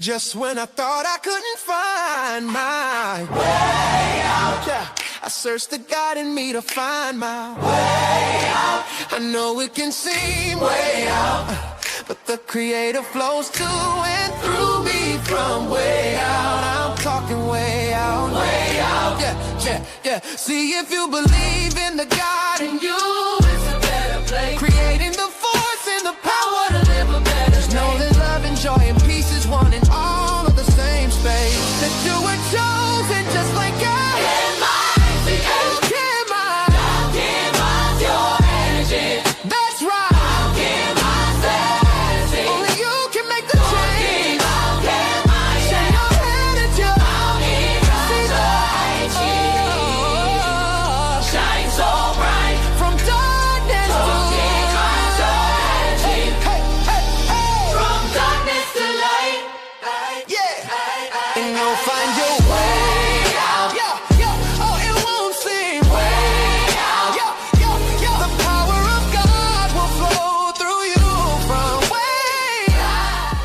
Just when I thought I couldn't find my way out, yeah, I searched the God in me to find my way out. I know it can seem way out, but the Creator flows to and through me from way out. I'm talking way out, yeah, yeah, yeah. See, if you believe in the God in you, it's a better place. Creating the force and the power to live a better life. Know that love and joy and peace is one and all of the same space. That you were chosen just like God. That's right. Only you can make the change. Shake your head at you. Shine so bright from darkness to light. Hey, hey, hey. From darkness to light. Yeah. And you'll find your way out. Yeah, yeah. Oh, it won't seem way out. Yeah, yeah, yeah. The power of God will flow through you from way out.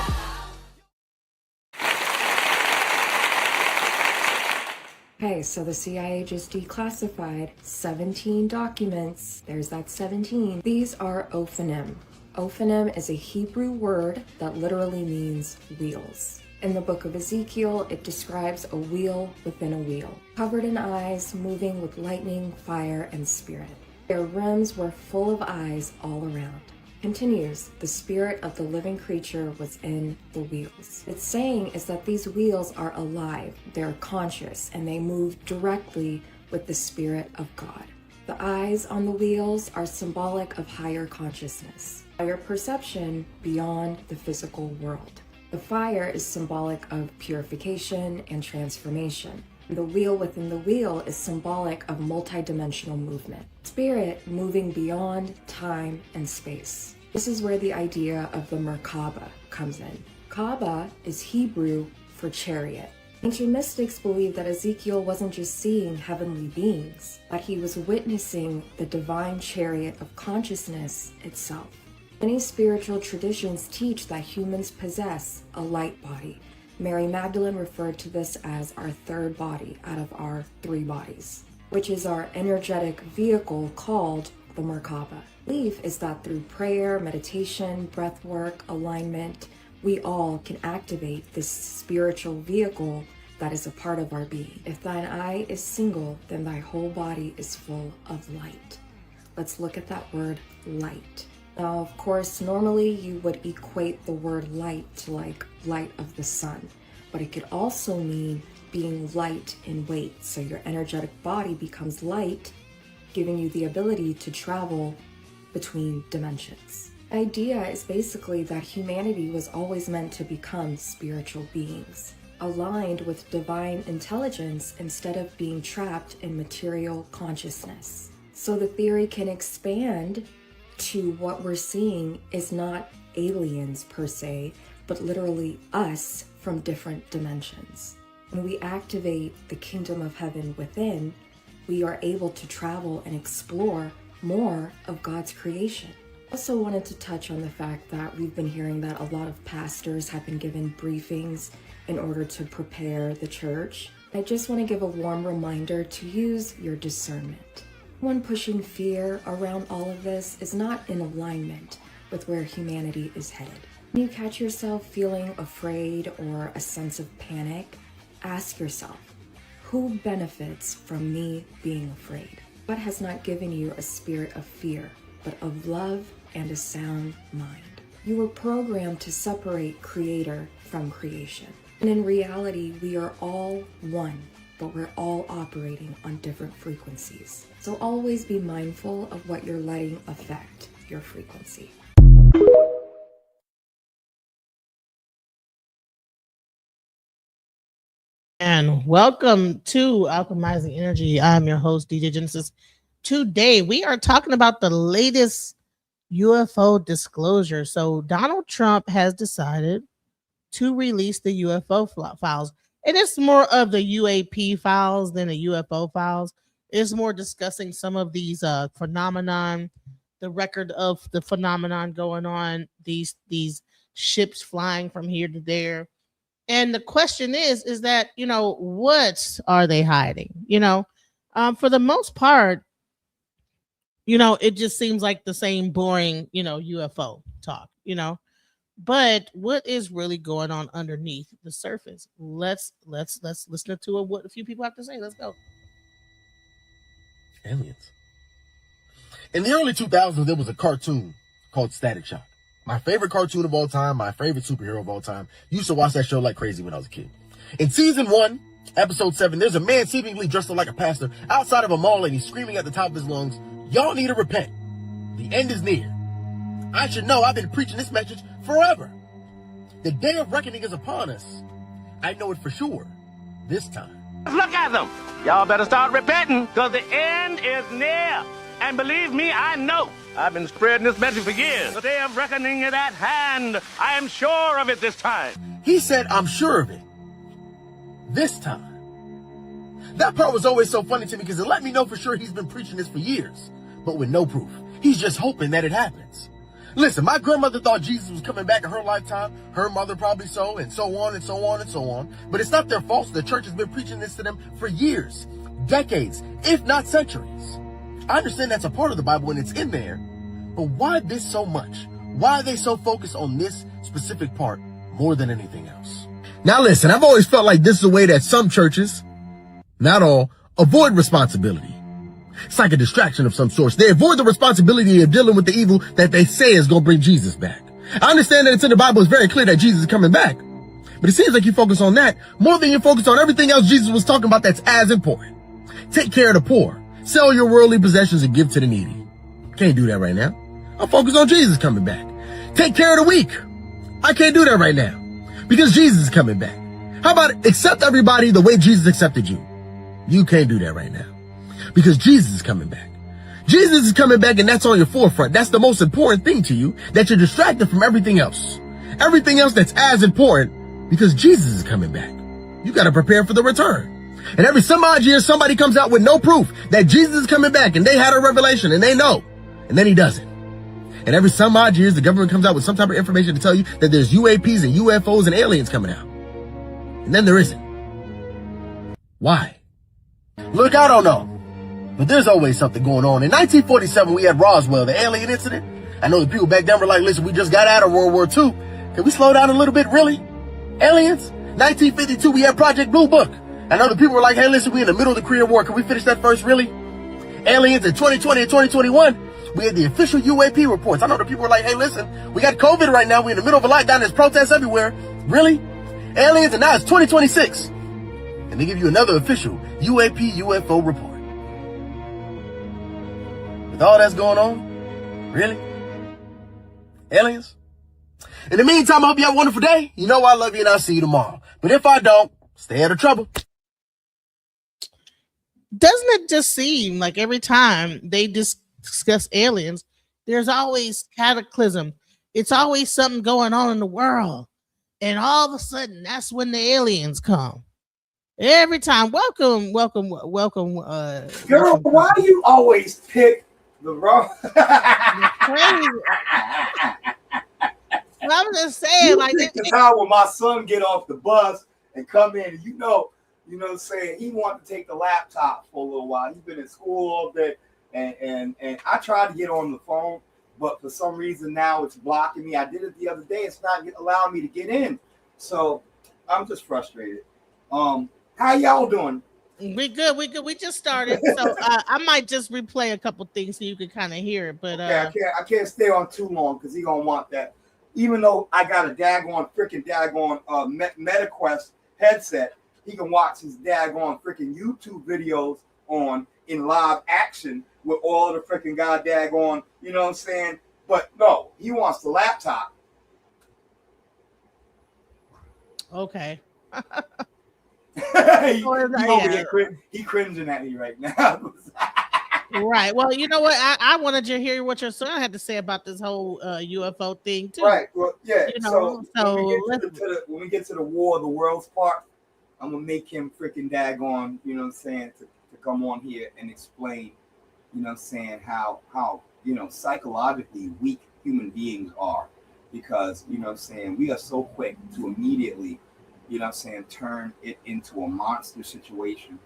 Okay, so the CIA just declassified 17 documents. There's that 17. These are ophanim. Ophanim is a Hebrew word that literally means wheels. In the book of Ezekiel, it describes a wheel within a wheel, covered in eyes, moving with lightning, fire, and spirit. Their rims were full of eyes all around. Continues, the spirit of the living creature was in the wheels. It's saying is that these wheels are alive, they're conscious, and they move directly with the spirit of God. The eyes on the wheels are symbolic of higher consciousness, higher perception beyond the physical world. The fire is symbolic of purification and transformation. The wheel within the wheel is symbolic of multidimensional movement. Spirit moving beyond time and space. This is where the idea of the Merkaba comes in. Kaaba is Hebrew for chariot. Ancient mystics believe that Ezekiel wasn't just seeing heavenly beings, but he was witnessing the divine chariot of consciousness itself. Many spiritual traditions teach that humans possess a light body. Mary Magdalene referred to this as our third body out of our three bodies, which is our energetic vehicle called the Merkaba. Belief is that through prayer, meditation, breath work, alignment, we all can activate this spiritual vehicle that is a part of our being. If thine eye is single, then thy whole body is full of light. Let's look at that word light. Now, of course, normally you would equate the word light to like light of the sun, but it could also mean being light in weight. So your energetic body becomes light, giving you the ability to travel between dimensions. The idea is basically that humanity was always meant to become spiritual beings, aligned with divine intelligence instead of being trapped in material consciousness. So the theory can expand to what we're seeing is not aliens per se, but literally us from different dimensions. When we activate the kingdom of heaven within, we are able to travel and explore more of God's creation. Also wanted to touch on the fact that we've been hearing that a lot of pastors have been given briefings in order to prepare the church. I just want to give a warm reminder to use your discernment. One pushing fear around all of this is not in alignment with where humanity is headed. When you catch yourself feeling afraid or a sense of panic, ask yourself, who benefits from me being afraid? God has not given you a spirit of fear, but of love and a sound mind. You were programmed to separate creator from creation. And in reality, we are all one, but we're all operating on different frequencies. So always be mindful of what you're letting affect your frequency. And welcome to Alchemizing Energy. I'm your host, DJ Genesis. Today, we are talking about the latest UFO disclosure. So Donald Trump has decided to release the UFO files. And it's more of the UAP files than the UFO files. It's more discussing some of these phenomenon, the record of the phenomenon going on, these ships flying from here to there, And the question is that, what are they hiding? For the most part, it just seems like the same boring, UFO talk, But what is really going on underneath the surface? Let's listen to what a few people have to say. Let's go. Aliens. In the early 2000s, there was a cartoon called Static Shock. My favorite cartoon of all time, my favorite superhero of all time. Used to watch that show like crazy when I was a kid. In season 1, episode 7, there's a man seemingly dressed up like a pastor outside of a mall, and he's screaming at the top of his lungs, "Y'all need to repent. The end is near. I should know, I've been preaching this message forever. The day of reckoning is upon us. I know it for sure. This time." Look at them. Y'all better start repenting, because the end is near. And believe me, I know. I've been spreading this message for years. The day of reckoning is at hand. I am sure of it this time. He said, "I'm sure of it. This time." That part was always so funny to me because it let me know for sure he's been preaching this for years, but with no proof. He's just hoping that it happens. Listen, my grandmother thought Jesus was coming back in her lifetime. Her mother probably so, and so on and so on and so on. But it's not their fault. The church has been preaching this to them for years, decades, if not centuries. I understand that's a part of the Bible and it's in there, but why this so much? Why are they so focused on this specific part more than anything else? Now listen, I've always felt like this is a way that some churches, not all, avoid responsibility. It's like a distraction of some sort. They avoid the responsibility of dealing with the evil that they say is going to bring Jesus back. I understand that it's in the Bible. It's very clear that Jesus is coming back, but it seems like you focus on that more than you focus on everything else Jesus was talking about that's as important. Take care of the poor. Sell your worldly possessions and give to the needy. Can't do that right now. I'm focused on Jesus coming back. Take care of the weak. I can't do that right now because Jesus is coming back. How about accept everybody the way Jesus accepted you? You can't do that right now because Jesus is coming back. Jesus is coming back, and that's on your forefront. That's the most important thing to you, that you're distracted from everything else. Everything else that's as important, because Jesus is coming back. You got to prepare for the return. And every some odd year, somebody comes out with no proof that Jesus is coming back, and they had a revelation, and they know, and then he doesn't. And every some odd years, the government comes out with some type of information to tell you that there's UAPs and UFOs and aliens coming out. And then there isn't. Why? Look, I don't know. But there's always something going on. In 1947, we had Roswell, the alien incident. I know the people back then were like, listen, we just got out of World War II. Can we slow down a little bit, really? Aliens? 1952, we had Project Blue Book. I know the people were like, hey, listen, we in the middle of the Korean War. Can we finish that first, really? Aliens in 2020 and 2021, we had the official UAP reports. I know the people were like, hey, listen, we got COVID right now. We're in the middle of a lockdown. There's protests everywhere. Really? Aliens, and now it's 2026. And they give you another official UAP UFO report. With all that's going on, really? Aliens? In the meantime, I hope you have a wonderful day. You know I love you, and I'll see you tomorrow. But if I don't, stay out of trouble. Doesn't it just seem like every time they discuss aliens, there's always cataclysm? It's always something going on in the world. And all of a sudden, that's when the aliens come. Every time. Welcome. Girl, why do you always pick the wrong? I'm just saying, like, the time when my son get off the bus and come in, you know what I'm saying, he wanted to take the laptop for a little while. He's been in school all day, and I tried to get on the phone, but for some reason now it's blocking me. I did it the other day. It's not allowing me to get in. So I'm just frustrated. How y'all doing? We good. We just started. So I might just replay a couple things so you can kind of hear it. But okay, I can't stay on too long because he gonna want that. Even though I got a daggone MetaQuest headset, he can watch his daggone freaking YouTube videos on in live action with all the freaking daggone, you know what I'm saying? But no, he wants the laptop. Okay. He cringing at me right now. Right. Well, you know what? I wanted to hear what your son had to say about this whole UFO thing too. Right. Well, yeah. So when we get to the War of the Worlds part, I'm gonna make him freaking daggone, you know what I'm saying, to come on here and explain, you know what I'm saying, how psychologically weak human beings are, because you know what I'm saying, we are so quick to immediately you know what I'm saying, turn it into a monster situation.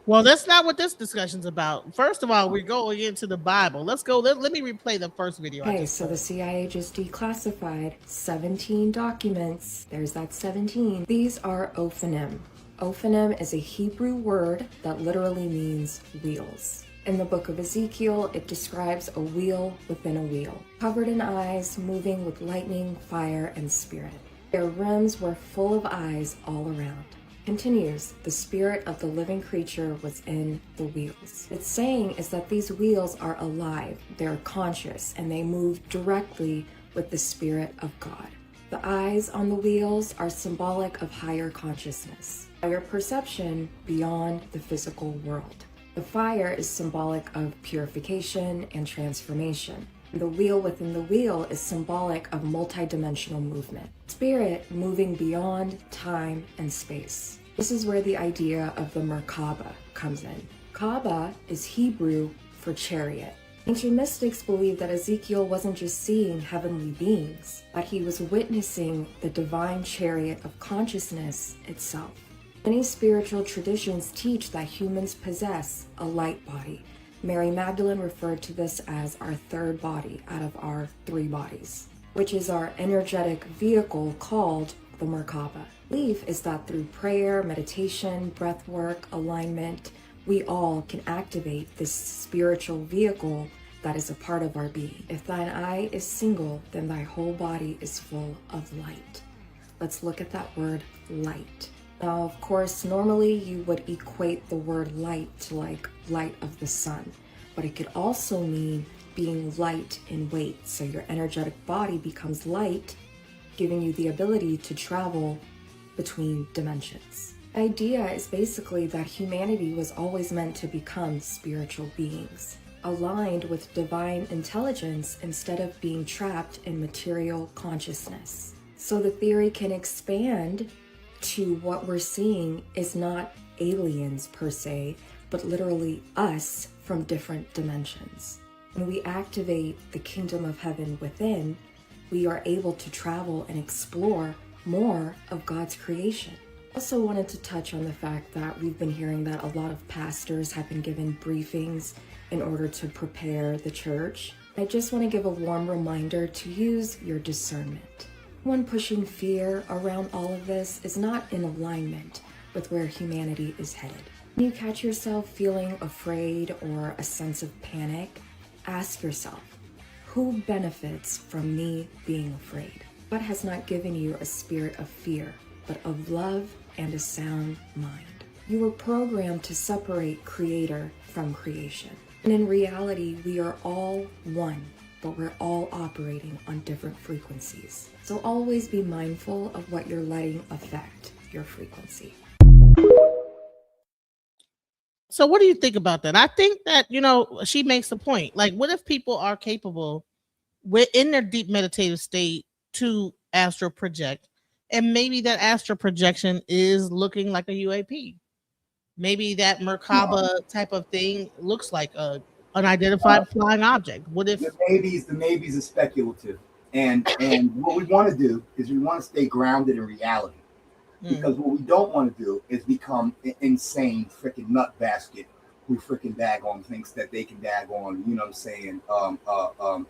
Well, that's not what this discussion's about. First of all, we're going into the Bible. Let's go. Let me replay the first video. I Okay, just so the played. CIA just declassified 17 documents. There's that 17. These are ophanim. Ophanim is a Hebrew word that literally means wheels. In the book of Ezekiel, it describes a wheel within a wheel, covered in eyes, moving with lightning, fire, and spirit. Their rims were full of eyes all around. Continues, the spirit of the living creature was in the wheels. It's saying is that these wheels are alive, they're conscious, and they move directly with the spirit of God. The eyes on the wheels are symbolic of higher consciousness, higher perception beyond the physical world. The fire is symbolic of purification and transformation. The wheel within the wheel is symbolic of multidimensional movement. Spirit moving beyond time and space. This is where the idea of the Merkaba comes in. Kaaba is Hebrew for chariot. Ancient mystics believe that Ezekiel wasn't just seeing heavenly beings, but he was witnessing the divine chariot of consciousness itself. Many spiritual traditions teach that humans possess a light body. Mary Magdalene referred to this as our third body out of our three bodies, which is our energetic vehicle called the Merkaba. Belief is that through prayer, meditation, breath work, alignment, we all can activate this spiritual vehicle that is a part of our being. If thine eye is single, then thy whole body is full of light. Let's look at that word light. Now, of course, normally you would equate the word light to like light of the sun, but it could also mean being light in weight. So your energetic body becomes light, giving you the ability to travel between dimensions. The idea is basically that humanity was always meant to become spiritual beings, aligned with divine intelligence instead of being trapped in material consciousness. So the theory can expand to what we're seeing is not aliens per se, but literally us from different dimensions. When we activate the kingdom of heaven within, we are able to travel and explore more of God's creation. I also wanted to touch on the fact that we've been hearing that a lot of pastors have been given briefings in order to prepare the church. I just want to give a warm reminder to use your discernment. One pushing fear around all of this is not in alignment with where humanity is headed. When you catch yourself feeling afraid or a sense of panic, ask yourself, who benefits from me being afraid? God has not given you a spirit of fear, but of love and a sound mind. You were programmed to separate creator from creation. And in reality, we are all one, but we're all operating on different frequencies. So always be mindful of what you're letting affect your frequency. So what do you think about that? I think that, she makes a point. Like, what if people are capable in their deep meditative state to astral project, and maybe that astral projection is looking like a UAP? Maybe that Merkaba type of thing looks like a unidentified flying object. What if the maybes are speculative, and what we want to do is we want to stay grounded in reality, because what we don't want to do is become an insane freaking nut basket who freaking daggone thinks that they can daggone, you know what I'm saying,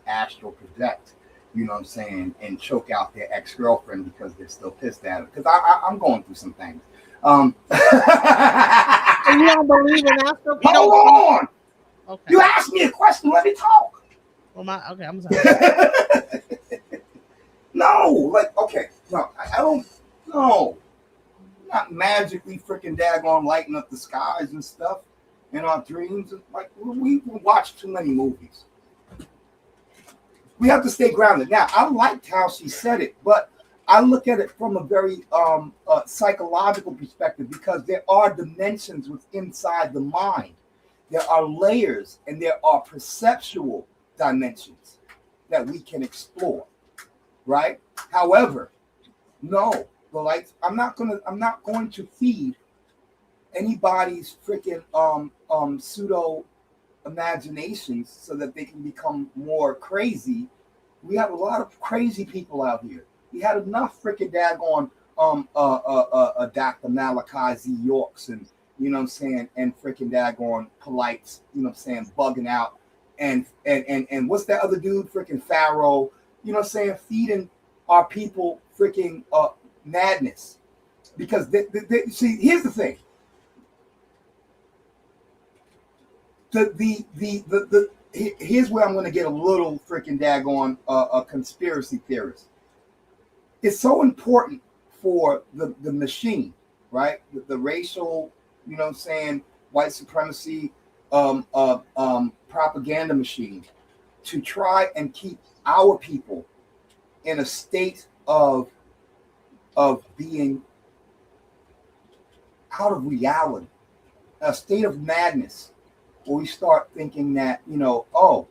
astral project, you know what I'm saying, and choke out their ex-girlfriend because they're still pissed at her. Because I'm going through some things. You don't believe in astral? Hold on. Okay. You asked me a question. Let me talk. Well, okay, I'm sorry. No, I don't. No, not magically freaking daggone lighting up the skies and stuff in our dreams. Like, we watch too many movies. We have to stay grounded. Now, I liked how she said it, but I look at it from a very psychological perspective, because there are dimensions within inside the mind. There are layers and there are perceptual dimensions that we can explore, right? However, no, the lights. I'm not going to feed anybody's freaking pseudo imaginations so that they can become more crazy. We have a lot of crazy people out here. We had enough freaking daggone Dr. Malachi Z. Yorks and you know what I'm saying, and freaking daggone polites, you know what I'm saying, bugging out, and what's that other dude, freaking Pharaoh, you know what I'm saying, feeding our people freaking madness, because see, here's the thing, here's where I'm going to get a little freaking daggone a conspiracy theorist. It's so important for the machine, right? The racial, you know what I'm saying, white supremacy propaganda machine to try and keep our people in a state of being out of reality, a state of madness, where we start thinking that, you know, oh,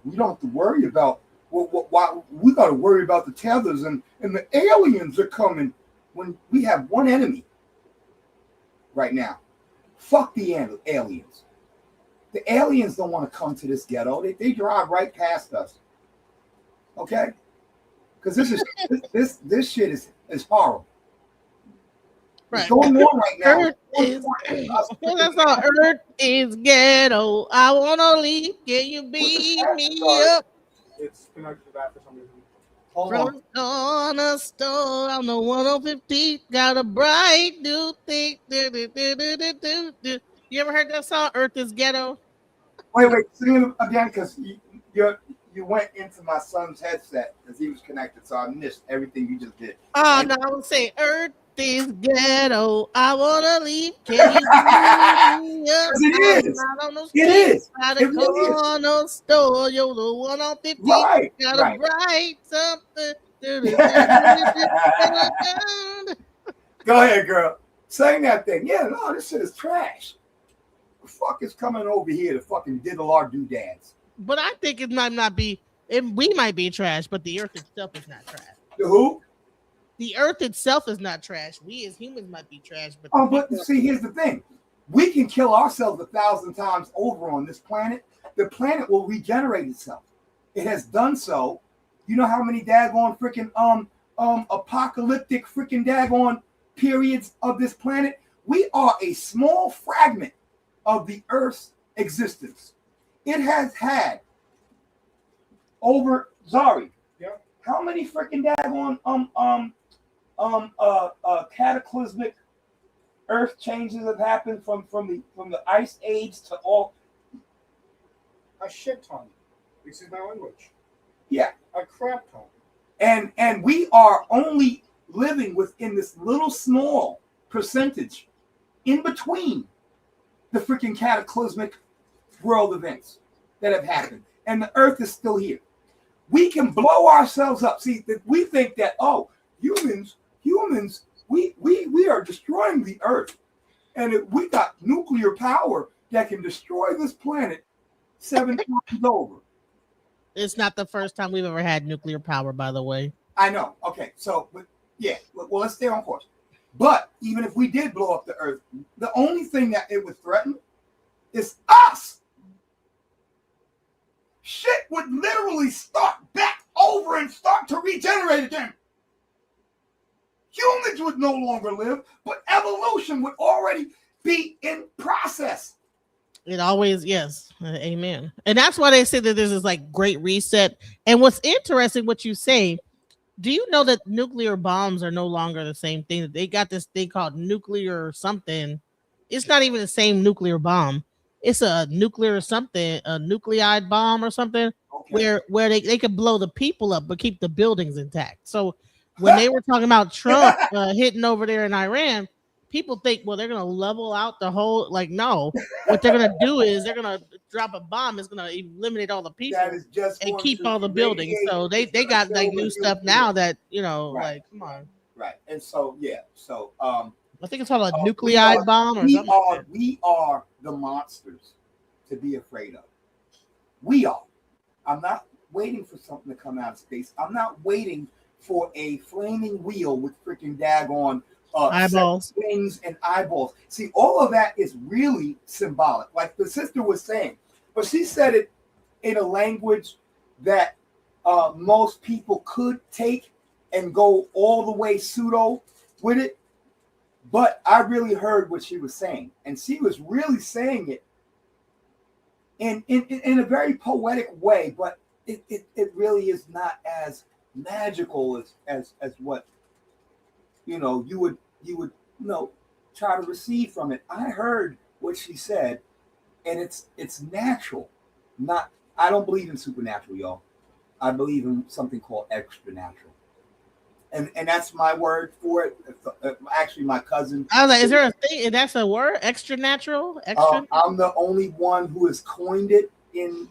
we don't have to worry about why we got to worry about the tethers and the aliens are coming, when we have one enemy right now. Fuck the aliens. The aliens don't want to come to this ghetto. They drive right past us. Okay? Because this shit is horrible. Right. What's going on right now? That's all. Earth is ghetto. I wanna leave. Can you beat me up? It's connected to that for some reason. From the store on the 115, got a bright new thing. You ever heard that song, Earth is Ghetto? Wait, sing it again, because you went into my son's headset as he was connected, so I missed everything you just did. Oh, no, I would say Earth is ghetto. I want to leave. Can you beat me up? It is. By the corner store, you're the one on 15. Right. Got a bright something. Go ahead, girl. Sing that thing. Yeah, no, this shit is trash. The fuck is coming over here to fucking diddle our doodads? But I think it might not be. We might be trash, but the earth itself is not trash. The who? The earth itself is not trash. We as humans might be trash, but see, here's the thing: we can kill ourselves 1,000 times over on this planet. The planet will regenerate itself. It has done so. You know how many daggone freaking apocalyptic freaking daggone periods of this planet? We are a small fragment of the Earth's existence. It has had over Zari. Yeah. How many freaking daggone cataclysmic Earth changes have happened from the Ice Age to all? A shit ton. Excuse my language. Yeah. A crap ton. And we are only living within this little small percentage in between the freaking cataclysmic world events that have happened, and the Earth is still here. We can blow ourselves up. See, we think that, oh, humans, we are destroying the Earth, and we got nuclear power that can destroy this planet 7 times over. It's not the first time we've ever had nuclear power, by the way. I know. Okay, so, but yeah, well, let's stay on course. But even if we did blow up the Earth, the only thing that it would threaten is us. Shit would literally start back over and start to regenerate again. Humans would no longer live, but evolution would already be in process. It always, yes, amen. And that's why they say that there's this like great reset. And what's interesting, what you say, do you know that nuclear bombs are no longer the same thing? They got this thing called nuclear something. It's not even the same nuclear bomb. It's a nuclear something, a nuclide bomb or something, okay, where they could blow the people up but keep the buildings intact. So when they were talking about Trump hitting over there in Iran, people think, well, they're going to level out the whole, like, no. What they're going to do is they're going to drop a bomb. It's going to eliminate all the people and keep all the buildings. So they got like new stuff now that, you know, right, like, come on. Right. And so, yeah. So, I think it's called a nuclide bomb or something. We are the monsters to be afraid of. We are. I'm not waiting for something to come out of space. I'm not waiting for a flaming wheel with freaking daggone eyeballs, wings, and eyeballs. See, all of that is really symbolic, like the sister was saying, but she said it in a language that most people could take and go all the way pseudo with it. But I really heard what she was saying, and she was really saying it in a very poetic way, but it really is not as magical as what you would try to receive from it. I heard what she said, and it's natural. Not I don't believe in supernatural, y'all. I believe in something called extra natural. And that's my word for it. Actually, my cousin. I was like, is there a thing? That's a word? Extra natural? Extra? I'm the only one who has coined it in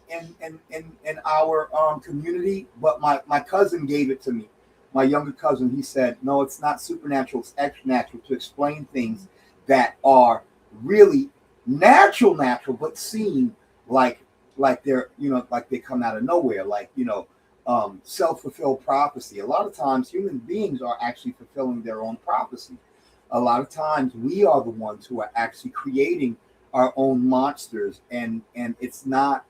our community, but my cousin gave it to me. My younger cousin, he said, no, it's not supernatural, it's extra natural, to explain things that are really natural, but seem like they're, like they come out of nowhere, like, self-fulfilled prophecy. A lot of times human beings are actually fulfilling their own prophecy. A lot of times we are the ones who are actually creating our own monsters, and it's not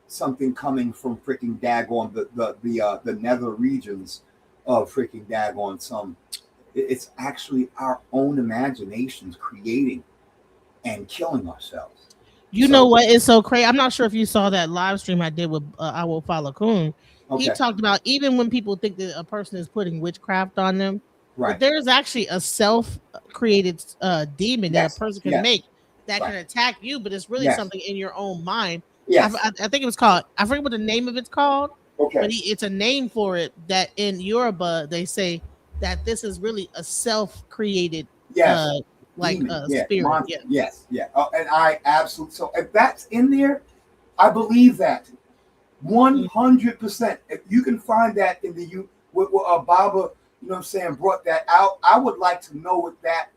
something coming from freaking daggone the nether regions of freaking daggone it's actually our own imaginations creating and killing ourselves. You know what is so crazy? I'm not sure if you saw that live stream I did with I Will Follow Coon. Okay. He talked about even when people think that a person is putting witchcraft on them, right? There's actually a self-created demon that a person can make that can attack you, but it's really something in your own mind. Yes. I think it was called, I forget what the name of it's called, but it's a name for it that in Yoruba they say that this is really a self-created spirit. Yes. And I absolutely, so if that's in there, I believe that 100%. If you can find that in the Baba, brought that out, I would like to know what that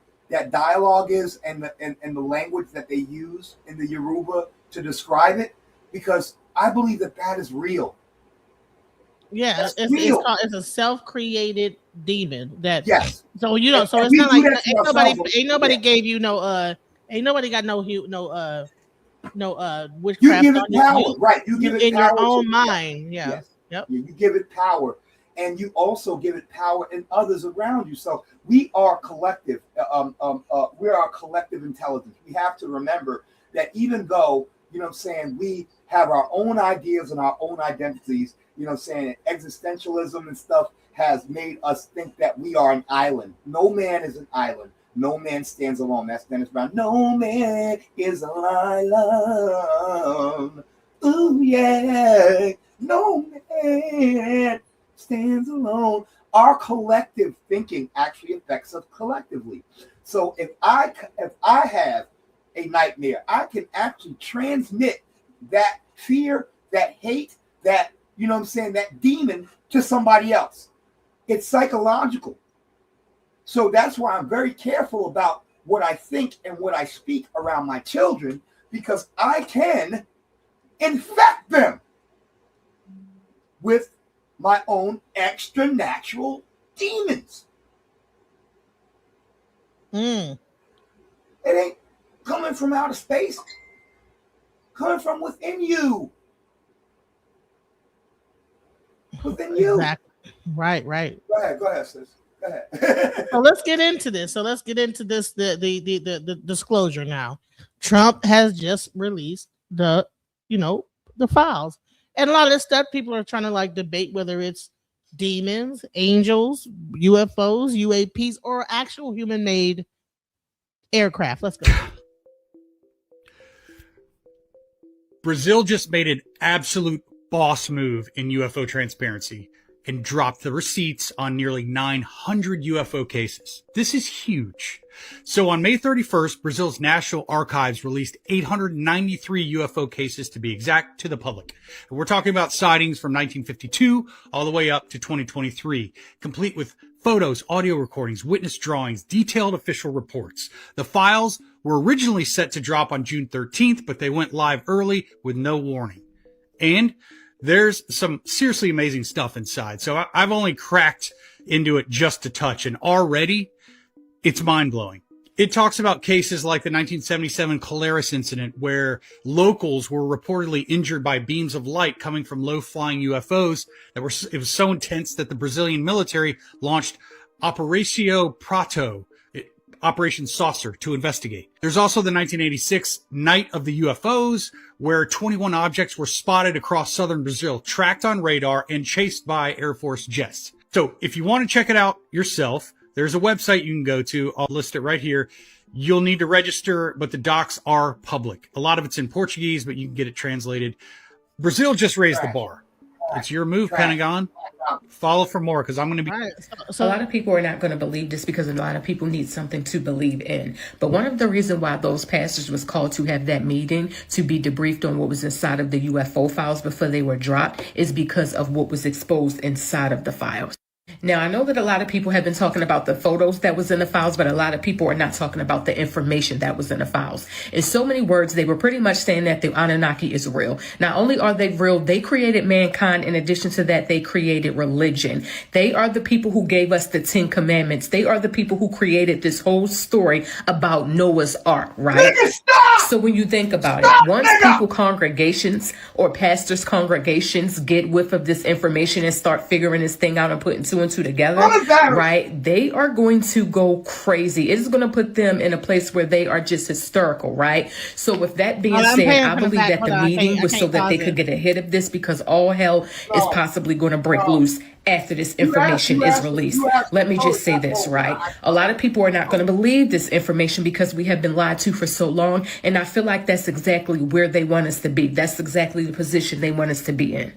dialogue is and the language that they use in the Yoruba to describe it, because I believe that is real. Yeah, it's a self-created demon that. Yes. So so it's not like ain't nobody gave you ain't nobody got no witchcraft. You give it power, right? You give it in power your own mind. Yeah. Yes. Yep. You give it power, and you also give it power in others around you. So we are collective. We are a collective intelligence. We have to remember that even though we have our own ideas and our own identities, existentialism and stuff has made us think that we are an island. No man is an island. No man stands alone. That's Dennis Brown. No man is an island. Ooh, yeah. No man stands alone. Our collective thinking actually affects us collectively. So if I have a nightmare, I can actually transmit that fear, that hate, that, that demon to somebody else. It's psychological. So that's why I'm very careful about what I think and what I speak around my children, because I can infect them with my own extra natural demons. It ain't coming from outer space, coming from within you. Within you. Exactly. Right. Go ahead, sis. Go ahead. So let's get into this. The disclosure now. Trump has just released the files. And a lot of this stuff people are trying to debate whether it's demons, angels, UFOs, UAPs, or actual human-made aircraft. Let's go. Brazil just made an absolute boss move in UFO transparency and dropped the receipts on nearly 900 UFO cases. This is huge. So on May 31st, Brazil's National Archives released 893 UFO cases, to be exact, to the public. And we're talking about sightings from 1952 all the way up to 2023, complete with photos, audio recordings, witness drawings, detailed official reports. The files were originally set to drop on June 13th, but they went live early with no warning. And there's some seriously amazing stuff inside. So I've only cracked into it just a touch, and already it's mind-blowing. It talks about cases like the 1977 Polaris incident where locals were reportedly injured by beams of light coming from low-flying UFOs it was so intense that the Brazilian military launched Operacio Prato, Operation Saucer, to investigate. There's also the 1986 Night of the UFOs, where 21 objects were spotted across southern Brazil, tracked on radar and chased by Air Force jets. So if you want to check it out yourself, there's a website you can go to. I'll list it right here. You'll need to register, but the docs are public. A lot of it's in Portuguese, but you can get it translated. Brazil just raised the bar. It's your move, Pentagon. Follow for more, because I'm going to be... Right. So a lot of people are not going to believe this because a lot of people need something to believe in. But one of the reasons why those pastors was called to have that meeting to be debriefed on what was inside of the UFO files before they were dropped is because of what was exposed inside of the files. Now, I know that a lot of people have been talking about the photos that was in the files, but a lot of people are not talking about the information that was in the files. In so many words, they were pretty much saying that the Anunnaki is real. Not only are they real, they created mankind. In addition to that, they created religion. They are the people who gave us the 10 Commandments. They are the people who created this whole story about Noah's Ark, right? So when you think about it, once people, congregations or pastors' congregations get whiff of this information and start figuring this thing out and putting two and two together, right, they are going to go crazy. It is going to put them in a place where they are just hysterical, right? So with that being said, I believe that the meeting was so that they could get ahead of this, because all hell is possibly going to break loose after this information is released. Let me just say this, right? A lot of people are not going to believe this information because we have been lied to for so long. And I feel like that's exactly where they want us to be. That's exactly the position they want us to be in.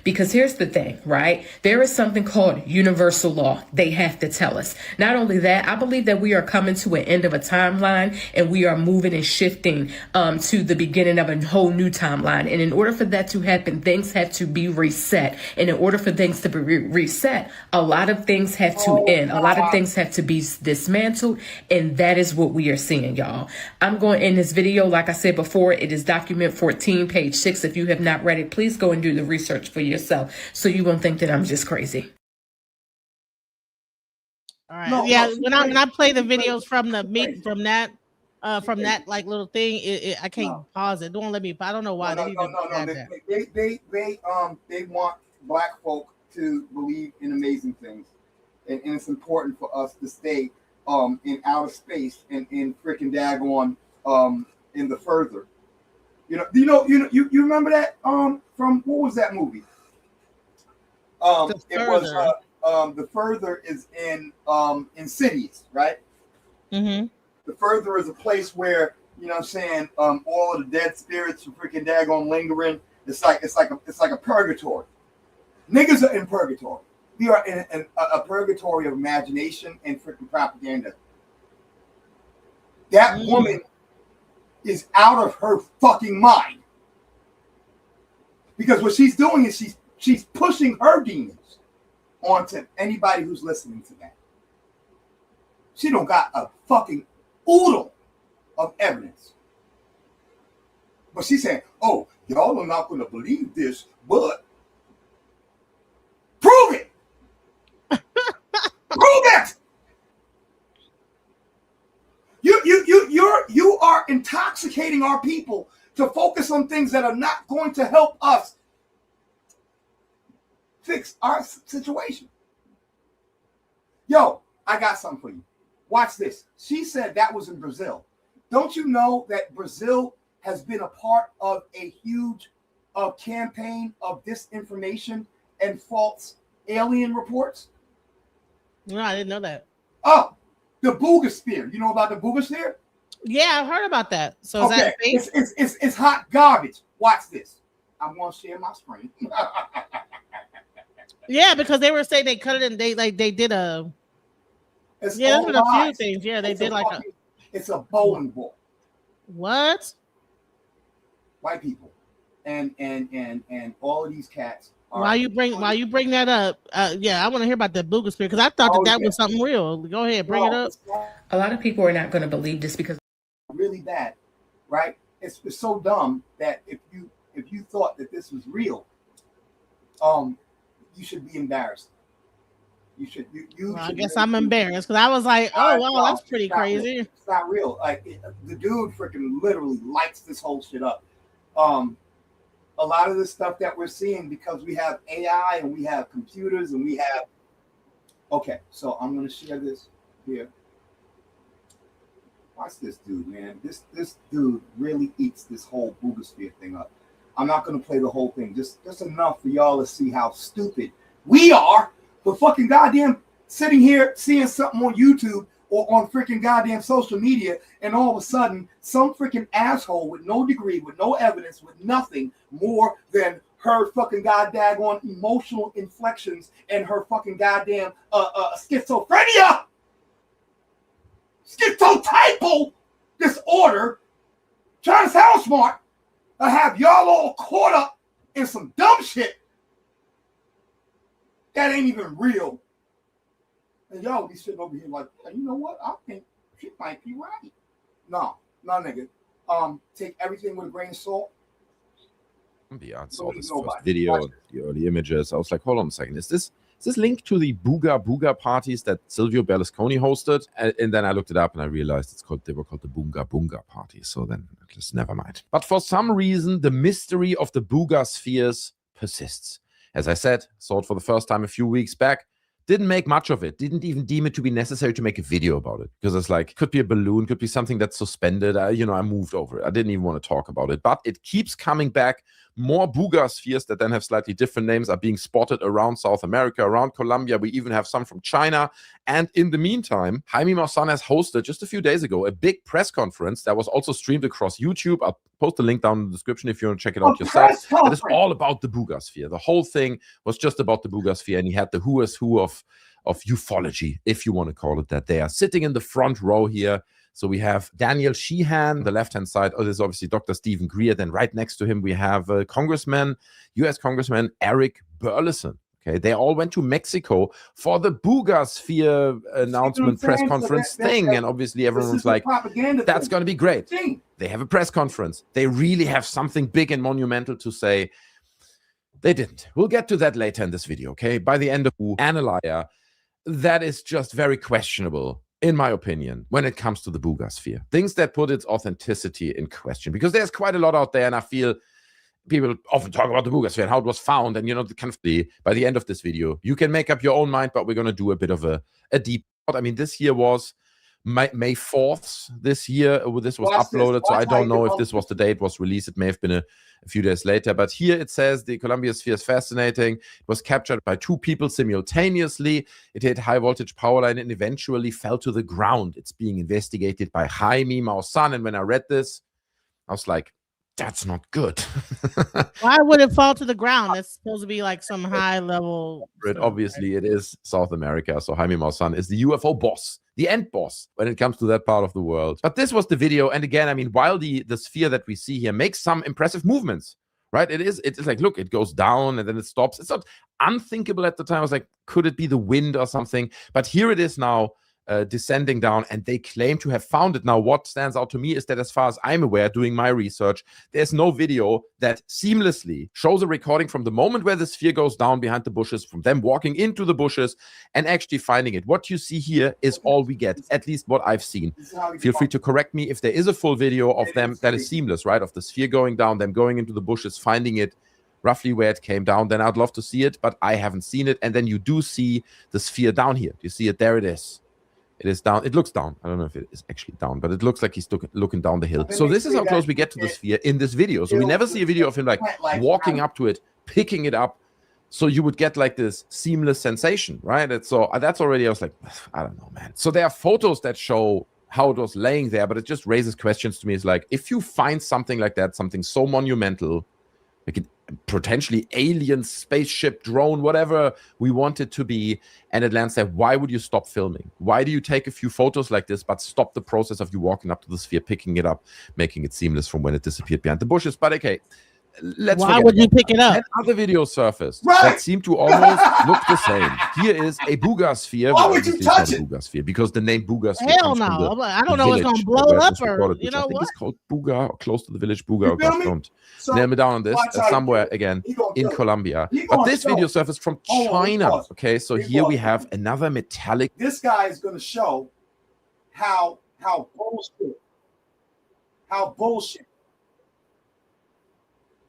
Because here's the thing, right? There is something called universal law. They have to tell us. Not only that, I believe that we are coming to an end of a timeline and we are moving and shifting to the beginning of a whole new timeline. And in order for that to happen, things have to be reset. And in order for things to be reset, a lot of things have to end. A lot of things have to be dismantled. And that is what we are seeing, y'all. I'm going to end this video. Like I said before, it is document 14, page 6. If you have not read it, please go and do the research for yourself so you won't think that I'm just crazy. All right. Yeah, when I play the videos from the meet from that like little thing, I can't pause it. Don't let me. I don't know why they want black folk to believe in amazing things, and it's important for us to stay in outer space and in freaking daggone in the further. You remember that from what was that movie? It was the further is in cities, right? Mm-hmm. The further is a place where, you know what I'm saying, all of the dead spirits are freaking daggone lingering. It's like a purgatory. Niggas are in purgatory. We are in a purgatory of imagination and freaking propaganda. That woman is out of her fucking mind. Because what she's doing is she's pushing her demons onto anybody who's listening to that. She don't got a fucking oodle of evidence. But she's saying, oh, y'all are not going to believe this, but prove it. Prove it. You are intoxicating our people to focus on things that are not going to help us fix our situation. Yo, I got something for you. Watch this. She said that was in Brazil. Don't you know that Brazil has been a part of a huge campaign of disinformation and false alien reports? No, I didn't know that. Oh, the Boogosphere. You know about the Boogosphere? Yeah, I've heard about that. So is that fake? It's hot garbage. Watch this. I'm gonna share my screen. Yeah, because they were saying they cut it and they did a. There's been a few things. Yeah, they did it's a bowling ball. What? White people, and all of these cats. While you bring that up, yeah, I want to hear about the Boogosphere because I thought that was something real. Go ahead, bring it up. A lot of people are not going to believe this because really bad, right? It's so dumb that if you thought that this was real, you should be embarrassed. You should. Well, I guess I'm embarrassed because I was like, oh, wow, that's pretty crazy. It's not real. Like the dude freaking literally lights this whole shit up. A lot of the stuff that we're seeing because we have AI and we have computers and we have. Okay, so I'm gonna share this here. Watch this dude, man. This dude really eats this whole boogosphere thing up. I'm not gonna play the whole thing. Just enough for y'all to see how stupid we are for fucking goddamn sitting here seeing something on YouTube or on freaking goddamn social media, and all of a sudden some freaking asshole with no degree, with no evidence, with nothing more than her fucking goddamn emotional inflections and her fucking goddamn schizophrenia, schizotypal disorder, trying to sound smart. I have y'all all caught up in some dumb shit that ain't even real. And y'all be sitting over here like, you know what? I think she might be right. No, nigga. Take everything with a grain of salt. Yeah, I saw this first video, the early images. I was like, hold on a second. Is this linked to the Booga parties that Silvio Berlusconi hosted? And then I looked it up and I realized they were called the Bunga parties. So then just never mind. But for some reason, the mystery of the Booga spheres persists. As I said, saw it for the first time a few weeks back. Didn't make much of it. Didn't even deem it to be necessary to make a video about it. Because it's like, could be a balloon, could be something that's suspended. I moved over it. I didn't even want to talk about it. But it keeps coming back. More Booga spheres that then have slightly different names are being spotted around South America, around Colombia. We even have some from China. And in the meantime, Jaime Maussan has hosted just a few days ago a big press conference that was also streamed across YouTube. I'll post the link down in the description if you want to check it out yourself. It is all about the Booga sphere. The whole thing was just about the Booga sphere, and he had the who is who of ufology, if you want to call it that. They are sitting in the front row here. So we have Daniel Sheehan, the left-hand side. Oh, there's obviously Dr. Stephen Greer. Then right next to him, we have U.S. Congressman Eric Burleson. Okay, they all went to Mexico for the Booga sphere announcement press conference thing. And obviously everyone was like, that's going to be great. They have a press conference. They really have something big and monumental to say. They didn't. We'll get to that later in this video, okay? By the end of Analyzer, that is just very questionable, in my opinion, when it comes to the Booga sphere. Things that put its authenticity in question. Because there's quite a lot out there, and I feel people often talk about the Booga sphere and how it was found. And, by the end of this video, you can make up your own mind, but we're going to do a bit of a deep thought. I mean, this year was May 4th this year. This was uploaded, so I don't know if this was the day it was released. It may have been a few days later. But here it says the Columbia sphere is fascinating. It was captured by 2 people simultaneously. It hit high voltage power line and eventually fell to the ground. It's being investigated by Jaime Maussan. And when I read this, I was like, that's not good. Why would it fall to the ground? It's supposed to be like some high level. Obviously, it is South America. So Jaime Maussan is the UFO boss, the end boss when it comes to that part of the world. But this was the video. And again, I mean, while the sphere that we see here makes some impressive movements, right? It's like, look, it goes down and then it stops. It's not unthinkable at the time. I was like, could it be the wind or something? But here it is now. Descending down, and they claim to have found it. Now, what stands out to me is that as far as I'm aware, doing my research, there's no video that seamlessly shows a recording from the moment where the sphere goes down behind the bushes, from them walking into the bushes and actually finding it. What you see here is all we get, at least what I've seen. Feel free to correct me if there is a full video of them that is seamless, right? Of the sphere going down, them going into the bushes, finding it roughly where it came down. Then I'd love to see it, but I haven't seen it. And then you do see the sphere down here. You see it? There it is. It is down. It looks down. I don't know if it is actually down, but it looks like he's looking down the hill. So this is how close we get to the sphere in this video. So we never see a video of him like walking up to it, picking it up. So you would get like this seamless sensation, right? And so that's already, I was like, I don't know, man. So there are photos that show how it was laying there, but it just raises questions to me. It's like, if you find something like that, something so monumental, like it, potentially alien spaceship, drone, whatever we want it to be, and it lands there, why would you stop filming? Why do you take a few photos like this but stop the process of you walking up to the sphere, picking it up, making it seamless from when it disappeared behind the bushes? But okay, Why would you pick it up? Then other videos surfaced Right. that seem to almost look the same. Here is a booger sphere. Why would you touch it? Booger sphere, because the name booger sphere Hell comes from no. the I don't know what's village gonna blow where it up was or recorded, you which know I think what? is called Booga, or close to the village Booga, You or feel me? don't So, nail me down on this. watch how he Somewhere do it. again He gonna in do it. Colombia. He But gonna this show. video surfaced from Hold on, China. pause. Okay, so He here we pause. have another metallic. This guy is going to show how bullshit.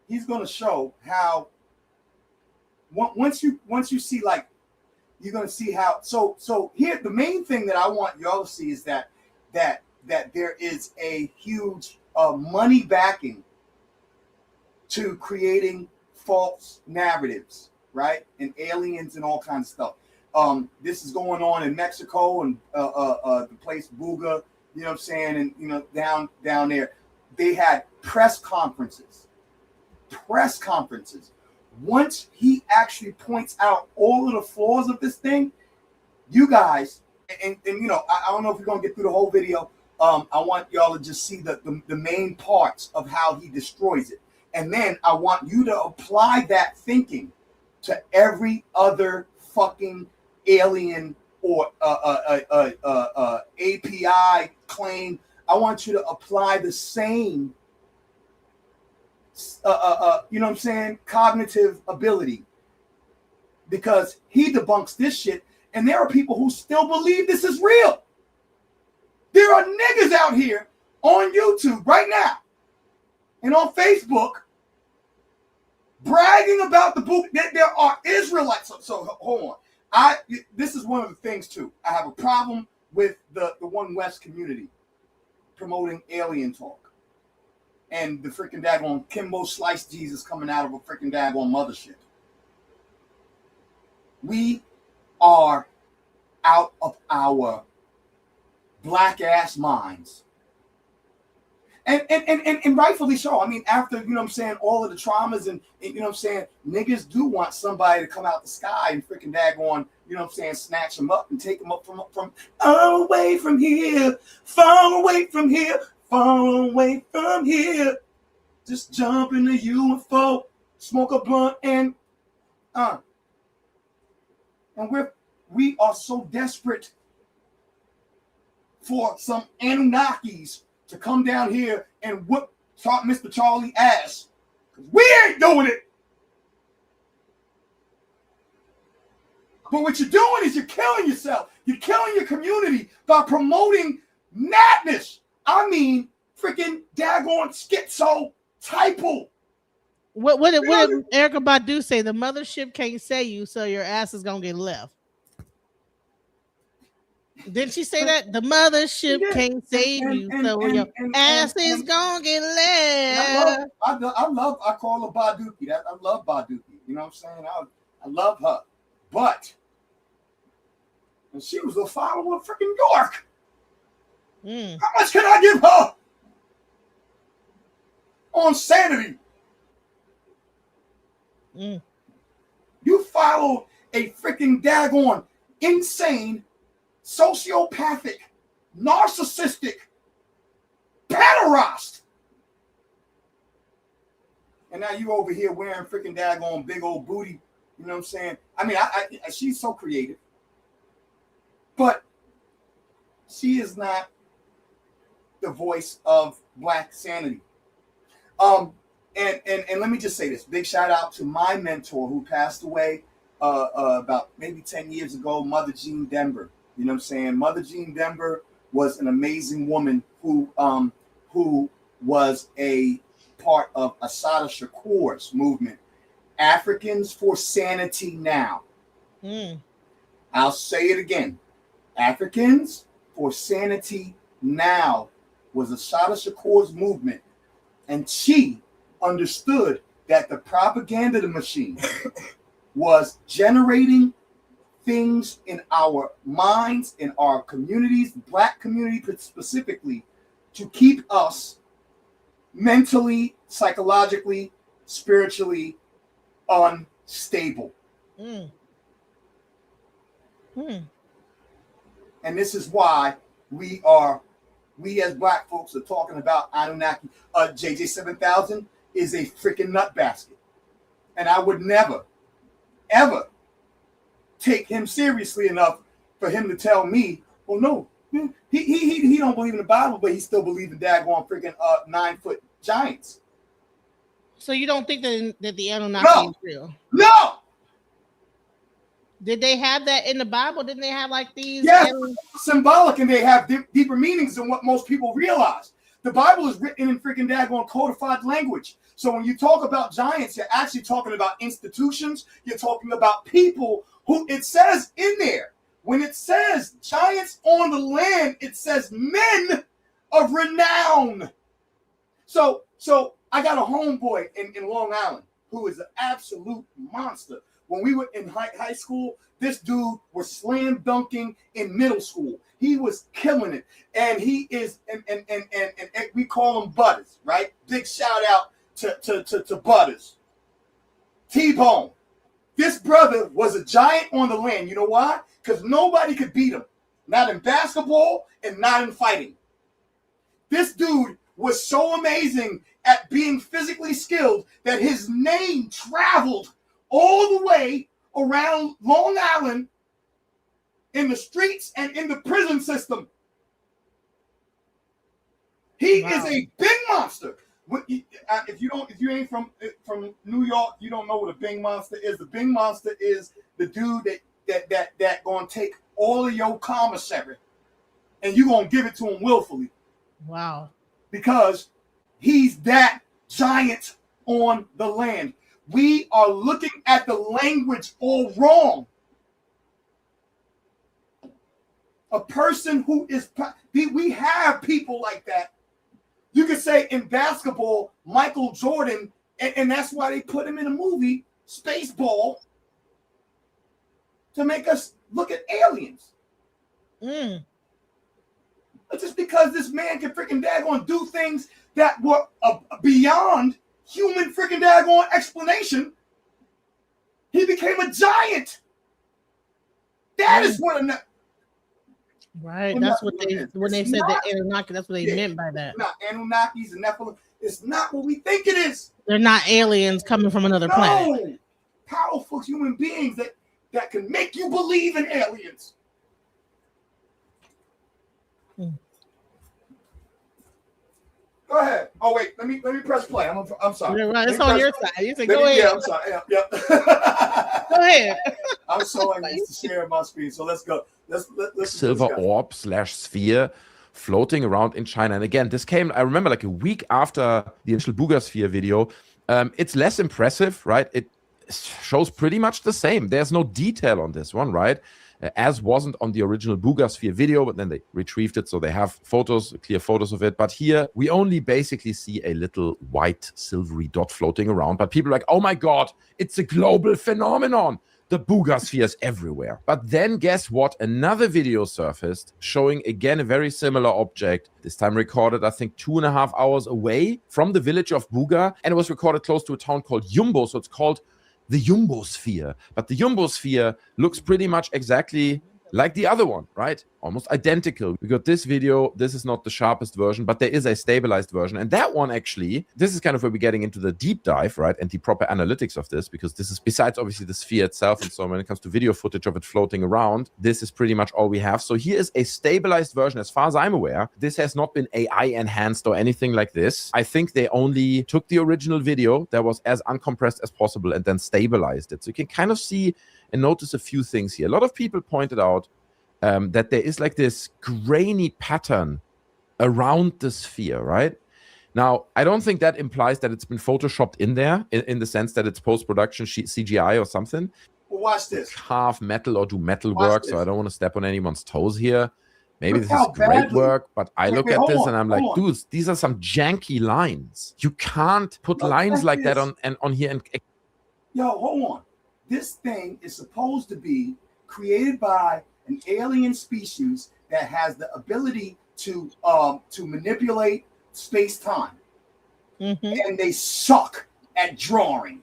He's going to show how once you see, like, you're going to see how. So here, the main thing that I want y'all to see is that there is a huge money backing to creating false narratives, right? And aliens and all kinds of stuff. This is going on in Mexico and the place Booga, you know what I'm saying? And, you know, down there, they had press conferences. Once he actually points out all of the flaws of this thing, you guys, and you know, I don't know if we're going to get through the whole video. I want y'all to just see the main parts of how he destroys it. And then I want you to apply that thinking to every other fucking alien or API claim. I want you to apply the same, you know what I'm saying, cognitive ability, because he debunks this shit, and there are people who still believe this is real. There are niggas out here on YouTube right now and on Facebook bragging about the book that there are Israelites. So hold on. This is one of the things too. I have a problem with the One West community promoting alien talk and the freaking daggone Kimbo Slice Jesus coming out of a freaking daggone mothership. We are out of our black ass minds. And rightfully so. I mean, after, you know what I'm saying, all of the traumas and you know what I'm saying, niggas do want somebody to come out the sky and freaking daggone, you know what I'm saying, snatch them up and take them up from away from here, far away from here, far away from here. Just jump in the UFO, smoke a blunt, and we are so desperate for some Anunnakis to come down here and whoop Mr. Charlie ass. We ain't doing it. But what you're doing is you're killing yourself. You're killing your community by promoting madness. I mean, freaking daggone schizo-typal. What did Erykah Badu say? The mothership can't say you, so your ass is gonna get left. Didn't she say that? The mothership can't save you, so your ass is gonna get left. I call her Baduki. I love Baduki. You know what I'm saying? I love her. But she was a follower of freaking York. How much can I give her on sanity? You follow a freaking daggone insane, sociopathic, narcissistic pederast. And now you over here wearing freaking daggone big old booty. You know what I'm saying? I mean, she's so creative. But she is not the voice of black sanity. And let me just say this. Big shout out to my mentor who passed away about maybe 10 years ago, Mother Jean Denver. You know what I'm saying? Mother Jean Denver was an amazing woman who was a part of Assata Shakur's movement, Africans for Sanity Now. I'll say it again. Africans for Sanity Now was Assata Shakur's movement, and she understood that the propaganda machine was generating things in our minds, in our communities, black community specifically, to keep us mentally, psychologically, spiritually unstable. And this is why we as black folks are talking about Anunnaki. JJ 7000, is a freaking nut basket. And I would never, ever take him seriously enough for him to tell me, well, no, he don't believe in the Bible, but he still believes in daggone freaking 9-foot giants. So you don't think that the Anunnaki is real? No. Did they have that in the Bible? Didn't they have like these? Yes, symbolic, and they have deeper meanings than what most people realize. The Bible is written in freaking daggone codified language. So when you talk about giants, you're actually talking about institutions. You're talking about people who it says in there. When it says giants on the land, it says men of renown. So I got a homeboy in Long Island who is an absolute monster. When we were in high school, this dude was slam dunking in middle school. He was killing it. And he is, and we call him Butters, right? Big shout out to Butters. T-Bone. This brother was a giant on the land. You know why? Because nobody could beat him. Not in basketball and not in fighting. This dude was so amazing at being physically skilled that his name traveled all the way around Long Island in the streets and in the prison system. He is a big monster. If you ain't from New York, you don't know what a Bing monster is. The Bing monster is the dude that gonna take all of your commissary and you gonna give it to him willfully. Wow. Because he's that giant on the land. We are looking at the language all wrong. A person who is, we have people like that. You could say in basketball, Michael Jordan, and that's why they put him in a movie, Spaceball, to make us look at aliens. Just because this man can freaking daggone do things that were beyond human freaking daggone explanation, he became a giant. That is what a right. That's what they when they said the Anunnaki. That's what they meant by that. Not Anunnakis and Nephilim. It's not what we think it is. They're not aliens coming from another planet. Powerful human beings that can make you believe in aliens. Go ahead. Oh wait, let me press play. I'm sorry. Right, it's on your side. You say go ahead. Yeah, I'm sorry. Yep. Go ahead. I'm so used to sharing my screen. So let's go. Let's silver orb / sphere floating around in China. And again, this came, I remember, like a week after the initial Booga sphere video. It's less impressive, right? It shows pretty much the same. There's no detail on this one, right? As wasn't on the original Booga sphere video, but then they retrieved it, so they have photos, clear photos of it. But here, we only basically see a little white silvery dot floating around. But people are like, oh my God, it's a global phenomenon. The Booga sphere is everywhere. But then guess what? Another video surfaced showing again a very similar object, this time recorded, I think, 2.5 hours away from the village of Booga. And it was recorded close to a town called Yumbo. So it's called the Jumbo sphere. But the Jumbo sphere looks pretty much exactly like the other one, right? Almost identical. We got this video. This is not the sharpest version, but there is a stabilized version. And that one actually, this is kind of where we're getting into the deep dive, right? And the proper analytics of this, because this is besides obviously the sphere itself. And so when it comes to video footage of it floating around, this is pretty much all we have. So here is a stabilized version. As far as I'm aware, this has not been AI enhanced or anything like this. I think they only took the original video that was as uncompressed as possible and then stabilized it. So you can kind of see and notice a few things here. A lot of people pointed out that there is like this grainy pattern around the sphere, right? Now, I don't think that implies that it's been photoshopped in there in the sense that it's post-production CGI or something. Well, watch this. Carve metal or do metal work, so I don't want to step on anyone's toes here. Maybe Look this is great badly. work, but I look at this and I'm like, on. dudes, these are some janky lines. You can't put lines like that on here. And yo, hold on. This thing is supposed to be created by an alien species that has the ability to manipulate space-time. And they suck at drawing.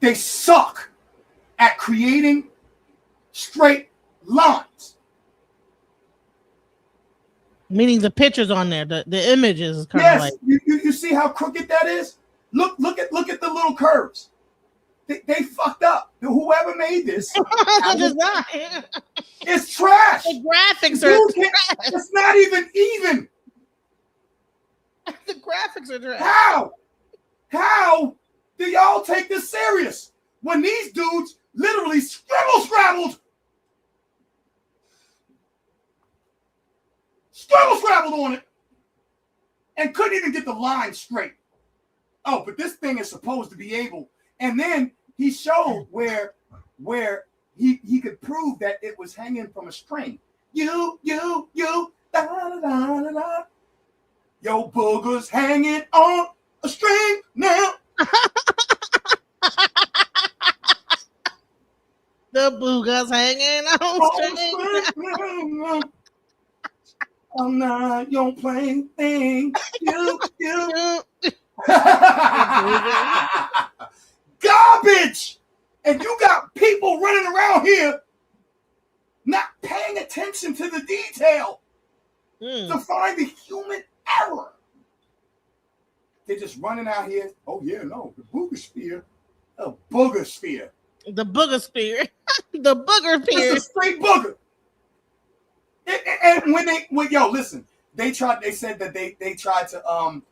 They suck at creating straight lines. Meaning the pictures on there, the images is kind of Yes, like. you see how crooked that is? Look at the little curves. They fucked up. Whoever made this, it's trash. The graphics are trash. It's not even. The graphics are trash. How do y'all take this serious when these dudes literally scrabbled on it and couldn't even get the line straight? Oh, but this thing is supposed to be able. And then he showed where he could prove that it was hanging from a string. You, da, da, da, da. Yo, booger's hanging on a string now. The booger's hanging on a string. I'm not your playing thing. You. Garbage! And you got people running around here not paying attention to the detail to find the human error. They're just running out here. Oh, yeah, no, the boogosphere. The boogosphere. The boogosphere. The booger sphere. It's a straight booger. And listen, they said that they tried to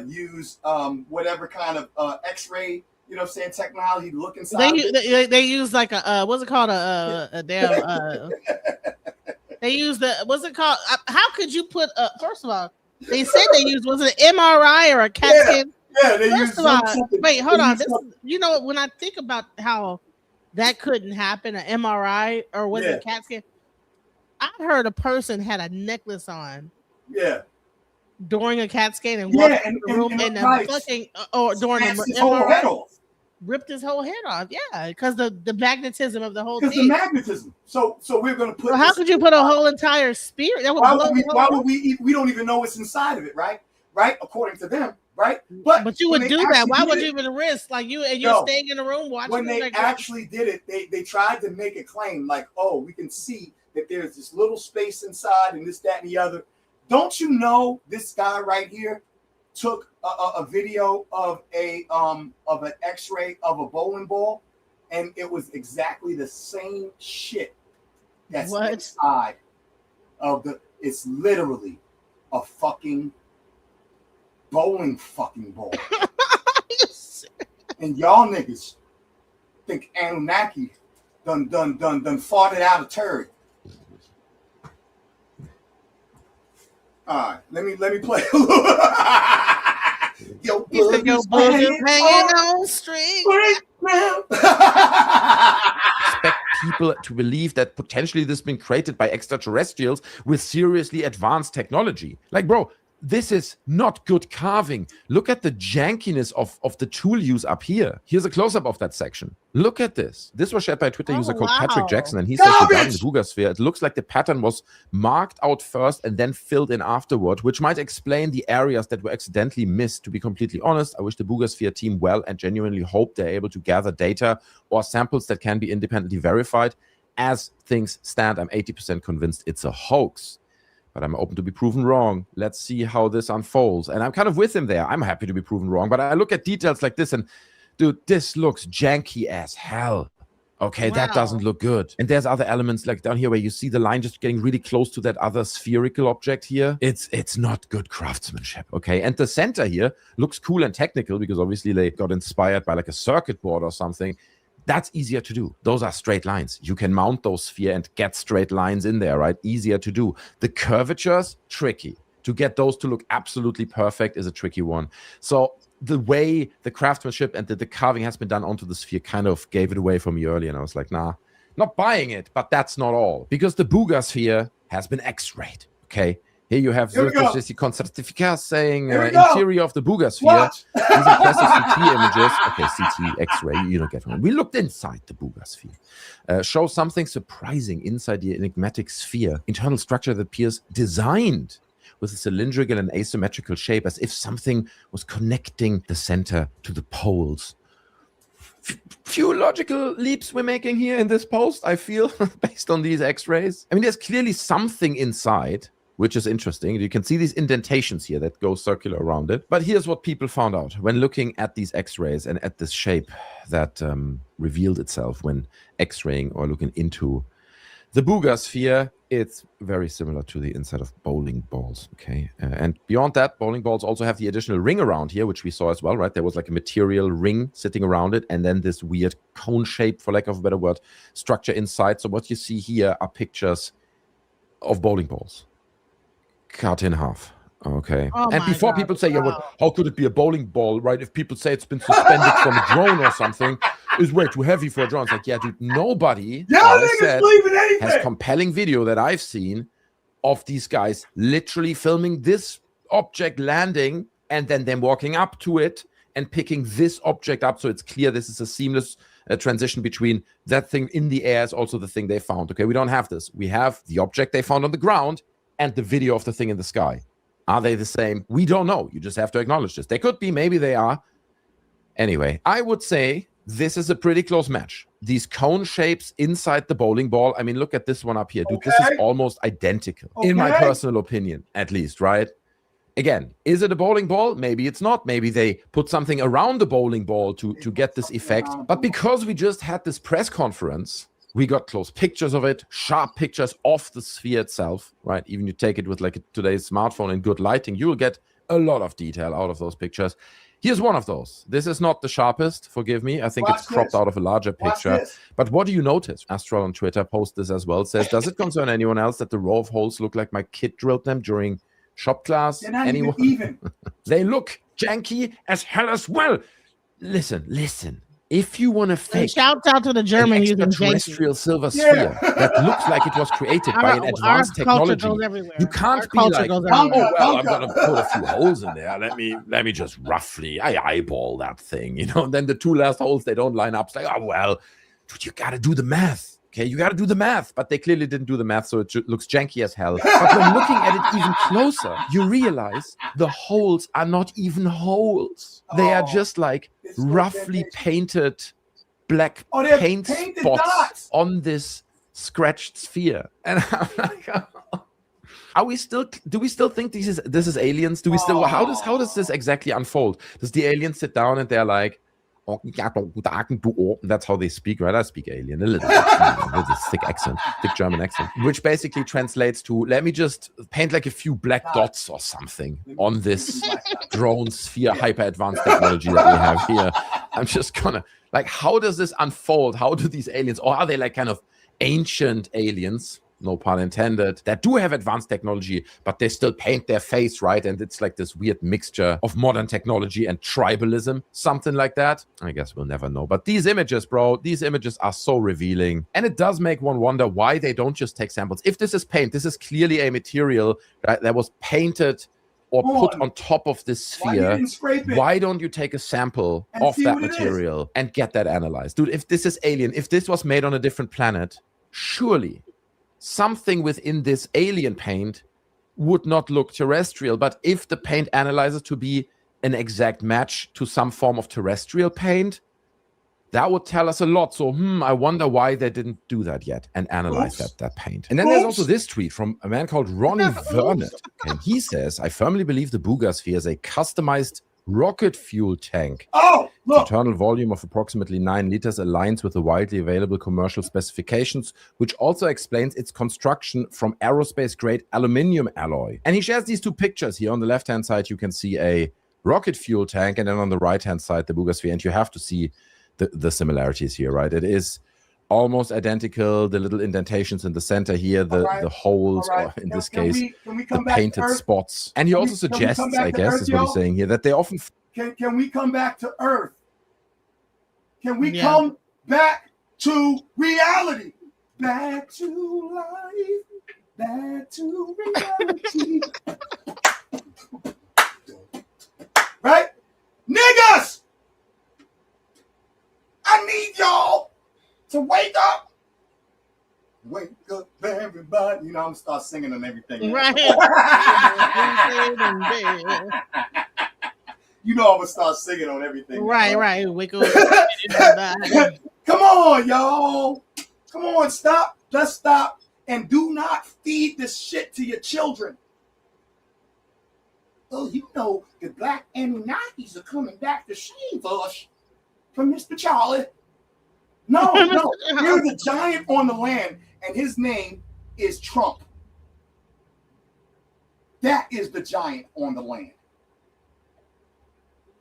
use whatever kind of X-ray, technology to look inside. They use like a what's it called, a damn they use what's it called? How could you put first of all, they said they used, was it an MRI or a CAT scan? Yeah, they used something. Wait, hold on. When I think about how that couldn't happen, an MRI or was it a CAT scan? I heard a person had a necklace on. Yeah. During a CAT scan and walked in the room and fucking during his whole head off. Ripped his whole head off. Yeah, because the magnetism of the whole thing. Because the magnetism. So we're gonna put. Well, how could you put a whole entire spear? That would why would we don't even know what's inside of it, right? Right, according to them, right? But you would do that. Why would you even risk you're staying in the room watching? When they actually did it, they tried to make a claim like, oh, we can see that there's this little space inside and this, that, and the other. Don't you know this guy right here took a video of an X-ray of a bowling ball, and it was exactly the same shit that's inside of it's literally a fucking bowling fucking ball. And y'all niggas think Anunnaki done farted out a turd. All right, let me play a little. Yo, booger's hanging on string. Expect people to believe that potentially this has been created by extraterrestrials with seriously advanced technology. Like, bro, this is not good carving. Look at the jankiness of the tool use up here. Here's a close-up of that section. Look at this. This was shared by a Twitter user called Patrick Jackson, and he says regarding the boogosphere, it looks like the pattern was marked out first and then filled in afterward, which might explain the areas that were accidentally missed. To be completely honest, I wish the boogosphere team well and genuinely hope they're able to gather data or samples that can be independently verified. As things stand, I'm 80% convinced it's a hoax. But I'm open to be proven wrong. Let's see how this unfolds. And I'm kind of with him there. I'm happy to be proven wrong. But I look at details like this and, dude, this looks janky as hell. Okay, that doesn't look good. And there's other elements like down here where you see the line just getting really close to that other spherical object here. It's not good craftsmanship, okay? And the center here looks cool and technical because obviously they got inspired by like a circuit board or something. That's easier to do. Those are straight lines. You can mount those sphere and get straight lines in there, right? Easier to do. The curvatures, tricky. To get those to look absolutely perfect is a tricky one. So the way the craftsmanship and the carving has been done onto the sphere kind of gave it away for me early. And I was like, nah, not buying it. But that's not all. Because the Booga sphere has been X-rayed, okay? Here you have Certificate saying interior of the Booga sphere. These impressive CT images. Okay, CT, X-ray, you don't get one. We looked inside the Booga sphere. Show something surprising inside the enigmatic sphere. Internal structure that appears designed with a cylindrical and asymmetrical shape, as if something was connecting the center to the poles. Few logical leaps we're making here in this post, I feel, based on these X-rays. I mean, there's clearly something inside which is interesting. You can see these indentations here that go circular around it. But here's what people found out when looking at these X-rays and at this shape that revealed itself when X-raying or looking into the Booga sphere. It's very similar to the inside of bowling balls, okay? And beyond that, bowling balls also have the additional ring around here, which we saw as well, right? There was like a material ring sitting around it, and then this weird cone shape, for lack of a better word, structure inside. So what you see here are pictures of bowling balls cut in half. Okay. And before people say, yeah, what, how could it be a bowling ball, right? If people say it's been suspended from a drone or something, is way too heavy for a drone. It's like, yeah, dude, nobody has compelling video that I've seen of these guys literally filming this object landing and then them walking up to it and picking this object up. So it's clear this is a seamless transition between that thing in the air is also the thing they found. Okay, we don't have this. We have the object they found on the ground and the video of the thing in the sky. Are they the same? We don't know. You just have to acknowledge this. They could be, maybe they are. Anyway, I would say this is a pretty close match. These cone shapes inside the bowling ball. I mean, look at this one up here, dude. This is almost identical, in my personal opinion, at least, right? Again, is it a bowling ball? Maybe it's not. Maybe they put something around the bowling ball to get this effect. But because we just had this press conference, we got close pictures of it, sharp pictures of the sphere itself, right? Even you take it with like today's smartphone and good lighting, you will get a lot of detail out of those pictures. Here's one of those. This is not the sharpest, forgive me. I think it's cropped out of a larger picture. But what do you notice? Astral on Twitter posts this as well. Says, does it concern anyone else that the row of holes look like my kid drilled them during shop class? Anyone? Even. They look janky as hell as well. Listen. If you want to fake shout out to the German extraterrestrial silver sphere that looks like it was created by an advanced technology, you can't be like, oh well, I'm gonna put a few holes in there. Let me just roughly eyeball that thing, you know. And then the two last holes they don't line up. It's like, oh well, dude, you gotta do the math. Okay, you got to do the math, but they clearly didn't do the math, so it looks janky as hell. But when looking at it even closer, you realize the holes are not even holes. They are just like roughly painted black paint spots on this scratched sphere. And I'm like, do we still think this is aliens? Do we still? How does this exactly unfold? Does the alien sit down and they're like, that's how they speak, right? I speak alien a little bit with a thick German accent, which basically translates to, let me just paint like a few black dots or something on this drone sphere hyper advanced technology that we have here. I'm just gonna, like, how does this unfold? How do these aliens, or are they like kind of ancient aliens, no pun intended, that do have advanced technology, but they still paint their face, right? And it's like this weird mixture of modern technology and tribalism, something like that. I guess we'll never know. But these images, bro, these images are so revealing. And it does make one wonder why they don't just take samples. If this is paint, this is clearly a material that was painted or put on top of this sphere. Why don't you take a sample of that material and get that analyzed? Dude, if this is alien, if this was made on a different planet, surely something within this alien paint would not look terrestrial. But if the paint analyzes to be an exact match to some form of terrestrial paint, that would tell us a lot. So, I wonder why they didn't do that yet and analyze that paint. And then there's also this tweet from a man called Ronnie Vernet. And he says, I firmly believe the Booga sphere is a customized rocket fuel tank. The internal volume of approximately 9 liters aligns with the widely available commercial specifications, which also explains its construction from aerospace-grade aluminum alloy. And he shares these two pictures here. On the left-hand side, you can see a rocket fuel tank, and then on the right-hand side, the Booga sphere. And you have to see the similarities here, right? It is almost identical. The little indentations in the center here, the holes, or in this case, the painted spots. And he also suggests, I guess, is what he's saying here, that they often... Can we come back to Earth? Can we come back to reality? Back to life. Back to reality. Right? Niggas! I need y'all to wake up. Wake up, everybody. You know, I'm going to start singing and everything. Right. You know I'm going to start singing on everything. Right. Wake up. Come on, y'all. Come on, stop. Let's stop. And do not feed this shit to your children. oh, you know, the black Anunnakis are coming back to save us from Mr. Charlie. No, no, there's a giant on the land, and his name is Trump. That is the giant on the land.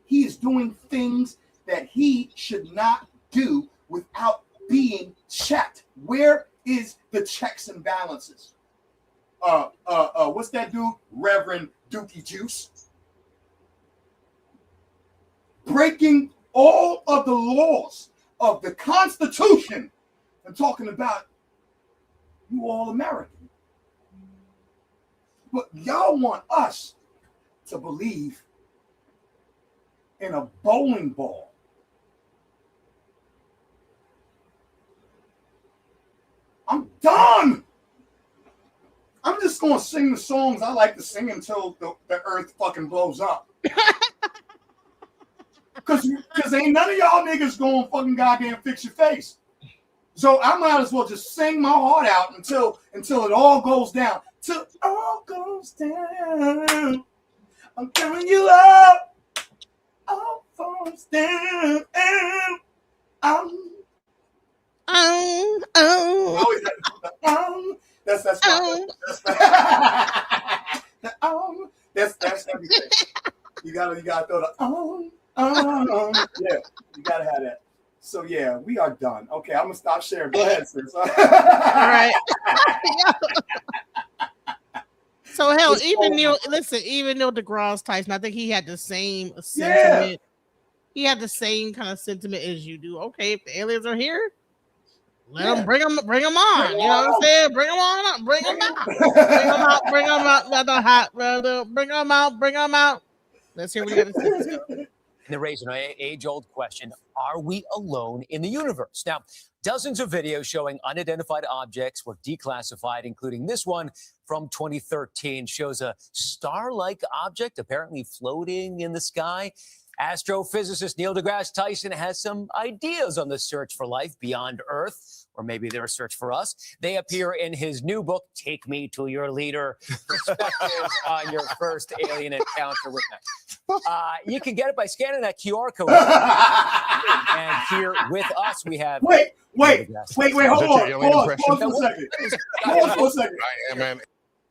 He is doing things that he should not do without being checked. Where is the checks and balances? What's that dude? Reverend Dookie Juice. Breaking all of the laws of the Constitution and talking about you all American. But y'all want us to believe in a bowling ball. I'm done. I'm just going to sing the songs I like to sing until the earth fucking blows up. Because ain't none of y'all niggas going to fucking goddamn fix your face. So I might as well just sing my heart out until it all goes down. Till it all goes down. I'm coming you up. All falls down. That's everything. You gotta throw the yeah, you gotta have that. So yeah, we are done. Okay, I'm gonna stop sharing. Go ahead, sis. All right. So hell, even Neil deGrasse Tyson, I think he had the same sentiment. Yeah. He had the same kind of sentiment as you do. Okay, if the aliens are here, bring them on. You know what I'm saying? Bring them on up. Bring them out. Bring them out. Let's hear what you got to say. And they raise an age-old question: are we alone in the universe? Now, dozens of videos showing unidentified objects were declassified, including this one from 2013, shows a star-like object apparently floating in the sky. Astrophysicist Neil deGrasse Tyson has some ideas on the search for life beyond Earth, or maybe their search for us. They appear in his new book, Take Me to Your Leader, Perspectives on Your First Alien Encounter with Me. You can get it by scanning that QR code. And here with us, we have... Wait, hold on. Pause for a second.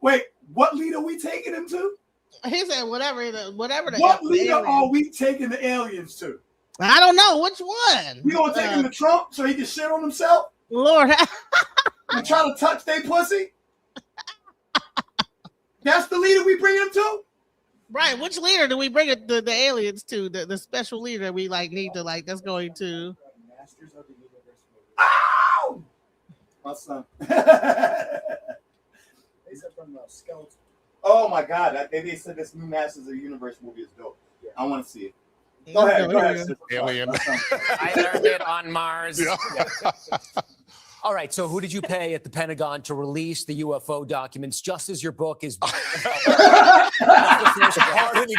Wait, what leader are we taking him to? He said whatever. What leader are we taking the aliens to? I don't know which one. We gonna take him to Trump so he can shit on himself? Lord, and try to touch their pussy? That's the leader we bring him to? Right. Which leader do we bring it the aliens to? The special leader we need to that's going to. Masters of the Universe movie. Ow! My son. They said from Skeleton. Oh my God! They said this new Masters of the Universe movie is dope. Yeah. I want to see it. Go ahead. Alien. I learned it on Mars. Yeah. All right. So, who did you pay at the Pentagon to release the UFO documents? Just as your book is. Hard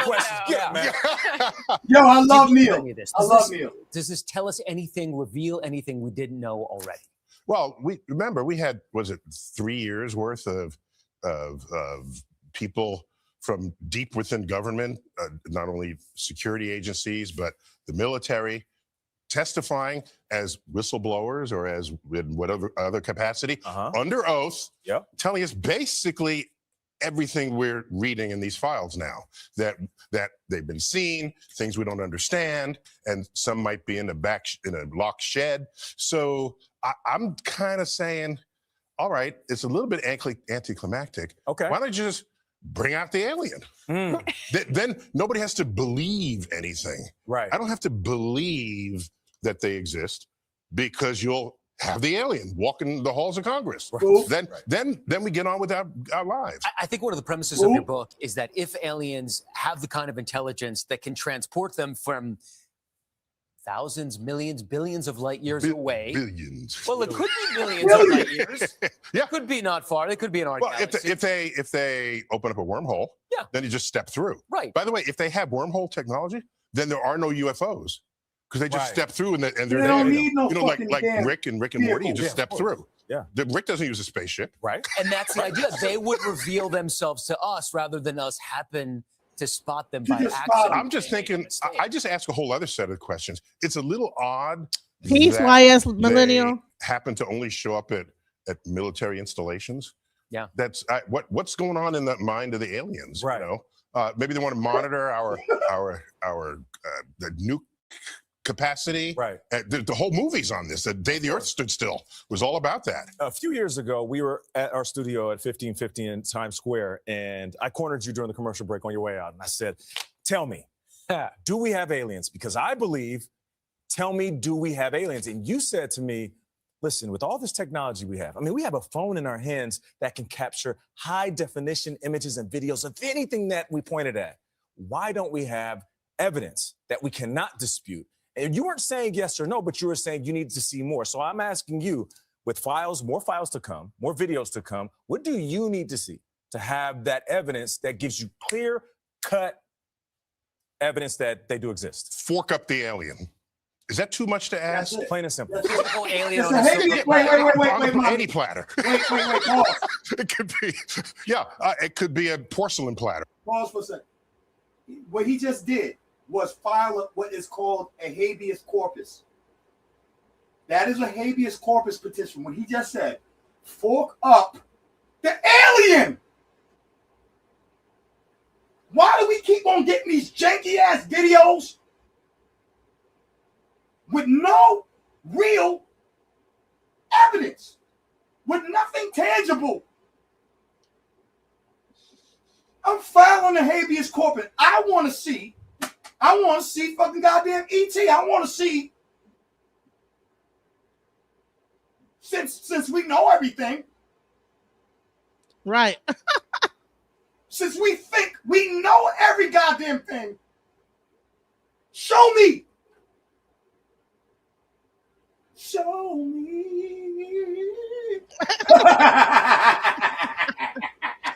questions. Yeah, man. Yo, I love Neil. I love Neil. Does this tell us anything? Reveal anything we didn't know already? Well, we had 3 years worth of people from deep within government, not only security agencies, but the military, testifying as whistleblowers or as in whatever other capacity, under oath, telling us basically everything we're reading in these files now, that they've been seen, things we don't understand, and some might be in a locked shed. So I'm kind of saying, all right, it's a little bit anticlimactic. Okay. Why don't you just bring out the alien? Then nobody has to believe anything. Right. I don't have to believe that they exist because you'll have the alien walking the halls of Congress. Right. Then we get on with our lives. I think one of the premises of your book is that if aliens have the kind of intelligence that can transport them from thousands, millions, billions of light years away. Billions. Well, it could be millions of light years. Yeah. Could be not far. It could be in our galaxy. If they open up a wormhole, then you just step through. Right. By the way, if they have wormhole technology, then there are no UFOs because they just step through and they're they there. don't need no like fucking Rick and Morty, you just step through. Yeah. Rick doesn't use a spaceship. Right. And that's the idea. They would reveal themselves to us rather than us happen to spot them To by just spot accident. them. I'm just thinking, I just ask a whole other set of questions. It's a little odd. Peace, that YS they Millennial. happen to only show up at military installations. Yeah. That's what's going on in the mind of the aliens. Right. You know, maybe they want to monitor our the nuke capacity. Right. The whole movie's on this. The Day the Earth Stood Still was all about that. A few years ago, we were at our studio at 1550 in Times Square, and I cornered you during the commercial break on your way out, and I said, tell me, do we have aliens? Because I believe, tell me, do we have aliens? And you said to me, listen, with all this technology we have, I mean, we have a phone in our hands that can capture high definition images and videos of anything that we pointed at. Why don't we have evidence that we cannot dispute? And you weren't saying yes or no, but you were saying you need to see more. So I'm asking you, with files, more files to come, more videos to come, what do you need to see to have that evidence that gives you clear-cut evidence that they do exist? Fork up the alien. Is that too much to ask? Plain and simple. Alien It's on a a heavy- silver wait, platter. wait, Mom. Any platter. Wait, pause. It could be, yeah, it could be a porcelain platter. Pause for a second. What he just did was file what is called a habeas corpus. That is a habeas corpus petition. When he just said, fork up the alien. Why do we keep on getting these janky ass videos with no real evidence, with nothing tangible? I'm filing a habeas corpus. I want to see fucking goddamn ET. I want to see, since we know everything, Right. since we think we know every goddamn thing, show me. Show me.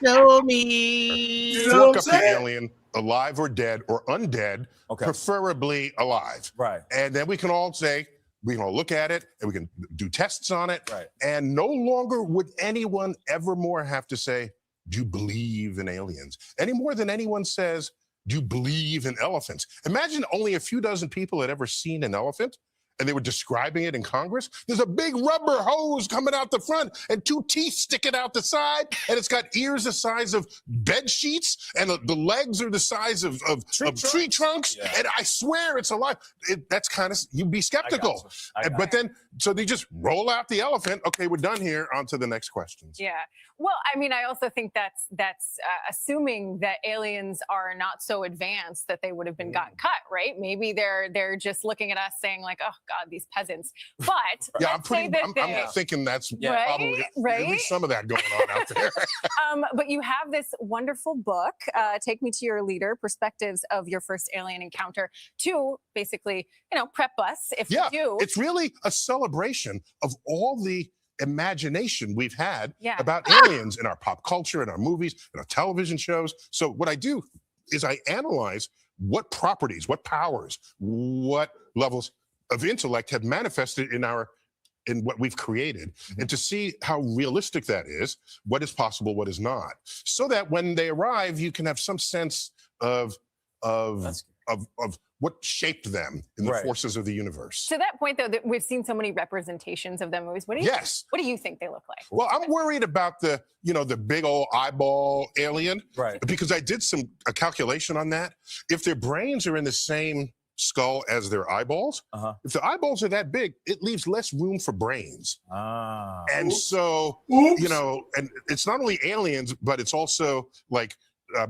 Show me. You know Fork what up I'm the saying? alien, alive or dead or undead, Okay. preferably alive. Right. And then we can all say, we can all look at it and we can do tests on it. Right. And no longer would anyone ever more have to say, do you believe in aliens? Any more than anyone says, do you believe in elephants? Imagine only a few dozen people had ever seen an elephant and they were describing it in Congress. There's a big rubber hose coming out the front and two teeth sticking out the side, and it's got ears the size of bed sheets, and the legs are the size of tree trunks. Yeah. And I swear it's alive. That's kind of, you'd be skeptical. But then, so they just roll out the elephant. Okay, we're done here. On to the next questions. Yeah. Well, I mean, I also think that's assuming that aliens are not so advanced that they would have been gotten cut, right? Maybe they're just looking at us saying like, oh God, these peasants. But Yeah, let's say that I'm thinking that's Right, probably at right? least some of that going on out there. but you have this wonderful book, Take Me to Your Leader, Perspectives of Your First Alien Encounter, to basically, prep us if Yeah, we do. it's really a celebration of all the imagination we've had Yeah. about aliens in our pop culture, in our movies, in our television shows. So what I do is I analyze what properties, what powers, what levels of intellect have manifested in what we've created, and to see how realistic that is, what is possible, what is not, so that when they arrive, you can have some sense of what shaped them in the forces of the universe. To that point, though, that we've seen so many representations of them movies. What do you think they look like? Well, I'm worried about the big old eyeball alien, right? Because I did a calculation on that. If their brains are in the same skull as their eyeballs, if the eyeballs are that big, it leaves less room for brains. And so, and it's not only aliens, but it's also like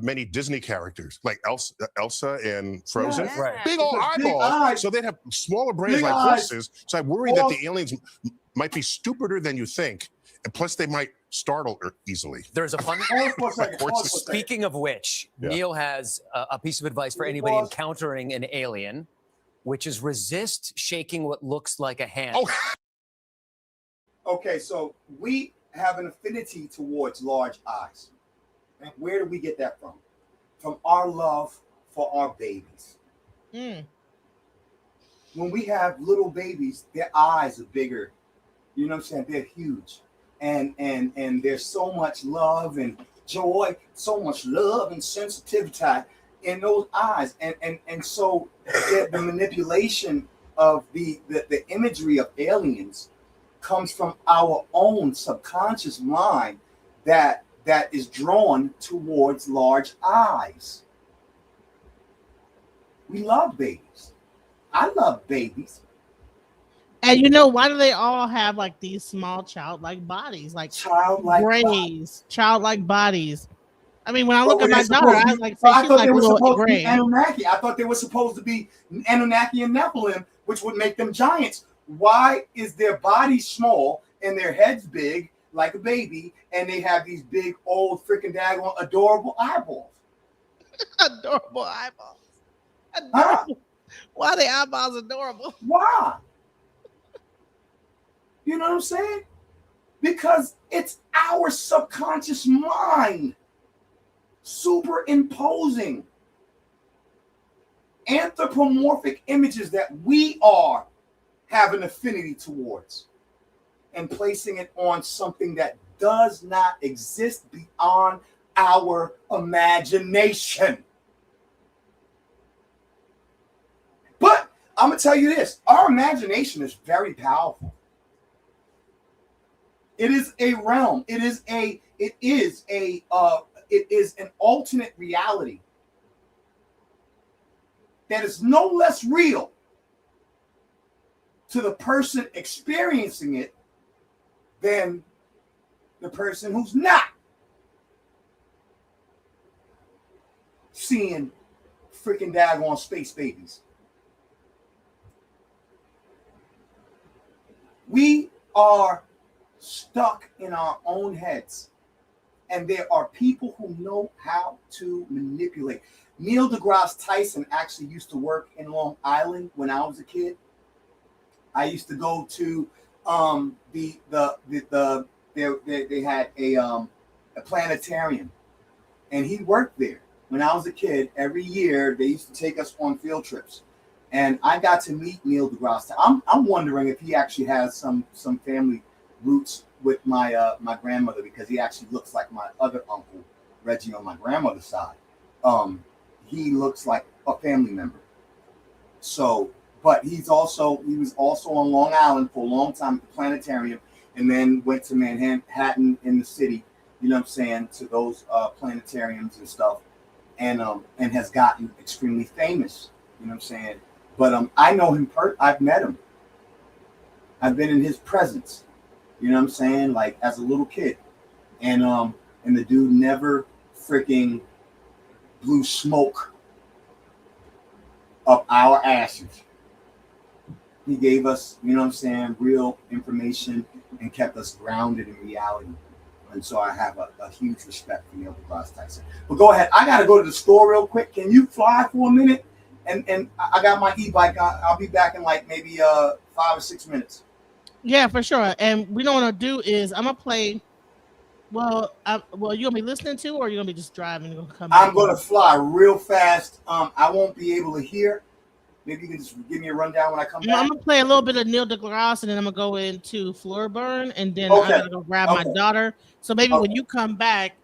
many Disney characters, like Elsa and Frozen. Yeah. Right. Big old Big eyeballs. eyes. So they'd have smaller brains Big like eyes. horses. So I worry that the aliens might be stupider than you think. And plus, they might startle easily. There's a fun. Horses. Speaking of which, Yeah. Neil has a piece of advice for anybody encountering an alien, which is resist shaking what looks like a hand. Okay, so we have an affinity towards large eyes. And where do we get that from? From our love for our babies. When we have little babies, their eyes are bigger. You know what I'm saying? They're huge. And there's so much love and joy, so much love and sensitivity in those eyes, and so the manipulation of the imagery of aliens comes from our own subconscious mind that is drawn towards large eyes. We love babies. I love babies. And you know, why do they all have like these small childlike bodies, like childlike bodies? I mean, when I look at my daughter, I was like, I thought they were little supposed to be gray. Anunnaki. I thought they were supposed to be Anunnaki and Nephilim, which would make them giants. Why is their body small and their heads big like a baby, and they have these big, old, freaking daggone, adorable eyeballs? Adorable eyeballs. Adorable. Why are the eyeballs adorable? Why? You know what I'm saying? Because it's our subconscious mind superimposing anthropomorphic images that we have an affinity towards and placing it on something that does not exist beyond our imagination. But I'm gonna tell you this: our imagination is very powerful. It is a realm. It is an alternate reality that is no less real to the person experiencing it than the person who's not seeing freaking daggone space babies. We are stuck in our own heads, and there are people who know how to manipulate. Neil deGrasse Tyson actually used to work in Long Island when I was a kid. I used to go to they had a planetarium, and he worked there when I was a kid. Every year they used to take us on field trips, and I got to meet Neil deGrasse Tyson. I'm wondering if he actually has some family roots with my my grandmother, because he actually looks like my other uncle Reggie on my grandmother's side. He looks like a family member. So, but he was also on Long Island for a long time at the planetarium, and then went to Manhattan in the city, you know what I'm saying, to those planetariums and stuff, and has gotten extremely famous, you know what I'm saying. But I know him. I've met him. I've been in his presence, you know what I'm saying, like as a little kid, and the dude never freaking blew smoke up our asses. He gave us, you know what I'm saying, real information and kept us grounded in reality. And so I have a huge respect for Neil deGrasse Tyson. But go ahead. I got to go to the store real quick. Can you fly for a minute? And I got my e-bike. I'll be back in like maybe 5 or 6 minutes. Yeah, for sure. And we don't want to do is I'm going to play. Well, you going to be listening to, or you going to be just driving and come back? I'm going to fly real fast. I won't be able to hear. Maybe you can just give me a rundown when I come back. I'm going to play a little bit of Neil deGrasse, and then I'm going to go into Floor Burn, and then I'm going to go grab my daughter. So maybe when you come back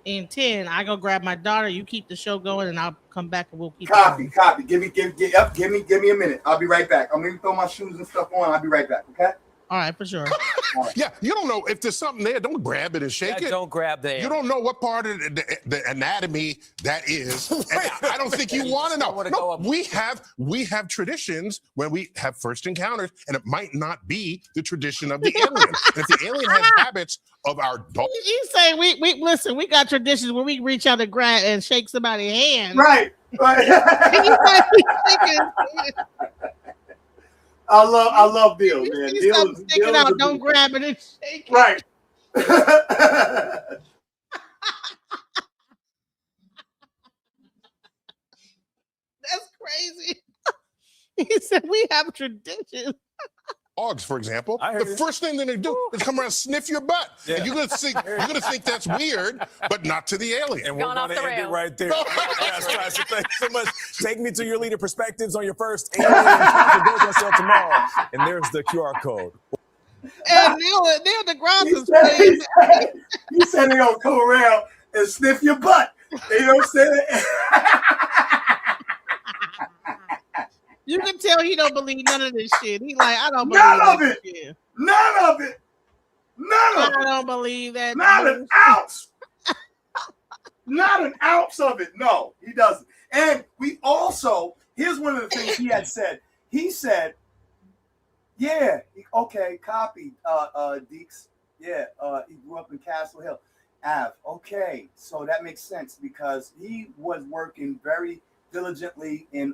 in 10, I go grab my daughter. You keep the show going, and I'll come back and we'll keep Copy. Give me a minute. I'll be right back. I'll maybe throw my shoes and stuff on. I'll be right back. Okay. All right, for sure. Yeah, you don't know if there's something there. Don't grab it and shake it. Don't grab the. You don't know what part of the anatomy that is. And I don't think you want to know. No, we have traditions when we have first encounters, and it might not be the tradition of the alien. And if the alien has habits of our dog. You say we listen. We got traditions where we reach out and grab and shake somebody's hand. Right. I love Bill, man. Bill it out. Don't grab it and shake it. Right. That's crazy. He said we have traditions. Dogs, for example, the first thing that they do is come around and sniff your butt. Yeah. And you're gonna think that's weird, but not to the alien. And we're gonna end it right there. Yes, Tyson, thanks so much. Take me to your leader perspectives on your first alien encounter. Goes on sale tomorrow. And there's the QR code. And Neil deGrasse he said they're gonna come around and sniff your butt. You know what I'm saying? You can tell he don't believe none of this shit. He like, I don't believe None of this it. shit. None of it. None of it. I don't believe that. Not an ounce. Not an ounce of it. No, he doesn't. And we also, here's one of the things he had said. He said, yeah, okay, copy, Deeks. Yeah, he grew up in Castle Hill. Av, okay, so that makes sense because he was working very diligently in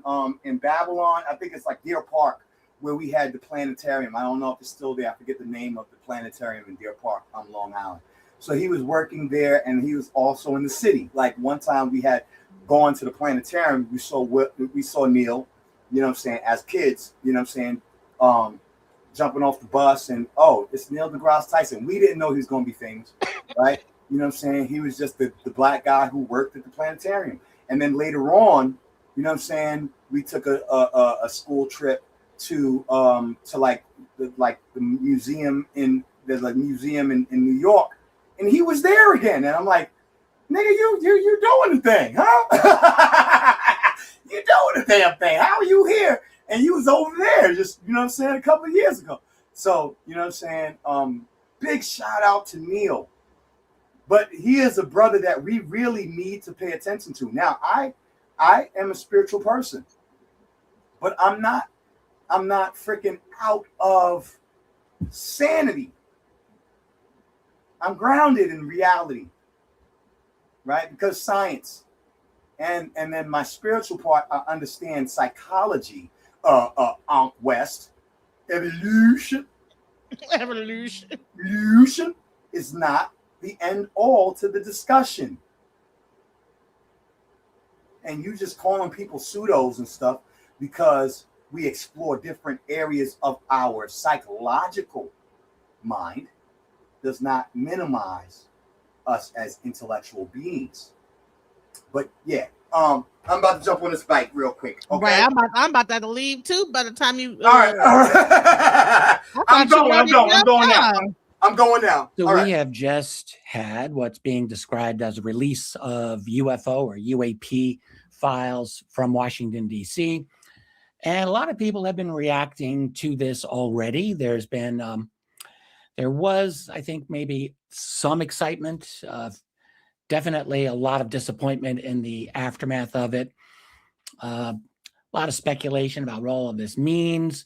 Babylon. I think it's like Deer Park, where we had the planetarium. I don't know if it's still there. I forget the name of the planetarium in Deer Park on Long Island. So he was working there, and he was also in the city. Like one time we had gone to the planetarium, we saw Neil, you know what I'm saying, as kids, you know what I'm saying, jumping off the bus, and oh, it's Neil deGrasse Tyson. We didn't know he was going to be famous, right? You know what I'm saying? He was just the black guy who worked at the planetarium. And then later on, you know what I'm saying, we took a school trip to like the museum in New York, and he was there again. And I'm like, nigga, you doing the thing, huh? You doing the damn thing. How are you here? And you was over there just, you know what I'm saying, a couple of years ago. So, you know what I'm saying? Big shout out to Neil. But he is a brother that we really need to pay attention to. Now, I am a spiritual person, but I'm not freaking out of sanity. I'm grounded in reality, right? Because science, and then my spiritual part, I understand psychology. West, evolution is not the end all to the discussion. And you just calling people pseudos and stuff because we explore different areas of our psychological mind does not minimize us as intellectual beings. But yeah, I'm about to jump on this bike real quick. Okay, right, I'm about to leave too. By the time you, all right. I'm going now. I'm going now. So all we right. have just had what's being described as a release of UFO or UAP files from Washington, D.C. And a lot of people have been reacting to this already. There's been, there was, I think, maybe some excitement, definitely a lot of disappointment in the aftermath of it. A lot of speculation about what all of this means.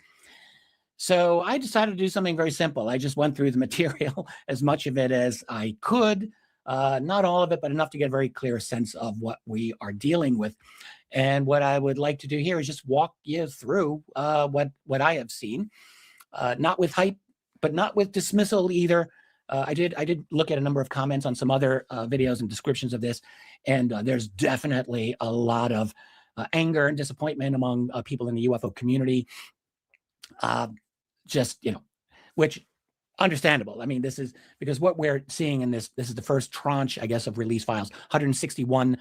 So I decided to do something very simple. I just went through the material, as much of it as I could, not all of it, but enough to get a very clear sense of what we are dealing with. And what I would like to do here is just walk you through what I have seen, not with hype, but not with dismissal either. I did look at a number of comments on some other videos and descriptions of this, and there's definitely a lot of anger and disappointment among people in the UFO community. Just, you know, which understandable. I mean, this is because what we're seeing in this is the first tranche, I guess, of release files, 161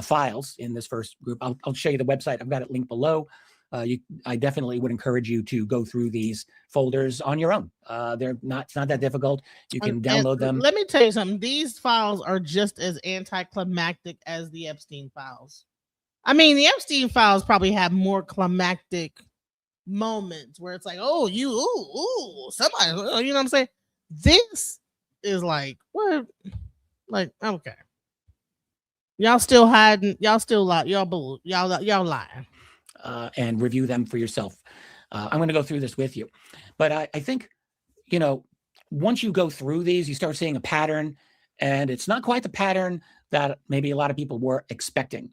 files in this first group. I'll show you the website. I've got it linked below. I definitely would encourage you to go through these folders on your own. It's not that difficult. You can download them. Let me tell you something. These files are just as anticlimactic as the Epstein files. I mean, the Epstein files probably have more climactic moments where it's like, oh, somebody, you know what I'm saying? This is like, what? Like, okay. Y'all still hiding, y'all still lie, y'all lying. And review them for yourself. I'm going to go through this with you. But I think, you know, once you go through these, you start seeing a pattern, and it's not quite the pattern that maybe a lot of people were expecting.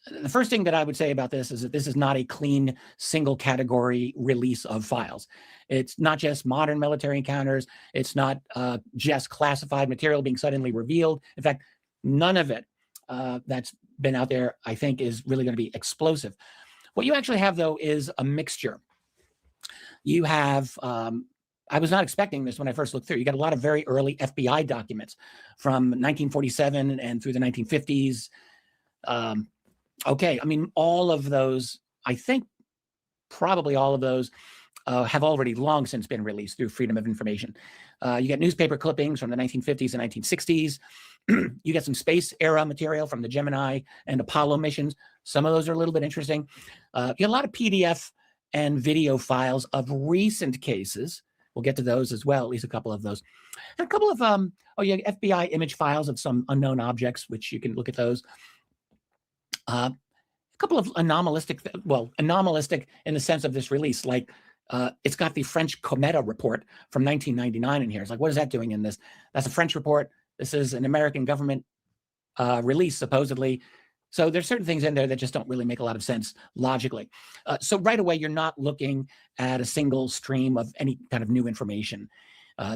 The first thing that I would say about this is that this is not a clean single category release of files. It's not just modern military encounters. It's not just classified material being suddenly revealed. In fact, none of it that's been out there, I think, is really going to be explosive. What you actually have, though, is a mixture. You have, I was not expecting this when I first looked through. You got a lot of very early FBI documents from 1947 and through the 1950s. Okay, I mean, all of those, I think probably all of those have already long since been released through Freedom of Information. You get newspaper clippings from the 1950s and 1960s. You get some space era material from the Gemini and Apollo missions. Some of those are a little bit interesting. You get a lot of PDF and video files of recent cases. We'll get to those as well, at least a couple of those. And a couple of FBI image files of some unknown objects, which you can look at those. A couple of anomalistic in the sense of this release, like it's got the French Cometa report from 1999 in here. It's like, what is that doing in this? That's a French report. This is an American government release, supposedly. So there's certain things in there that just don't really make a lot of sense logically. So right away, you're not looking at a single stream of any kind of new information.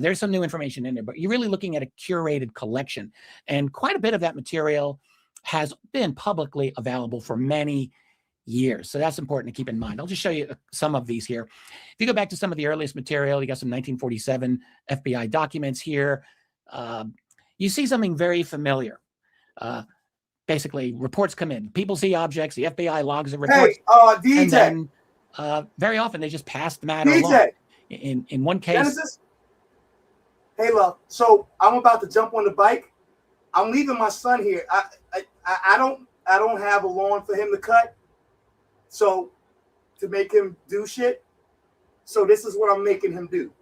There's some new information in there, but you're really looking at a curated collection. And quite a bit of that material has been publicly available for many years. So that's important to keep in mind. I'll just show you some of these here. If you go back to some of the earliest material, you got some 1947 FBI documents here. You see something very familiar. Basically, reports come in. People see objects. The FBI logs the reports. Hey, DJ. And then, very often, they just pass the matter along. In one case. Genesis? Hey, love. So I'm about to jump on the bike. I'm leaving my son here. I don't have a lawn for him to cut. So to make him do shit. So this is what I'm making him do.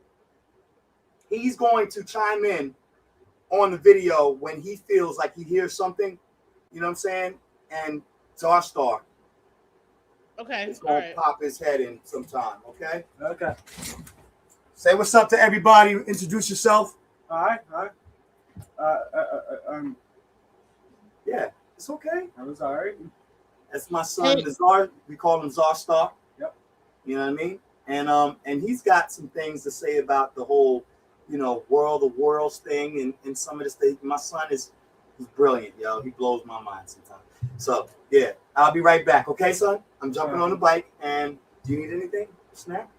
He's going to chime in on the video when he feels like he hears something. You know what I'm saying? And it's our star. Okay. It's going to pop his head in sometime. Okay? Okay. Say what's up to everybody. Introduce yourself. Hi. Yeah, it's okay. I was all right. That's my son, Nazar. We call him Zar Star. Yep. You know what I mean? And he's got some things to say about the whole, world of worlds thing and some of this thing. My son he's brilliant, yo. He blows my mind sometimes. So yeah, I'll be right back. Okay, son? I'm jumping on the bike. And do you need anything? Snack?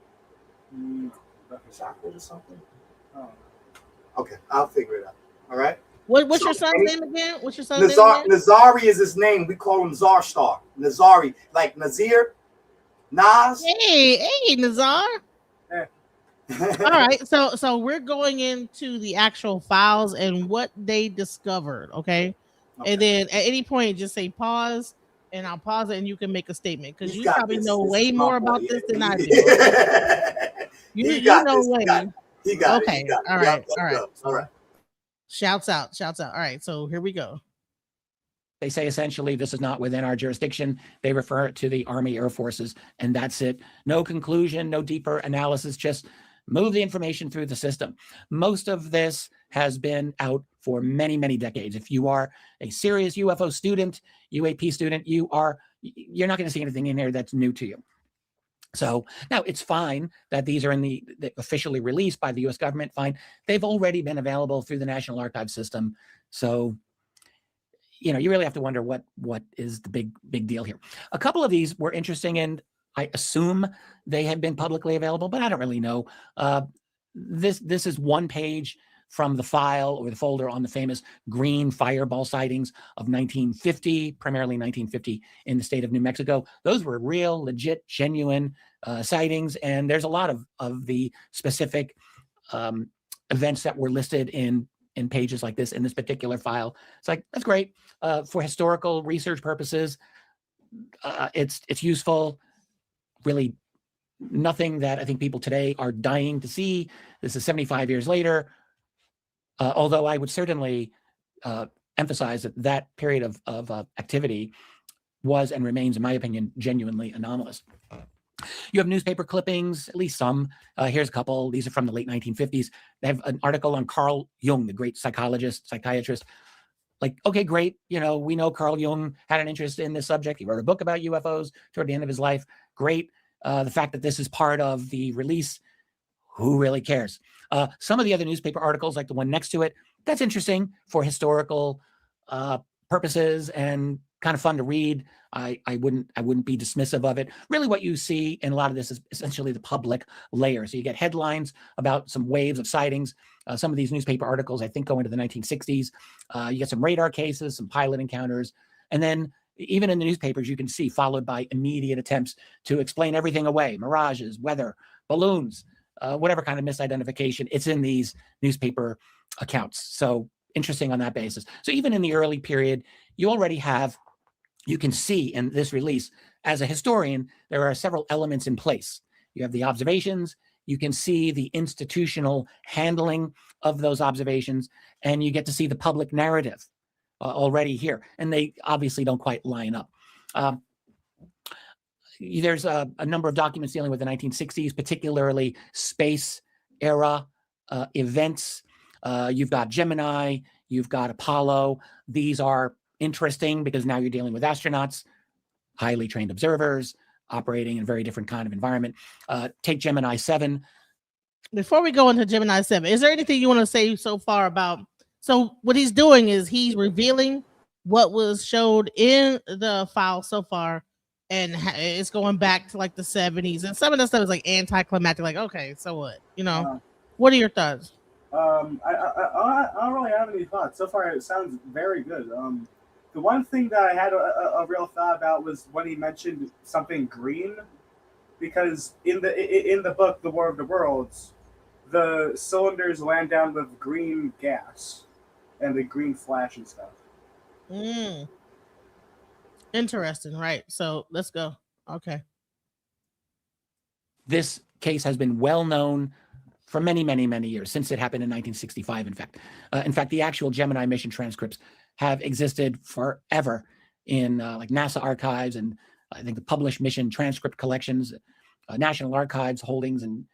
Chocolate or something? Oh. Okay, I'll figure it out. All right. What's your son's name again? What's your son's name again? Nazari is his name. We call him Zar Star. Nazari, like Nazir, Nas. Hey, Nazar. All right, so we're going into the actual files and what they discovered, okay? And then at any point, just say pause, and I'll pause it, and you can make a statement because you probably know way more about this than I do. You know way. He got okay. It. All right. All right. Shouts out. All right, so here we go. They say essentially this is not within our jurisdiction. They refer it to the Army Air Forces, and that's it. No conclusion, no deeper analysis, just move the information through the system. Most of this has been out for many, many decades. If you are a serious UFO student, UAP student, you're not going to see anything in here that's new to you. So now it's fine that these are in the officially released by the U.S. government. Fine. They've already been available through the National Archives system. So, you really have to wonder what is the big deal here. A couple of these were interesting, and I assume they have been publicly available, but I don't really know. This is one page from the file or the folder on the famous green fireball sightings of 1950, primarily 1950 in the state of New Mexico. Those were real, legit, genuine sightings, and there's a lot of the specific events that were listed in pages like this in this particular file. It's like, that's great. For historical research purposes, it's useful. Really nothing that I think people today are dying to see. This is 75 years later. Although I would certainly emphasize that period of activity was and remains, in my opinion, genuinely anomalous. You have newspaper clippings, at least some. Here's a couple. These are from the late 1950s. They have an article on Carl Jung, the great psychiatrist. Like, okay, great. We know Carl Jung had an interest in this subject. He wrote a book about UFOs toward the end of his life. Great. The fact that this is part of the release, who really cares? Some of the other newspaper articles, like the one next to it, that's interesting for historical purposes and kind of fun to read. I wouldn't be dismissive of it. Really, what you see in a lot of this is essentially the public layer. So you get headlines about some waves of sightings. Some of these newspaper articles, I think, go into the 1960s. You get some radar cases, some pilot encounters, and then even in the newspapers, you can see followed by immediate attempts to explain everything away: mirages, weather, balloons, whatever kind of misidentification. It's in these newspaper accounts. So interesting on that basis. So even in the early period, you already have you can see in this release, as a historian, there are several elements in place. You have the observations, you can see the institutional handling of those observations, and you get to see the public narrative already here. And they obviously don't quite line up. There's a number of documents dealing with the 1960s, particularly space era events. You've got Gemini, you've got Apollo. These are interesting because now you're dealing with astronauts, highly trained observers, operating in a very different kind of environment. Take Gemini 7. Before we go into Gemini 7, is there anything you want to say so far about, so what he's doing is he's revealing what was showed in the file so far, and it's going back to like the 70s, and some of that stuff is like anticlimactic, like, okay, so what? You know, what are your thoughts? I don't really have any thoughts. So far, it sounds very good. The one thing that I had a real thought about was when he mentioned something green, because in the book, The War of the Worlds, the cylinders land down with green gas, and the green flash and stuff. Interesting, right? So let's go. Okay. This case has been well known for many, many, many years, since it happened in 1965, in fact. In fact, the actual Gemini mission transcripts have existed forever in like NASA archives, and I think the published mission transcript collections, National Archives holdings, and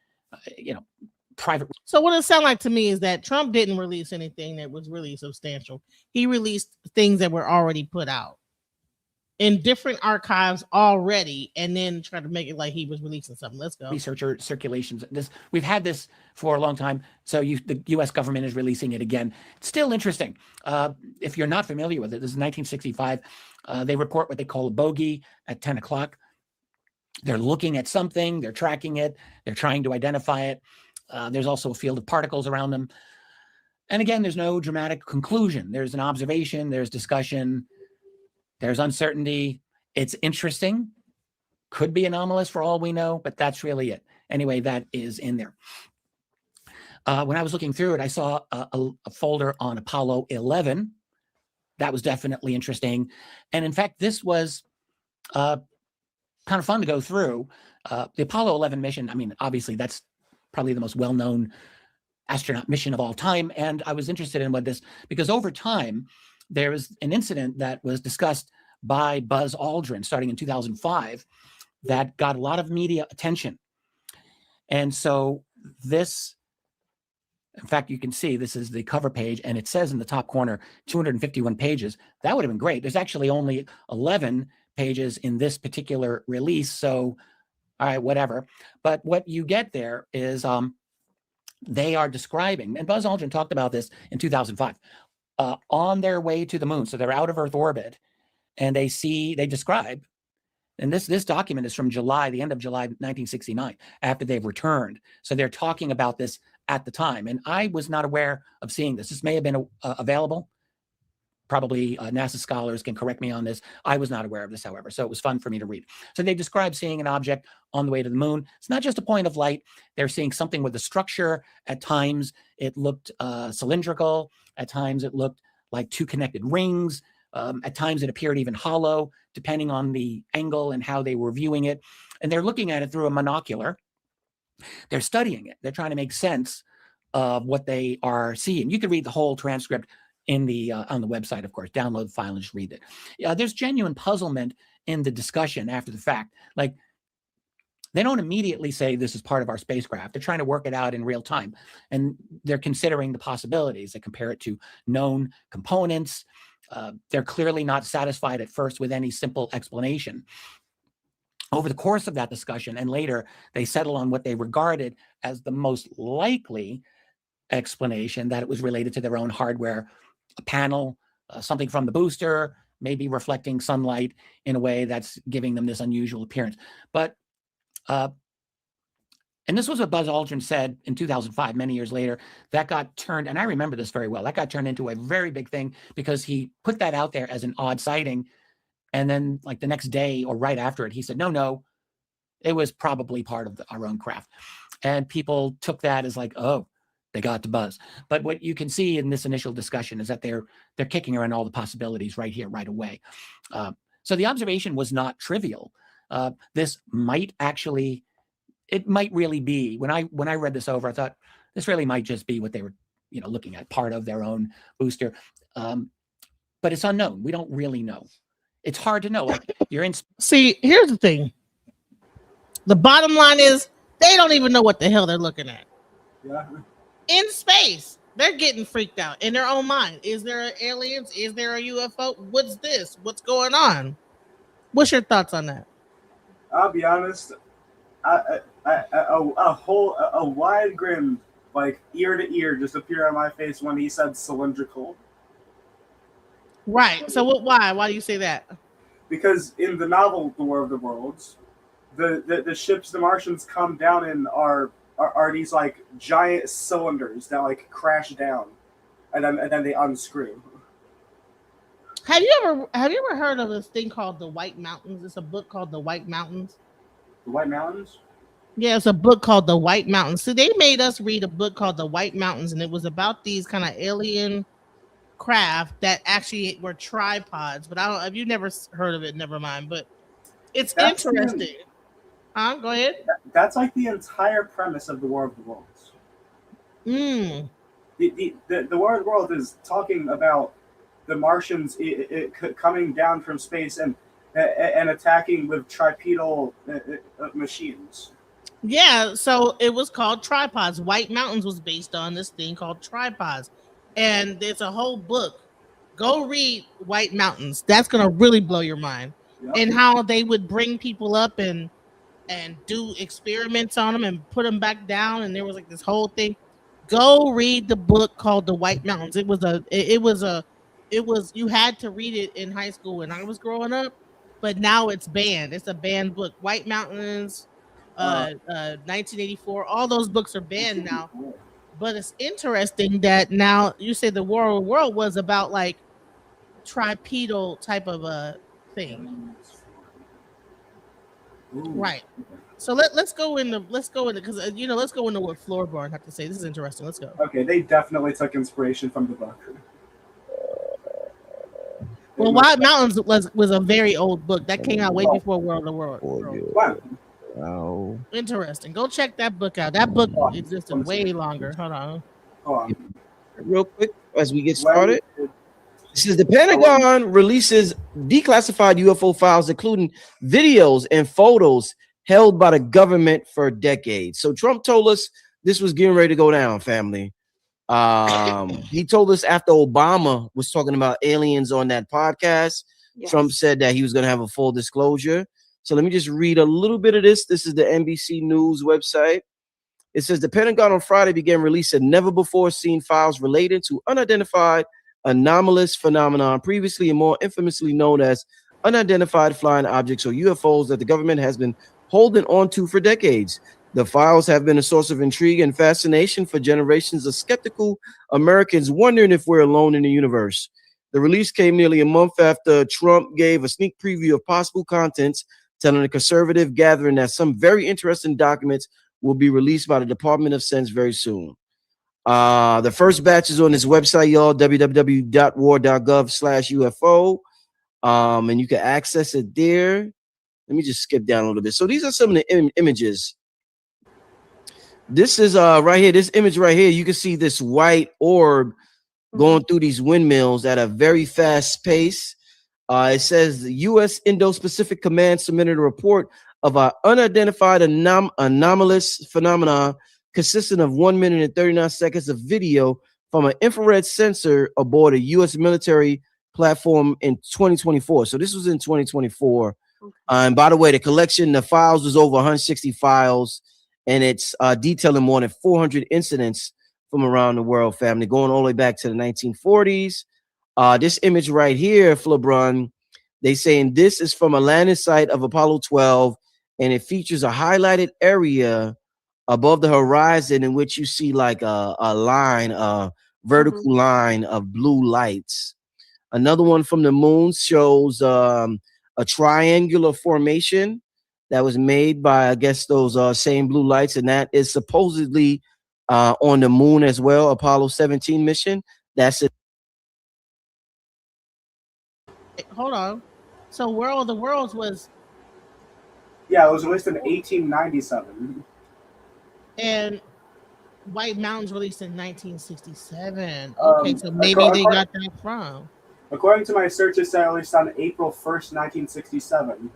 private. So what it sounds like to me is that Trump didn't release anything that was really substantial. He released things that were already put out in different archives already, and then try to make it like he was releasing something. Let's go. Researcher circulations. We've had this for a long time. So the U.S. government is releasing it again. It's still interesting. If you're not familiar with it, this is 1965. They report what they call a bogey at 10 o'clock. They're looking at something. They're tracking it. They're trying to identify it. There's also a field of particles around them. And again, there's no dramatic conclusion. There's an observation. There's discussion. There's uncertainty. It's interesting. Could be anomalous for all we know, but that's really it. Anyway, that is in there. When I was looking through it, I saw a folder on Apollo 11. That was definitely interesting. And in fact, this was kind of fun to go through. The Apollo 11 mission, I mean, obviously, that's probably the most well-known astronaut mission of all time. And I was interested in what this, because over time, there was an incident that was discussed by Buzz Aldrin starting in 2005 that got a lot of media attention. And so this, in fact, you can see this is the cover page, and it says in the top corner, 251 pages. That would have been great. There's actually only 11 pages in this particular release. So, all right, whatever. But what you get there is they are describing, and Buzz Aldrin talked about this in 2005, on their way to the moon. So they're out of Earth orbit, and they describe, and this document is from July, the end of July 1969, after they've returned. So they're talking about this at the time. And I was not aware of seeing this. This may have been available. Probably NASA scholars can correct me on this. I was not aware of this, however, so it was fun for me to read. So they describe seeing an object on the way to the moon. It's not just a point of light. They're seeing something with a structure. At times, it looked cylindrical. At times, it looked like two connected rings. At times, it appeared even hollow, depending on the angle and how they were viewing it. And they're looking at it through a monocular. They're studying it. They're trying to make sense of what they are seeing. You can read the whole transcript in the on the website, of course. Download the file and just read it. There's genuine puzzlement in the discussion after the fact. Like, they don't immediately say this is part of our spacecraft. They're trying to work it out in real time. And they're considering the possibilities. They compare it to known components. They're clearly not satisfied at first with any simple explanation. Over the course of that discussion, and later, they settle on what they regarded as the most likely explanation, that it was related to their own hardware, a panel, something from the booster, maybe reflecting sunlight in a way that's giving them this unusual appearance. But, and this was what Buzz Aldrin said in 2005, many years later, that got turned, and I remember this very well, that got turned into a very big thing because he put that out there as an odd sighting. And then like the next day or right after it, he said, no, it was probably part of our own craft. And people took that as like, oh, they got to Buzz. But what you can see in this initial discussion is that they're kicking around all the possibilities right here, right away. So the observation was not trivial. This might actually, it might really be, when I read this over, I thought this really might just be what they were, looking at, part of their own booster. But it's unknown. We don't really know. It's hard to know. Like, you're in. See, here's the thing. The bottom line is they don't even know what the hell they're looking at. Yeah. In space, they're getting freaked out in their own mind. Is there aliens? Is there a UFO? What's this? What's going on? What's your thoughts on that? I'll be honest. A wide grin, like ear to ear, just appeared on my face when he said cylindrical. Right. So why? Why do you say that? Because in the novel The War of the Worlds, the ships the Martians come down in are these like giant cylinders that like crash down, and then they unscrew. Have you ever heard of this thing called The White Mountains? It's a book called The White Mountains. The White Mountains? Yeah, it's a book called The White Mountains. So they made us read a book called The White Mountains, and it was about these kind of alien craft that actually were tripods. But I don't. If you never heard of it, never mind. But it's interesting. Go ahead. That's like the entire premise of the War of the Worlds. The War of the Worlds is talking about the Martians coming down from space and attacking with tripedal machines. Yeah, so it was called tripods. White Mountains was based on this thing called tripods. And there's a whole book. Go read White Mountains. That's going to really blow your mind. Yep. And how they would bring people up and do experiments on them and put them back down. And there was like this whole thing. Go read the book called The White Mountains. You had to read it in high school when I was growing up, but now it's banned. It's a banned book. White Mountains, 1984, all those books are banned now. But it's interesting that now you say the War of the World was about like tripedal type of a thing. Right. So let's go into because let's go into what Floorborn had to say. This is interesting. Let's go. Okay, they definitely took inspiration from the book. Well, White Mountains was a very old book that came out way before War of the World. Wow. Interesting. Go check that book out. That book existed way longer. Hold on. Real quick, as we get started. It says the Pentagon releases declassified UFO files, including videos and photos held by the government for decades. So Trump told us this was getting ready to go down, family. He told us after Obama was talking about aliens on that podcast. Yes. Trump said that he was going to have a full disclosure. So let me just read a little bit of this. This is the NBC News website. It says the Pentagon on Friday began releasing never before seen files related to unidentified anomalous phenomenon, previously and more infamously known as unidentified flying objects or UFOs, that the government has been holding on to for decades. The files have been a source of intrigue and fascination for generations of skeptical Americans wondering if we're alone in the universe. The release came nearly a month after Trump gave a sneak preview of possible contents, telling a conservative gathering that some very interesting documents will be released by the Department of Defense very soon. The first batch is on this website, y'all, www.war.gov/UFO. And you can access it there. Let me just skip down a little bit. So these are some of the images. This is right here, this image right here. You can see this white orb going through these windmills at a very fast pace. It says the U.S. Indo-Pacific Command submitted a report of an unidentified anomalous phenomenon consisting of 1 minute and 39 seconds of video from an infrared sensor aboard a U.S. military platform in 2024. So this was in 2024. And by the way, the files was over 160 files, and it's detailing more than 400 incidents from around the world, family, going all the way back to the 1940s. This image right here, Flebron, they saying this is from a landing site of Apollo 12, and it features a highlighted area above the horizon in which you see like a line, a vertical line of blue lights. Another one from the moon shows a triangular formation that was made by, I guess, those same blue lights, and that is supposedly on the moon as well, Apollo 17 mission. That's it. Hold on. So World of the Worlds was. Yeah, it was released in 1897. And White Mountains released in 1967. Okay, so maybe they got that from. According to my search, it said released on April 1st, 1967.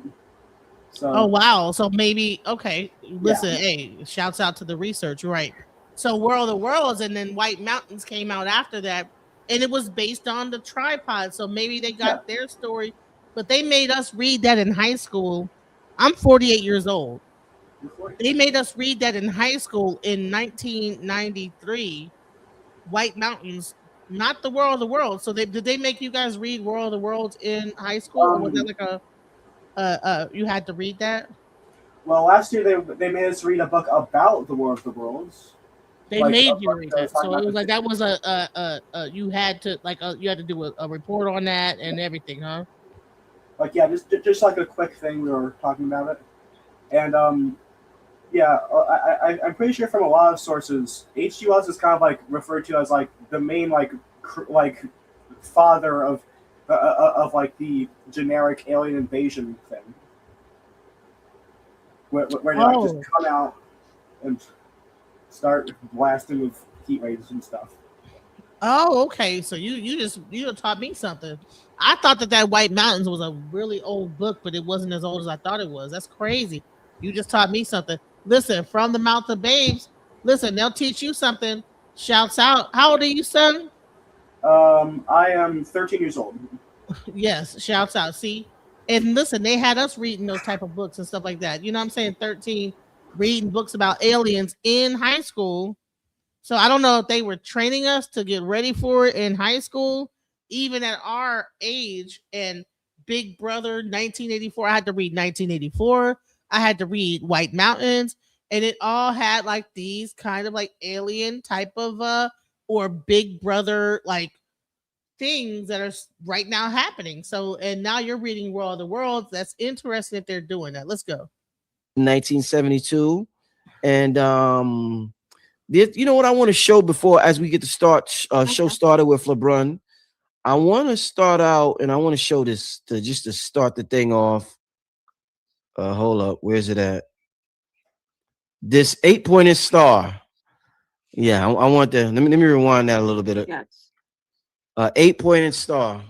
So. Oh wow! So maybe okay. Listen, hey, shouts out to the research, right? So World of Worlds, and then White Mountains came out after that, and it was based on the tripod. So maybe they got their story, but they made us read that in high school. I'm 48 years old. They made us read that in high school in 1993. White Mountains, not the World of the Worlds. So did they make you guys read World of the Worlds in high school, or was that like you had to read that? Well, last year they made us read a book about the War of the Worlds. They made you read that, so it was like that was you had to you had to do a report on that and everything, huh? Like just like a quick thing we were talking about it, and I'm pretty sure from a lot of sources, H.G. Wells is kind of like referred to as like the main like father of like the generic alien invasion thing, where they like just come out and start blasting with heat waves and stuff. Oh, okay. So you taught me something. I thought that White Mountains was a really old book, but it wasn't as old as I thought it was. That's crazy. You just taught me something. Listen, from the mouth of babes. Listen, they'll teach you something. Shouts out. How old are you, son? I am 13 years old. Yes, shouts out. See, and listen, they had us reading those type of books and stuff like that. You know what I'm saying? 13, reading books about aliens in high school. So I don't know if they were training us to get ready for it in high school, even at our age. And Big Brother 1984, I had to read 1984. I had to read White Mountains, and it all had like these kind of like alien type of or Big Brother like things that are right now happening. So, and now you're reading World of the Worlds. That's interesting that they're doing that. Let's go. 1972, and you know what I want to show before as we get to start show started with LeBron. I want to start out and I want to show this just to start the thing off. Hold up, where's it at? This 8-pointed star. Yeah, I want that. Let me rewind that a little bit. Yes. 8-pointed star.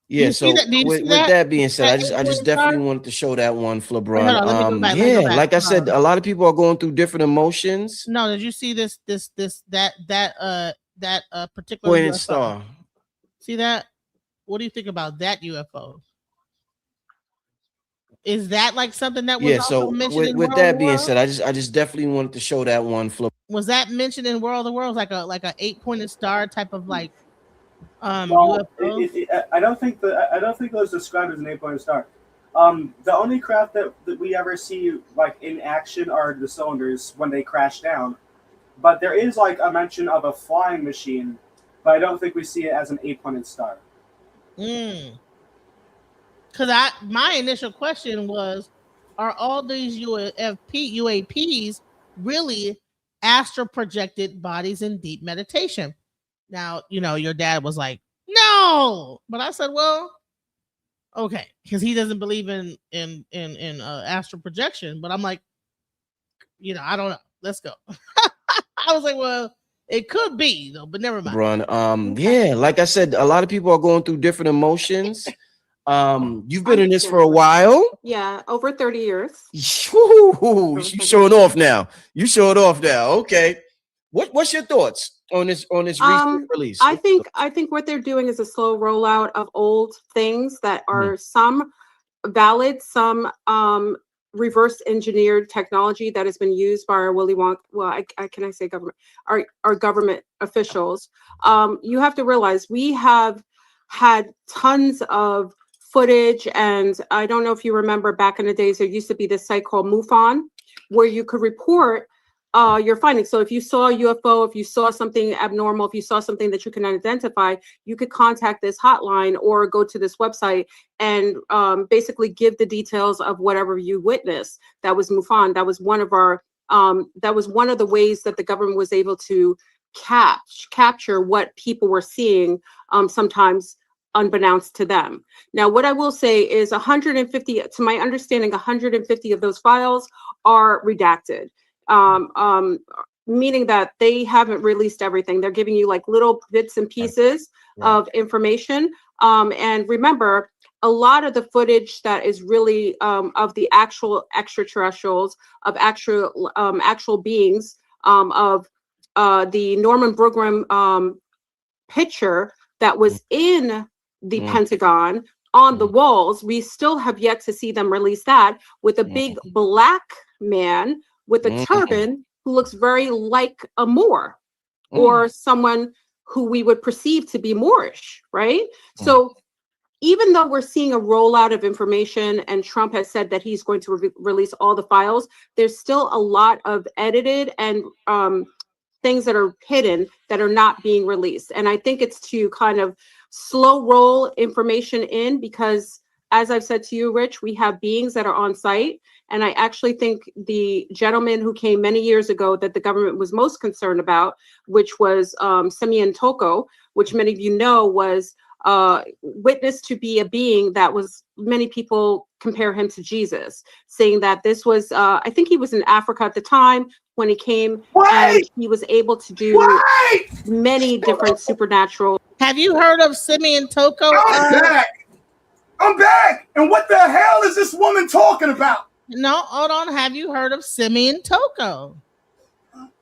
Yeah, so with that being said, I just definitely wanted to show that one for LeBron. Yeah, like I said, a lot of people are going through different emotions. No, did you see that particular pointed UFO? Star? See that? What do you think about that UFO? Is that like something that was also mentioned with that being said, I just definitely wanted to show that one for. Was that mentioned in World of the Worlds like a 8-pointed star type of like Well, UFO? I don't think it was described as an 8-pointed star. The only craft that we ever see like in action are the cylinders when they crash down. But there is like a mention of a flying machine, but I don't think we see it as an 8-pointed star. Because my initial question was, are all these UAPs really astral projected bodies in deep meditation? Now, you know, your dad was like, no, but I said, well, okay, because he doesn't believe in astral projection. But I'm like, you know, I don't know. Let's go. I was like, well, it could be though, but never mind. Yeah, like I said, a lot of people are going through different emotions. You've been in this for a while. Yeah, over 30 years. You showing off now. You showing off now. Okay. What's your thoughts on this recent release? I think what they're doing is a slow rollout of old things that are some valid, some reverse engineered technology that has been used by our our government officials. You have to realize we have had tons of footage, and I don't know if you remember back in the days, there used to be this site called MUFON where you could report your findings. So if you saw a UFO, if you saw something abnormal, if you saw something that you can identify, you could contact this hotline or go to this website and basically give the details of whatever you witnessed. That was MUFON. That was one of our that was one of the ways that the government was able to capture what people were seeing, sometimes unbeknownst to them. Now, what I will say is 150, to my understanding, 150 of those files are redacted, meaning that they haven't released everything. They're giving you like little bits and pieces of information. And remember, a lot of the footage that is really of the actual extraterrestrials, of actual beings, of the Norman Brogram picture that was in the Pentagon on the walls, we still have yet to see them release that, with a big black man with a turban who looks very like a Moor or someone who we would perceive to be Moorish, right? So even though we're seeing a rollout of information and Trump has said that he's going to release all the files, there's still a lot of edited and things that are hidden that are not being released. And I think it's to kind of slow roll information in, because as I've said to you, Rich, we have beings that are on site. And I actually think the gentleman who came many years ago that the government was most concerned about, which was Simeon Toko, which many of you know was witnessed to be a being that was, many people compare him to Jesus, saying that this was, I think he was in Africa at the time when he came, and he was able to do many different supernatural. Have you heard of Simeon Toko? I'm back. And what the hell is this woman talking about? No, hold on. Have you heard of Simeon Toko?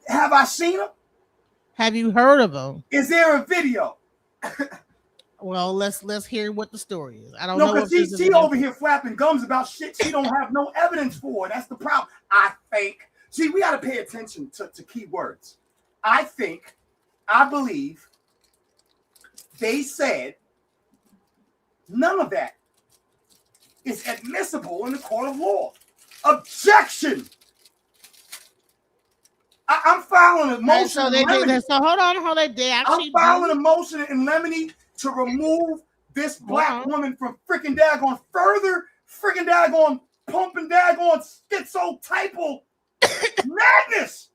Have I seen him? Have you heard of him? Is there a video? Well, let's hear what the story is. I don't know. No, because she over here flapping gums about shit she don't have no evidence for. That's the problem. I think. See, we got to pay attention to key words. I believe they said none of that is admissible in the court of law. Objection. I'm filing a motion. So they did that. So hold on. They actually. I'm filing a motion in lemony to remove this black woman from freaking daggone pumping daggone schizotypal madness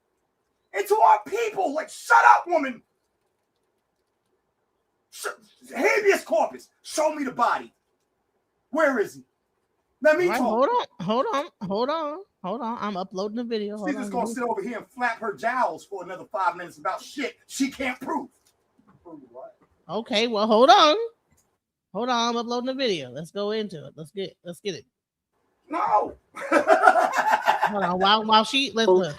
into our people. Like, shut up, woman. Habeas corpus. Show me the body. Where is he? Let me talk. Hold on. I'm uploading the video. She's just gonna sit over here and flap her jowls for another 5 minutes about shit she can't prove. Prove what? Okay, well, hold on. I'm uploading the video. Let's go into it. Let's get it. No. Hold on. While she let's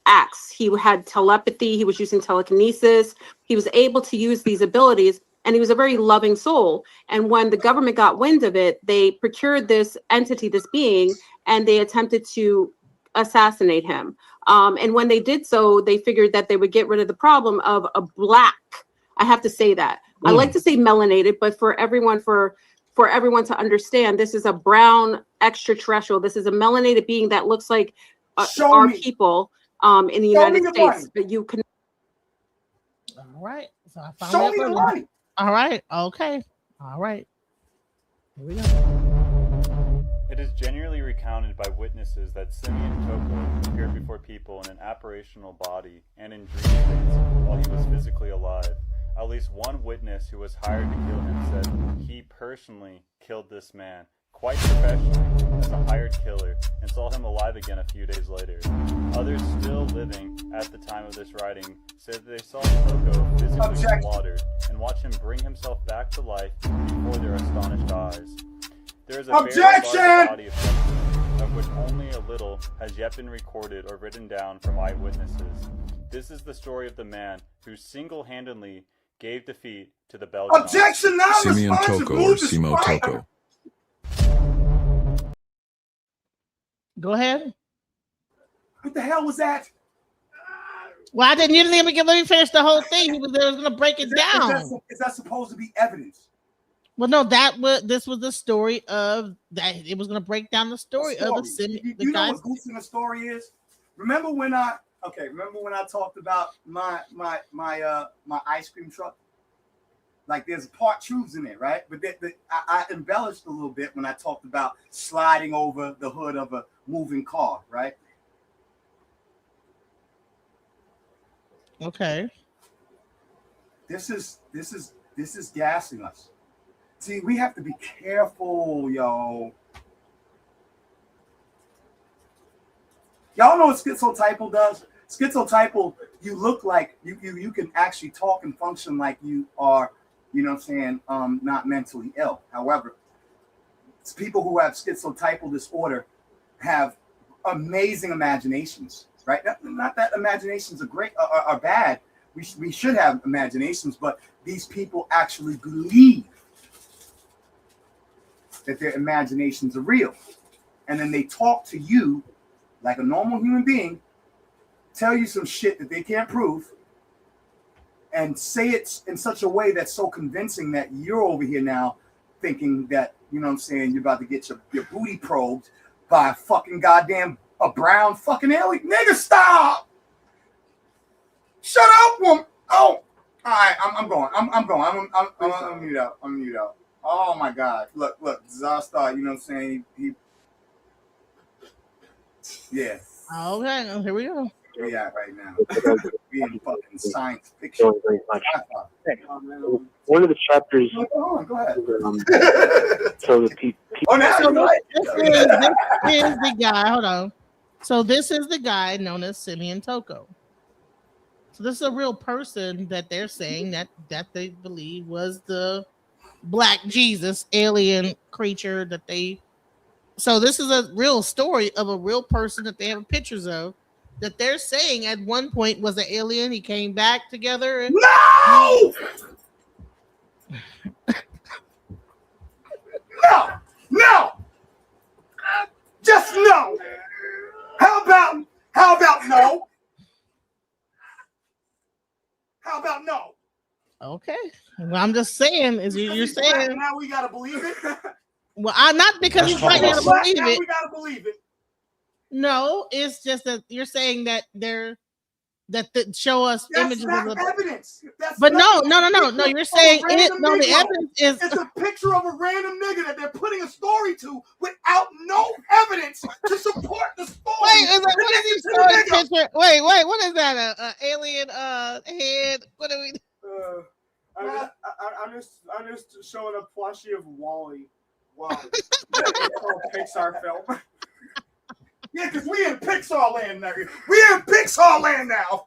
acts. He had telepathy. He was using telekinesis. He was able to use these abilities, and he was a very loving soul. And when the government got wind of it, they procured this entity, this being, and they attempted to assassinate him. And when they did so, they figured that they would get rid of the problem of a black. I have to say that. I like to say melanated, but for everyone to understand, this is a brown extraterrestrial. This is a melanated being that looks like our people in the United States. But you can. All right. So I found Show me the money. All right. Okay. All right. Here we go. It is genuinely recounted by witnesses that Simeon Toko appeared before people in an apparitional body and in dream states while he was physically alive. At least one witness who was hired to kill him said he personally killed this man, quite professionally, as a hired killer, and saw him alive again a few days later. Others still living at the time of this writing said that they saw Toko physically slaughtered and watched him bring himself back to life before their astonished eyes. There is a very large body of evidence, of which only a little has yet been recorded or written down from eyewitnesses. This is the story of the man who single-handedly gave defeat to the Belgian. Objection! Now Simeon Toko or Simo Toko. Go ahead. What the hell was that? Well, I didn't. You didn't even let me finish the whole thing. He was going to break it down. Is that supposed to be evidence? Well, no. This was the story of that. It was going to break down the story of the Simeon. You know what goose in the story is? Remember when I talked about my ice cream truck? Like, there's part truths in it, right? But I embellished a little bit when I talked about sliding over the hood of a moving car, right? Okay. This is gassing us. See, we have to be careful, yo. Y'all know what schizotypal does? Schizotypal, you look like you can actually talk and function like you are, you know what I'm saying, not mentally ill. However, it's people who have schizotypal disorder have amazing imaginations, right? Not that imaginations are great are bad. We should have imaginations, but these people actually believe that their imaginations are real. And then they talk to you like a normal human being, tell you some shit that they can't prove, and say it in such a way that's so convincing that you're over here now thinking that, you know what I'm saying, you're about to get your booty probed by a fucking goddamn a brown fucking alien. Nigga, stop! Shut up, woman! Oh! Alright, I'm going. I'm going. I'm mute out. I'm mute out. Oh my god. Look, Zarstar, you know what I'm saying? Yeah. Okay, here we go. Where we at right now? We in fucking science fiction. One of the chapters. Go ahead. So the people. Oh, now So you're this is the guy. Hold on. So this is the guy known as Simeon Toko. So this is a real person that they're saying that they believe was the Black Jesus alien creature that they. So this is a real story of a real person that they have pictures of that they're saying at one point was an alien. He came back together. And no! No! Just no! How about no? How about no? Okay. Well, I'm just saying, is you're saying now we gotta believe it. Well, I'm not because he's not gonna believe now it. we gotta believe it. No, it's just that you're saying that they're that show us That's images not of the evidence. That's but not no. You're saying it. No, the evidence is it's a picture of a random nigga that they're putting a story to without no evidence to support the story. Wait, what is he showing picture? Wait, what is that? A alien head? What are we? I'm just showing a plushie of Wally. Wow, it's all Pixar film. Yeah, because we in Pixar land now. We in Pixar land now.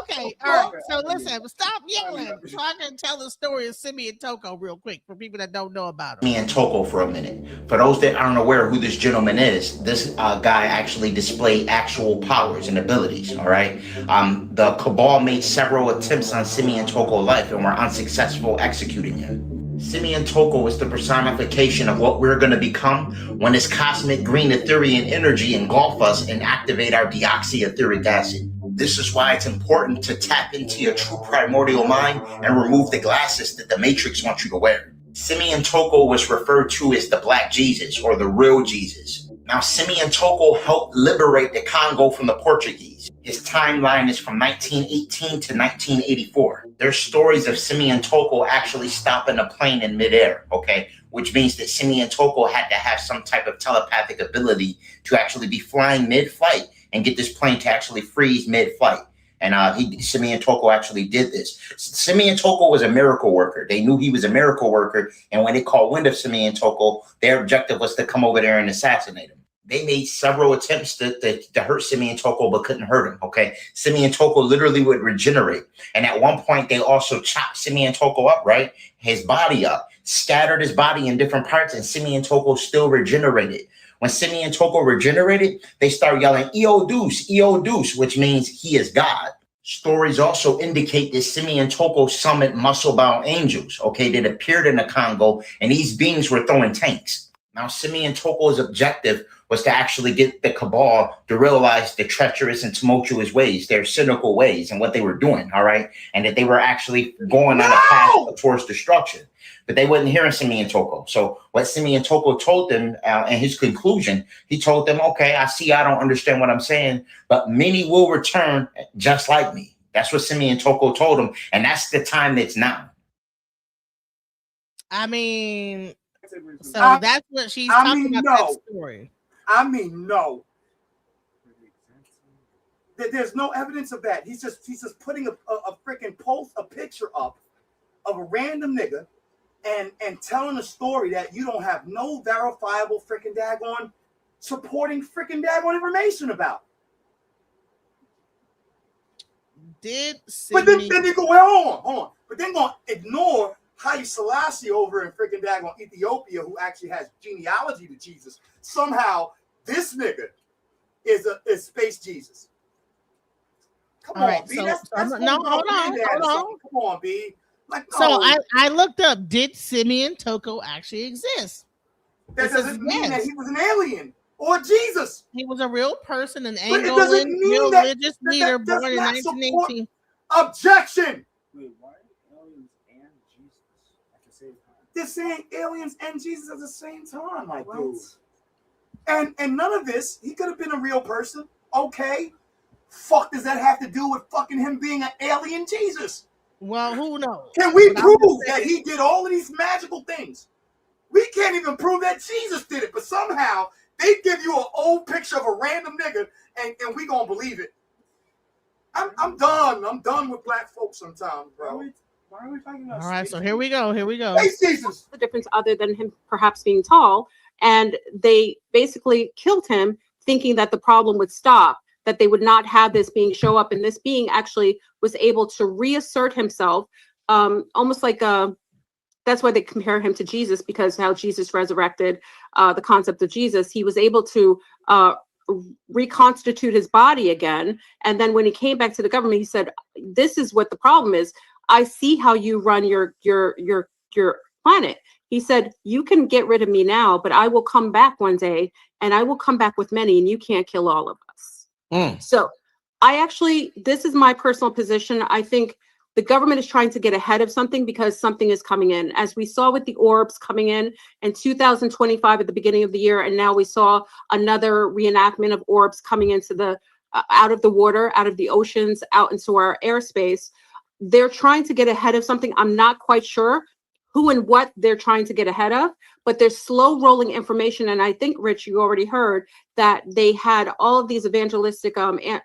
Okay, all right. So listen, stop yelling so I can tell the story of Simeon Toko real quick for people that don't know about him. Simeon Toko for a minute. For those that aren't aware who this gentleman is, this guy actually displayed actual powers and abilities, all right? The Cabal made several attempts on Simeon Toko's life and were unsuccessful executing him. Simeon Toko is the personification of what we're going to become when this cosmic green Etherian energy engulf us and activate our deoxyetheric acid. This is why it's important to tap into your true primordial mind and remove the glasses that the Matrix wants you to wear. Simeon Toko was referred to as the Black Jesus or the real Jesus. Now, Simeon Toko helped liberate the Congo from the Portuguese. His timeline is from 1918 to 1984. There's stories of Simeon Toko actually stopping a plane in midair, okay? Which means that Simeon Toko had to have some type of telepathic ability to actually be flying mid-flight and get this plane to actually freeze mid-flight. And Simeon Toko actually did this. Simeon Toko was a miracle worker. They knew he was a miracle worker. And when they caught wind of Simeon Toko, their objective was to come over there and assassinate him. They made several attempts to hurt Simeon Toko, but couldn't hurt him, okay? Simeon Toko literally would regenerate. And at one point, they also chopped Simeon Toko up, right? His body up, scattered his body in different parts, and Simeon Toko still regenerated. When Simeon Toko regenerated, they start yelling, Eo Deus, which means he is God. Stories also indicate that Simeon Toko summoned muscle-bound angels, okay, that appeared in the Congo, and these beings were throwing tanks. Now, Simeon Toko's objective was to actually get the Cabal to realize the treacherous and tumultuous ways, their cynical ways, and what they were doing, all right? And that they were actually going on a path towards destruction. But they wasn't hearing Simeon Toko. So what Simeon Toko told them in his conclusion, he told them, okay, I see I don't understand what I'm saying, but many will return just like me. That's what Simeon Toko told them. And that's the time that's now. I mean, so that's what she's talking about, that story. I mean, no. There's no evidence of that. He's just putting a freaking a picture up of a random nigga and telling a story that you don't have no verifiable freaking daggone supporting freaking daggone information about. But then you go, well, hold on. But then going to ignore Haile Selassie over in freaking daggone Ethiopia, who actually has genealogy to Jesus. Somehow this nigga is Space Jesus. Come on, right, B. so, That's hold on. Come on, B. Like, no. So I looked up, did Simeon Toko actually exist? That doesn't mean that he was an alien or Jesus. He was a real person, an But it doesn't Angolan mean that religious leader born in 1918. Objection. Wait, why aliens and Jesus at the same time? They're saying aliens and Jesus at the same time, like dude. And none of this, he could have been a real person. Okay. Fuck does that have to do with fucking him being an alien Jesus? Well, who knows? Can we prove that he did all of these magical things? We can't even prove that Jesus did it, but somehow they give you an old picture of a random nigga and we gonna believe it. I'm done. I'm done with black folks sometimes, bro. Why are we talking about? All right, so here we go. Space Jesus. The difference other than him perhaps being tall, and they basically killed him thinking that the problem would stop, that they would not have this being show up, and this being actually was able to reassert himself, almost like that's why they compare him to Jesus, because how Jesus resurrected the concept of Jesus, he was able to reconstitute his body again. And then when he came back to the government, he said, this is what the problem is. I see how you run your planet. He said, you can get rid of me now, but I will come back one day, and I will come back with many, and you can't kill all of us. So this is my personal position. I think the government is trying to get ahead of something because something is coming in. As we saw with the orbs coming in 2025 at the beginning of the year, and now we saw another reenactment of orbs coming into the out of the water, out of the oceans, out into our airspace. They're trying to get ahead of something. I'm not quite sure who and what they're trying to get ahead of, but they're slow rolling information. And I think, Rich, you already heard that they had all of these evangelistic pastors.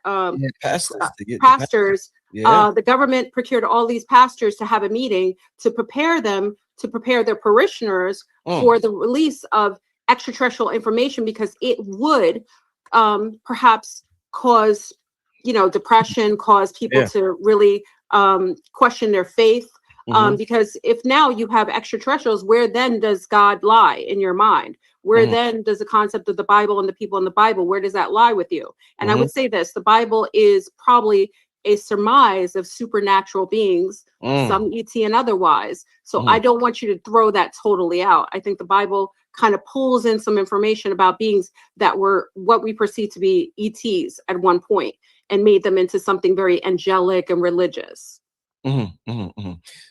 Yeah. The government procured all these pastors to have a meeting to prepare their parishioners for the release of extraterrestrial information, because it would perhaps cause, depression, cause people to really question their faith. Because if now you have extraterrestrials, where then does God lie in your mind? Where then does the concept of the Bible and the people in the Bible, where does that lie with you? And I would say this, the Bible is probably a surmise of supernatural beings, some ET and otherwise. So I don't want you to throw that totally out. I think the Bible kind of pulls in some information about beings that were what we perceive to be ETs at one point and made them into something very angelic and religious.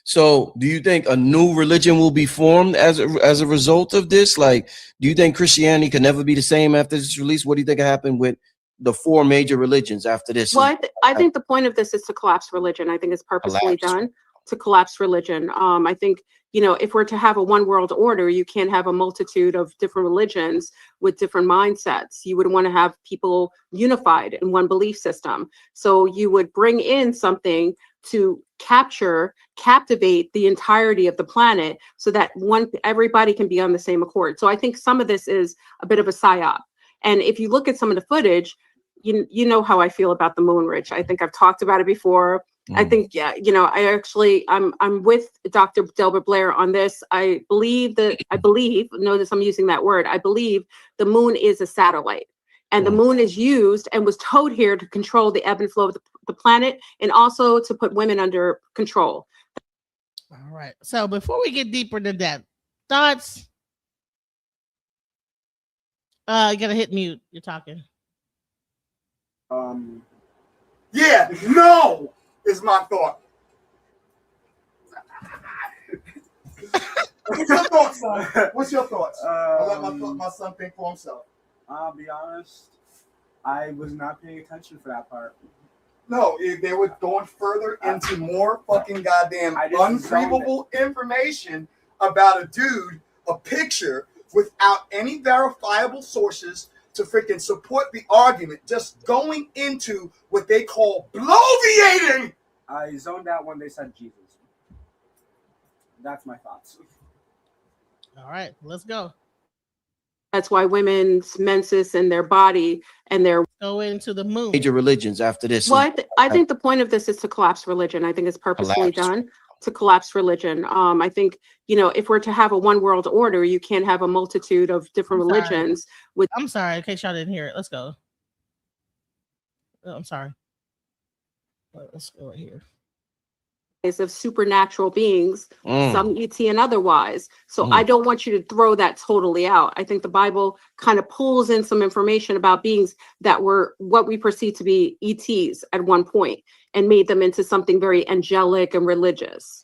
So do you think a new religion will be formed as a result of this? Like, do you think Christianity can never be the same after this release? What do you think happened with the four major religions after this? Well, I think the point of this is to collapse religion. I think it's purposefully done to collapse religion. I think, if we're to have a one world order, you can't have a multitude of different religions with different mindsets. You would want to have people unified in one belief system. So you would bring in something to captivate the entirety of the planet so that everybody can be on the same accord. So I think some of this is a bit of a psyop. And if you look at some of the footage, you know how I feel about the moon, Rich. I think I've talked about it before. I think, I'm with Dr. Delbert Blair on this. Notice I'm using that word. I believe the moon is a satellite, and the moon is used and was towed here to control the ebb and flow of the planet, and also to put women under control. All right. So before we get deeper into that, thoughts? You gotta hit mute. You're talking. Yeah, no is my thought. What's your thoughts, son? What's your thoughts? I'll let my son think for himself. I'll be honest, I was not paying attention for that part. No, they were going further into more fucking goddamn unprovable information about a dude, a picture without any verifiable sources to freaking support the argument, just going into what they call bloviating. I zoned out when they said Jesus. That's my thoughts. All right, let's go. That's why women's menses and their body and their Go into the moon. Major religions after this. I think the point of this is to collapse religion. I think it's purposely done to collapse religion. I think, if we're to have a one world order, you can't have a multitude of different religions. I'm sorry, in case y'all didn't hear it. Let's go. Oh, I'm sorry. Let's go right here. Of supernatural beings, some ET and otherwise. So Mm. I don't want you to throw that totally out. I think the Bible kind of pulls in some information about beings that were what we perceive to be ETs at one point and made them into something very angelic and religious.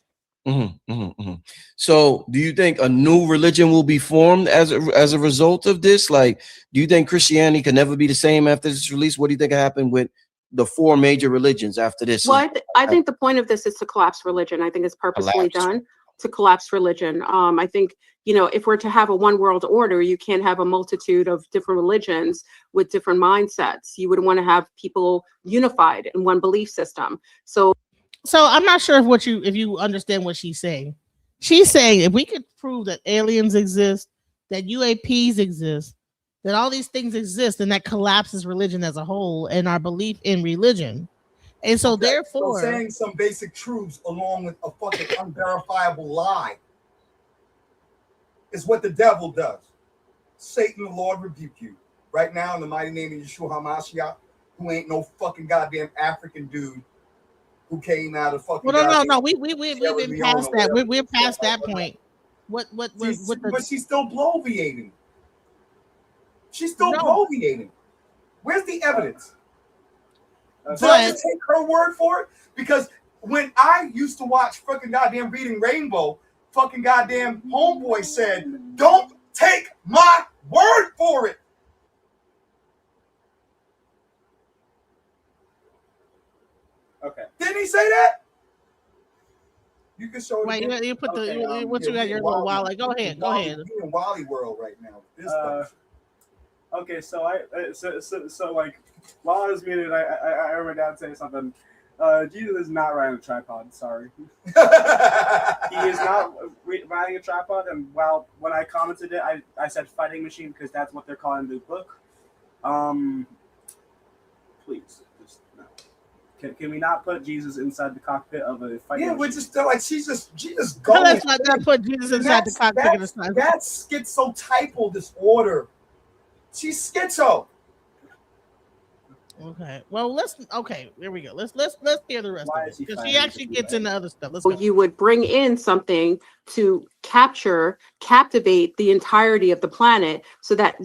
So do you think a new religion will be formed as a result of this? Like, do you think Christianity can never be the same after this release? What do you think happened with the four major religions after this? Well, I think the point of this is to collapse religion. I think it's purposely done to collapse religion. I think, if we're to have a one world order, you can't have a multitude of different religions with different mindsets. You would want to have people unified in one belief system. So I'm not sure if you understand what she's saying. She's saying if we could prove that aliens exist, that UAPs exist, that all these things exist, and that collapses religion as a whole and our belief in religion. And so therefore, saying some basic truths along with a fucking unverifiable lie is what the devil does. Satan, the Lord, rebuke you right now in the mighty name of Yeshua HaMashiach, who ain't no fucking goddamn African dude who came out of fucking. Well, no. We've been past that. We're past that point. But she's still bloviating. She's still bloviating. Where's the evidence? Do I just take her word for it? Because when I used to watch fucking goddamn Reading Rainbow, fucking goddamn homeboy said, "Don't take my word for it." Okay. Didn't he say that? You can show it. Wait, again. you put Okay, what you got your little while. Like, go ahead. You're in Wally World right now. This stuff. Okay, so like while I was muted, I heard my dad say something. Jesus is not riding a tripod. Sorry, he is not riding a tripod. And when I commented it, I said fighting machine because that's what they're calling the book. Please, just no. Can we not put Jesus inside the cockpit of a fighting machine? We're just like she's just going. Let's not put Jesus inside the cockpit of the sun. That's schizotypal disorder. She's schizo. Okay. Well, there we go. Let's hear the rest of it because she actually gets into other stuff. Let's So go. you would bring in something to captivate the entirety of the planet so that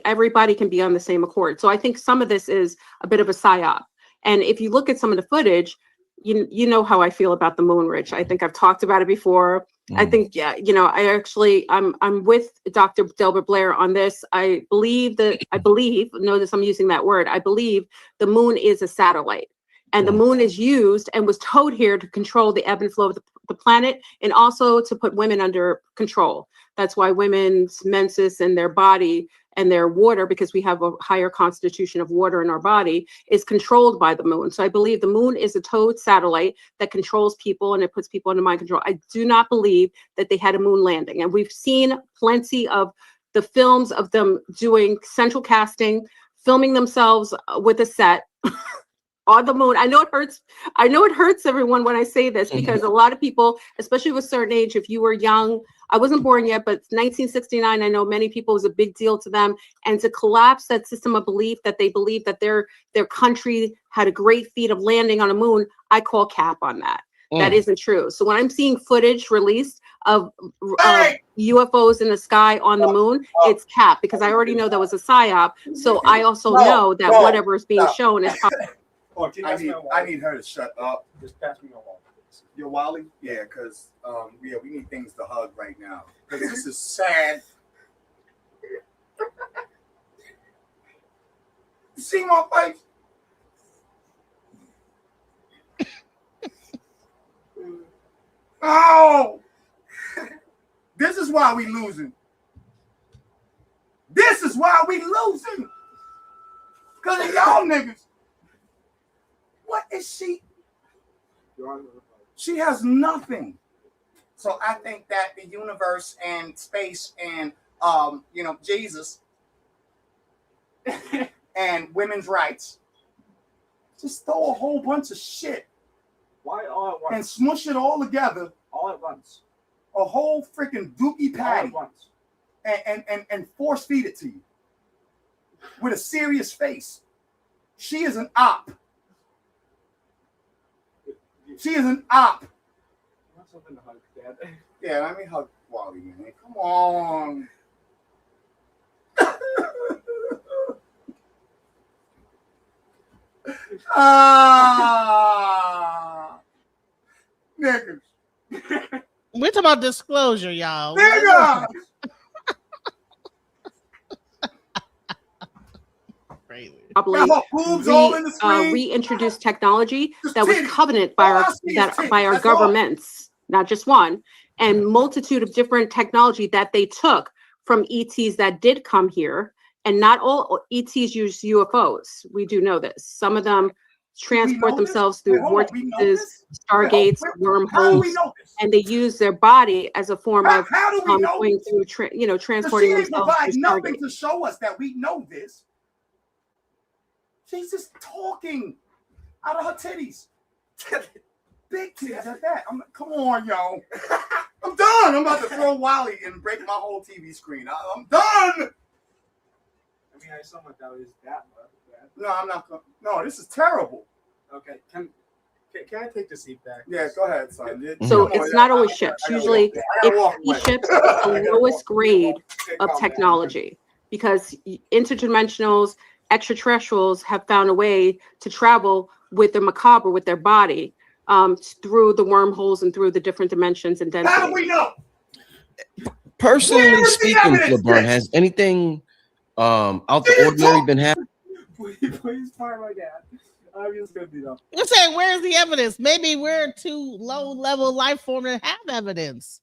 everybody can be on the same accord. So I think some of this is a bit of a psyop. And if you look at some of the footage, you know how I feel about the moon, Rich. I think I've talked about it before. I think, I'm with Dr. Delbert Blair on this. Notice I'm using that word. I believe the moon is a satellite and the moon is used and was towed here to control the ebb and flow of the planet and also to put women under control. That's why women's menses and their body and their water, because we have a higher constitution of water in our body, is controlled by the moon. So I believe the moon is a towed satellite that controls people and it puts people under mind control. I do not believe that they had a moon landing. And we've seen plenty of the films of them doing central casting, filming themselves with a set on the moon. I know it hurts everyone when I say this because a lot of people, especially of a certain age, if you were young, I wasn't born yet, but 1969, I know many people, was a big deal to them. And to collapse that system of belief that they believe that their country had a great feat of landing on a moon, I call cap on that. That isn't true. So when I'm seeing footage released of UFOs in the sky on the moon, it's cap because I already know that was a psyop. So I also know that whatever is being shown is I need her to shut up. Just pass me your wall. Your Wally? Yeah, because we need things to hug right now. Because this is sad. You see my face? Oh! This is why we losing. This is why we losing. Because of y'all niggas. What is she? She has nothing. So I think that the universe and space and Jesus and women's rights just throw a whole bunch of shit. Why all at once? And smush it all together. All at once. A whole freaking dookie patty. All at once. And force feed it to you. With a serious face. She is an op. She is an op. Something to hug, Dad. Yeah, let me hug Wally, man. Come on. Niggas. We're talking about disclosure, y'all. Niggas. Probably reintroduced technology that was covenant by our governments, not just one, and multitude of different technology that they took from ETs that did come here. And not all ETs use UFOs. We do know this. Some of them transport themselves through vortices, stargates, wormholes, and they use their body as a form of going through, transporting She themselves provides through nothing stargates. to show us that we know this. She's just talking out of her titties. Big titties at that. Come on, yo. I'm done. I'm about to throw Wally and break my whole TV screen. I'm done. I mean, I saw my dad is that bad. No, I'm not. No, this is terrible. Okay, can I take the seat back? Yeah, go ahead, son. So it's not always ships. Usually it's ships at the lowest grade of technology, because interdimensionals, extraterrestrials have found a way to travel with their macabre, with their body, through the wormholes and through the different dimensions and densities. How do we know? Personally speaking, LeBron, has anything out the ordinary been happening? Please fire my dad. I'm just gonna do that. We're saying, where's the evidence? Maybe we're too low level life form to have evidence.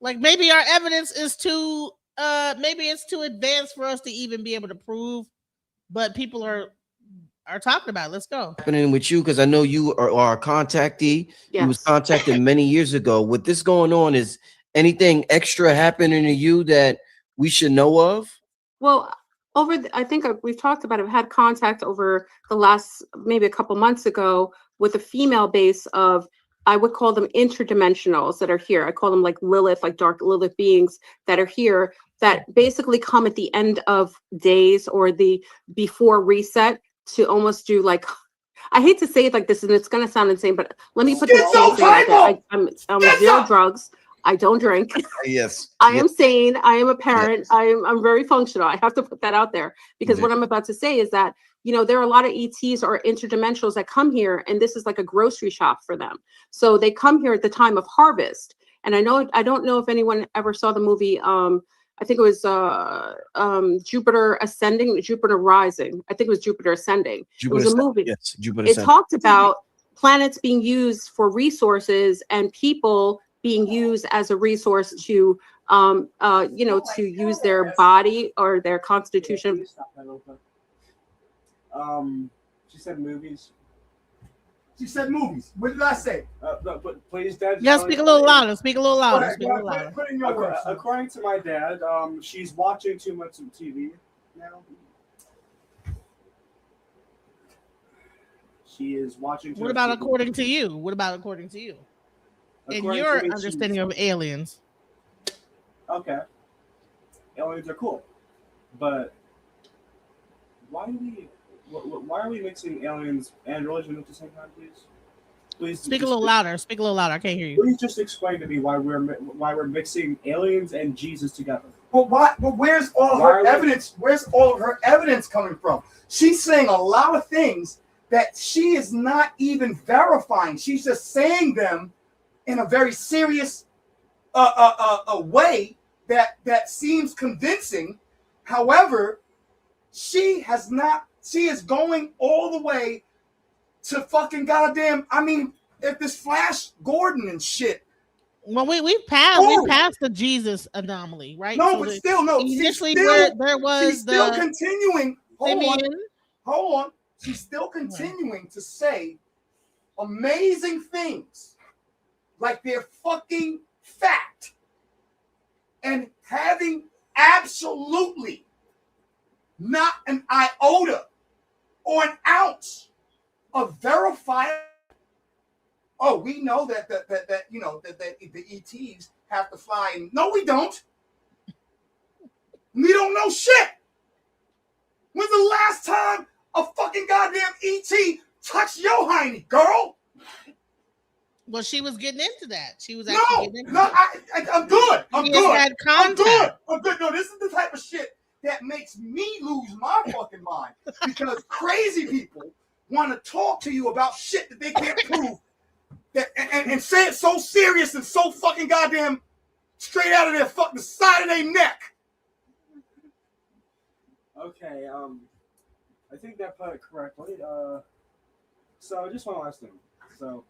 Like maybe our evidence is too maybe it's too advanced for us to even be able to prove, but people are talking about it. Let's go. Happening with you, because I know you are a contactee. Yes. You was contacted many years ago. With this going on, is anything extra happening to you that we should know of? Well, I think we've talked about it. I've had contact over the last maybe a couple months ago with a female base of, I would call them interdimensionals that are here. I call them like Lilith, like dark Lilith beings that are here, that basically come at the end of days or the before reset to almost do like, I hate to say it like this, and it's going to sound insane, but let me put this thing out there. I'm zero drugs. I don't drink. Yes. I am sane. I am a parent. Yes. I'm very functional. I have to put that out there, because what I'm about to say is that, there are a lot of ETs or interdimensionals that come here, and this is like a grocery shop for them. So they come here at the time of harvest. And I don't know if anyone ever saw the movie. I think it was Jupiter Ascending, Jupiter Rising. I think it was Jupiter Ascending. It was a movie. Yes, Jupiter Ascending. It talked about planets being used for resources and people being used as a resource to, to use their body or their constitution. She said movies. She said movies. What did I say? But please, Dad. Yeah, speak a little louder. Speak a little louder. Speak a little louder. Put in your words. According to my dad, she's watching too much of TV now. She is watching. What about according to you? What about according to you? In your understanding of aliens. Okay. Aliens are cool. But why are we mixing aliens and religion at the same time, please? Please speak a little louder. Speak a little louder. I can't hear you. Please just explain to me why we're mixing aliens and Jesus together. But why? But where's all her evidence? Where's all of her evidence coming from? She's saying a lot of things that she is not even verifying. She's just saying them in a very serious way that seems convincing. However, she is going all the way to fucking goddamn, if this Flash Gordon and shit, Well, we passed the Jesus anomaly, right? No, So but still, no. initially there was she's still continuing. Hold on. She's still Uh-huh. continuing to say amazing things like they're fucking fact and having absolutely not an iota or an ounce of verifiable. Oh, we know that you know that the ETs have to fly in. No, we don't. We don't know shit. When's the last time a fucking goddamn ET touched your hiney, girl? Well, she was getting into that. She was No, actually getting into no, that. I'm good. I'm He good. has had I'm good. contact. I'm good. No, this is the type of shit that makes me lose my fucking mind because crazy people want to talk to you about shit that they can't prove that, and say it so serious and so fucking goddamn straight out of their fucking side of their neck. Okay, I think that put it correctly. So just one last thing. So,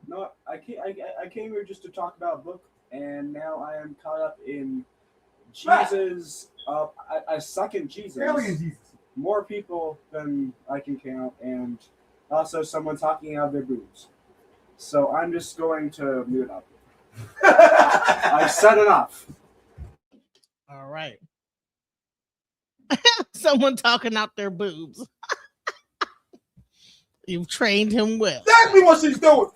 no, I came here just to talk about a book, and now I am caught up in Jesus. I suck in Jesus. Alien Jesus. More people than I can count, and also someone talking out of their boobs. So I'm just going to mute up. I've said enough. All right. Someone talking out their boobs. You've trained him well. Exactly what she's doing.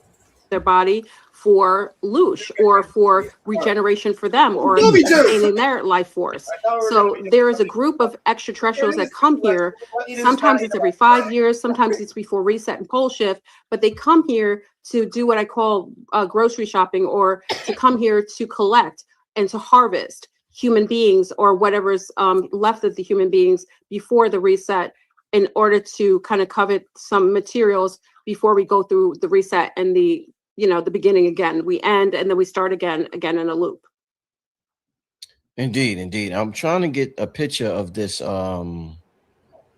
Their body for loosh or for regeneration for them or sustaining their life force. So there is a group of extraterrestrials that come here. Sometimes it's every 5 years, sometimes it's before reset and pole shift, but they come here to do what I call grocery shopping, or to come here to collect and to harvest human beings or whatever's left of the human beings before the reset, in order to kind of covet some materials before we go through the reset and the beginning again. We end and then we start again in a loop. Indeed. I'm trying to get a picture of this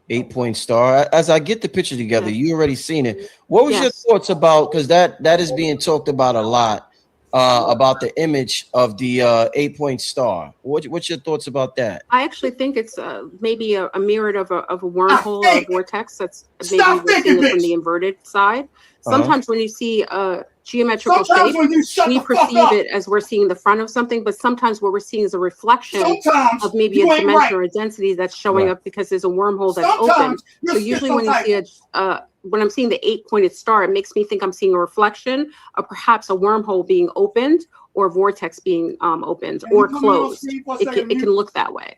8-point star. As I get the picture together, you already seen it. What was your thoughts about, because that is being talked about a lot, about the image of the 8-point star. What's your thoughts about that? I actually think it's maybe a mirror of a wormhole or a vortex. That's maybe we're seeing it from the inverted side. Sometimes when you see a geometrical shape, we perceive it as we're seeing the front of something, but sometimes what we're seeing is a reflection of maybe a dimension or a density that's showing up because there's a wormhole that's open. So usually when you see when I'm seeing the 8-pointed star, it makes me think I'm seeing a reflection of perhaps a wormhole being opened or a vortex being opened or closed. It can look that way.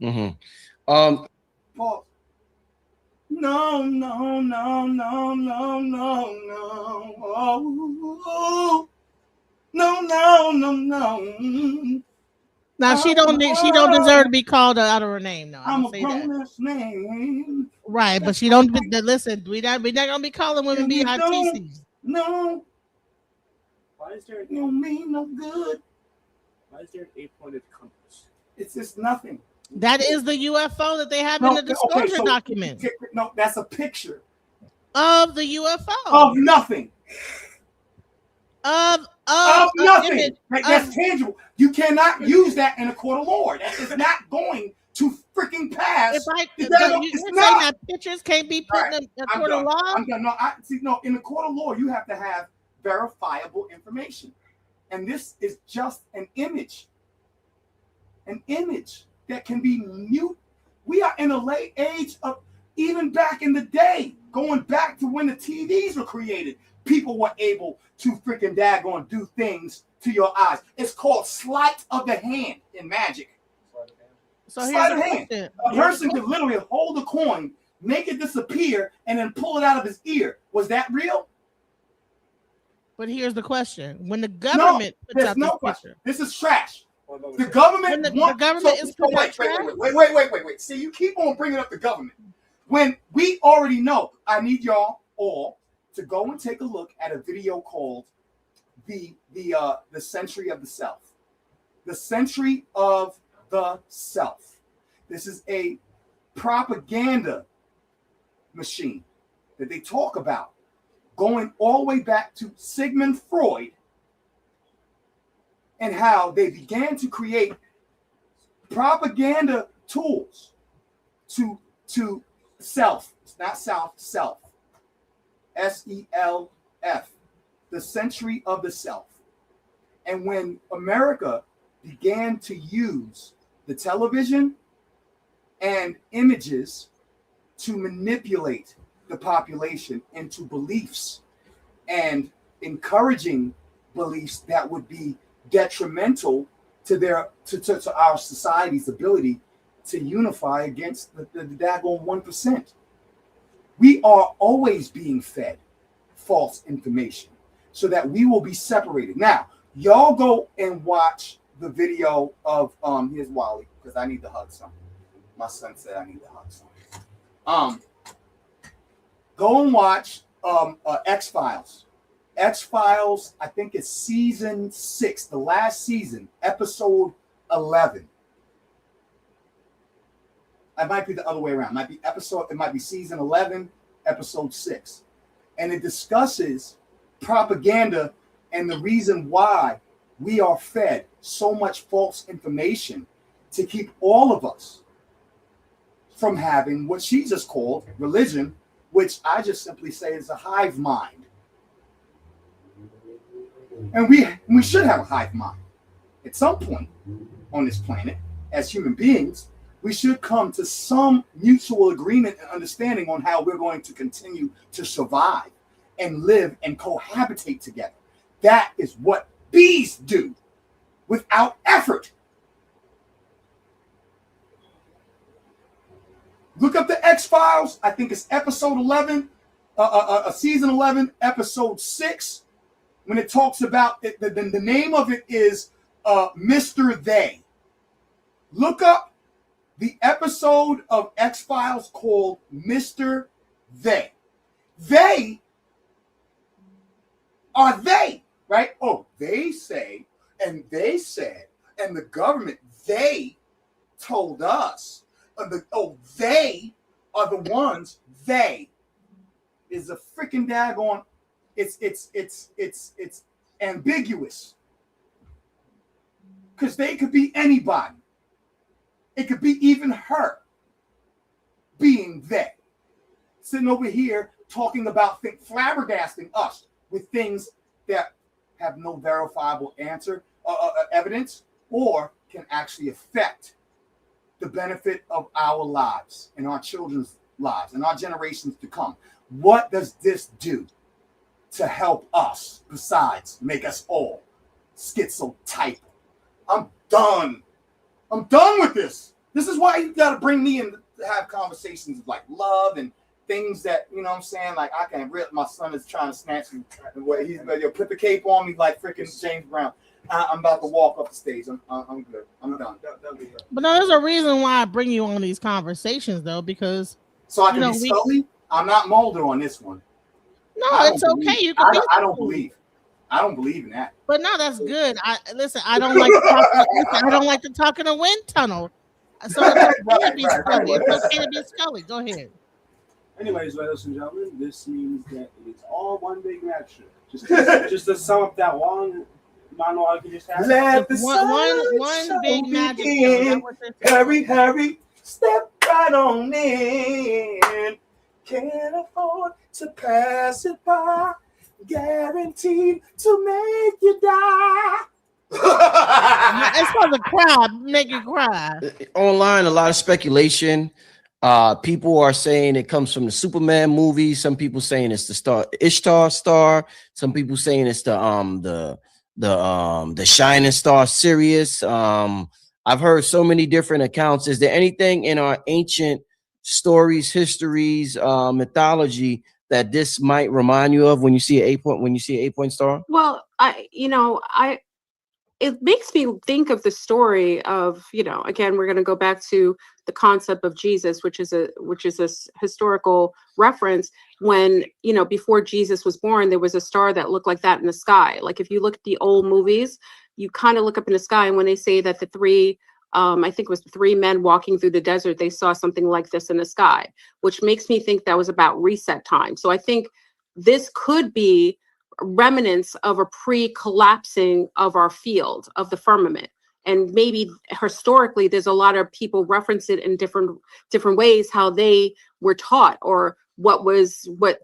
Mm-hmm. No. Now she don't deserve to be called out of her name. No, I'm gonna say a that. bonus name. Right, but she don't listen. We not gonna be calling women And BITCs. No. Why is there You don't mean no good. Why is there an 8-pointed compass? It's just nothing. That is the UFO that they have in the disclosure document. No, that's a picture Of the UFO. of nothing. Of nothing. image, That's tangible. You cannot use that in a court of law. That is not going to freaking pass. You're saying that pictures can't be put in a court of law? I'm done. No, in the court of law, you have to have verifiable information. And this is just an image. An image that can be mute. We are in a late age of, even back in the day, going back to when the TVs were created, people were able to freaking daggone do things to your eyes. It's called sleight of the hand in magic. So Sleight of hand. A person could literally hold a coin, make it disappear, and then pull it out of his ear. Was that real? But here's the question: when the government puts out this picture, this is trash. The government, wait. See, you keep on bringing up the government when we already know. I need y'all all to go and take a look at a video called the Century of the Self. The Century of the Self. This is a propaganda machine that they talk about, going all the way back to Sigmund Freud and how they began to create propaganda tools to self. It's not self, self. SELF, the century of the self. And when America began to use the television and images to manipulate the population into beliefs and encouraging beliefs that would be detrimental to our society's ability to unify against the daggone 1%. We are always being fed false information so that we will be separated. Now, y'all go and watch the video of here's Wally, because I need to hug something. My son said I need to hug something. Go and watch X-Files. X-Files, I think it's season 6, the last season, episode 11. It might be the other way around. It might be season 11, episode 6. And it discusses propaganda and the reason why we are fed so much false information to keep all of us from having what she just called religion, which I just simply say is a hive mind. And we should have a hive mind. At some point on this planet, as human beings, we should come to some mutual agreement and understanding on how we're going to continue to survive and live and cohabitate together. That is what bees do without effort. Look up the X-Files. I think it's episode 11, season 11, episode 6. When it talks about it, the name of it is Mr. They. Look up the episode of X-Files called Mr. They. They are they, right? Oh, they say, and they said, and the government, they told us. They are the ones, they is a freaking daggone, it's ambiguous. Because they could be anybody. It could be even her being they. Sitting over here talking about flabbergasting us with things that have no verifiable evidence, or can actually affect the benefit of our lives and our children's lives and our generations to come. What does this do to help us besides make us all schizotype? I'm done. I'm done with this. This is why you got to bring me in to have conversations like love and things that, you know what I'm saying? Like, I can rip. My son is trying to snatch me. He's going to put the cape on me like freaking James Brown. I'm about to walk up the stage. I'm good. I'm done. But no, there's a reason why I bring you on these conversations, though, because so I can be Scully. I'm not Mulder on this one. No, it's okay. You can I don't believe. I don't believe in that. But no, that's good. I don't like to talk. I don't like to talk in a wind tunnel. So it's okay to be Scully. It's okay to be Scully. Go ahead. Anyways, ladies and gentlemen, this means that it's all one big match. Just to sum up that long monologue you just had. Let the one big magic. Hurry, step right on in. Can't afford to pass it by. Guaranteed to make you die. It's supposed to cry, make you cry. Online, a lot of speculation. People are saying it comes from the Superman movie. Some people saying it's the Ishtar star. Some people saying it's the Shining Star Sirius. I've heard so many different accounts. Is there anything in our ancient stories, histories, mythology that this might remind you of when you see an 8-point star? Well, it makes me think of the story of, again, we're going to go back to the concept of Jesus, which is a historical reference. When, before Jesus was born, there was a star that looked like that in the sky. Like if you look at the old movies, you kind of look up in the sky, and when they say that the three, I think it was 3 men walking through the desert, they saw something like this in the sky, which makes me think that was about reset time. So I think this could be remnants of a pre-collapsing of our field of the firmament. And maybe historically, there's a lot of people reference it in different ways, how they were taught or what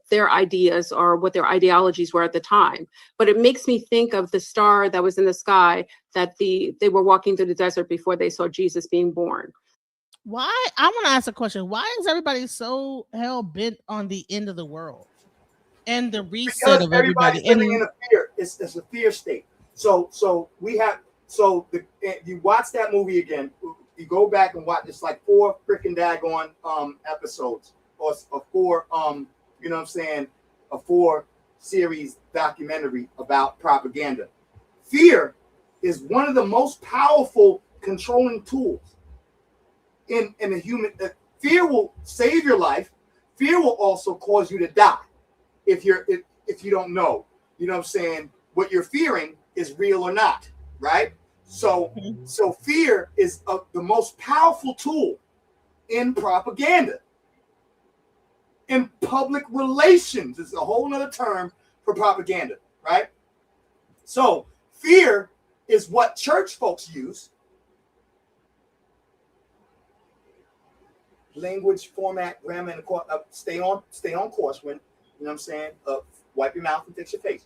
their ideas or what their ideologies were at the time. But it makes me think of the star that was in the sky that they were walking through the desert before they saw Jesus being born. Why? I want to ask a question. Why is everybody so hell bent on the end of the world and the reset Because of everybody? everybody's living in a fear. It's a fear state. So you watch that movie again. You go back and watch. It's like 4 freaking daggone episodes, or 4 you know what I'm saying, a 4 series documentary about propaganda. Fear is one of the most powerful controlling tools in a human. Fear will save your life. Fear will also cause you to die if you don't know. You know what I'm saying? What you're fearing is real or not, right? So fear is the most powerful tool in propaganda. In public relations is a whole nother term for propaganda, right? So fear is what church folks use. Language, format, grammar, and stay on course when, you know what I'm saying? Wipe your mouth and fix your face.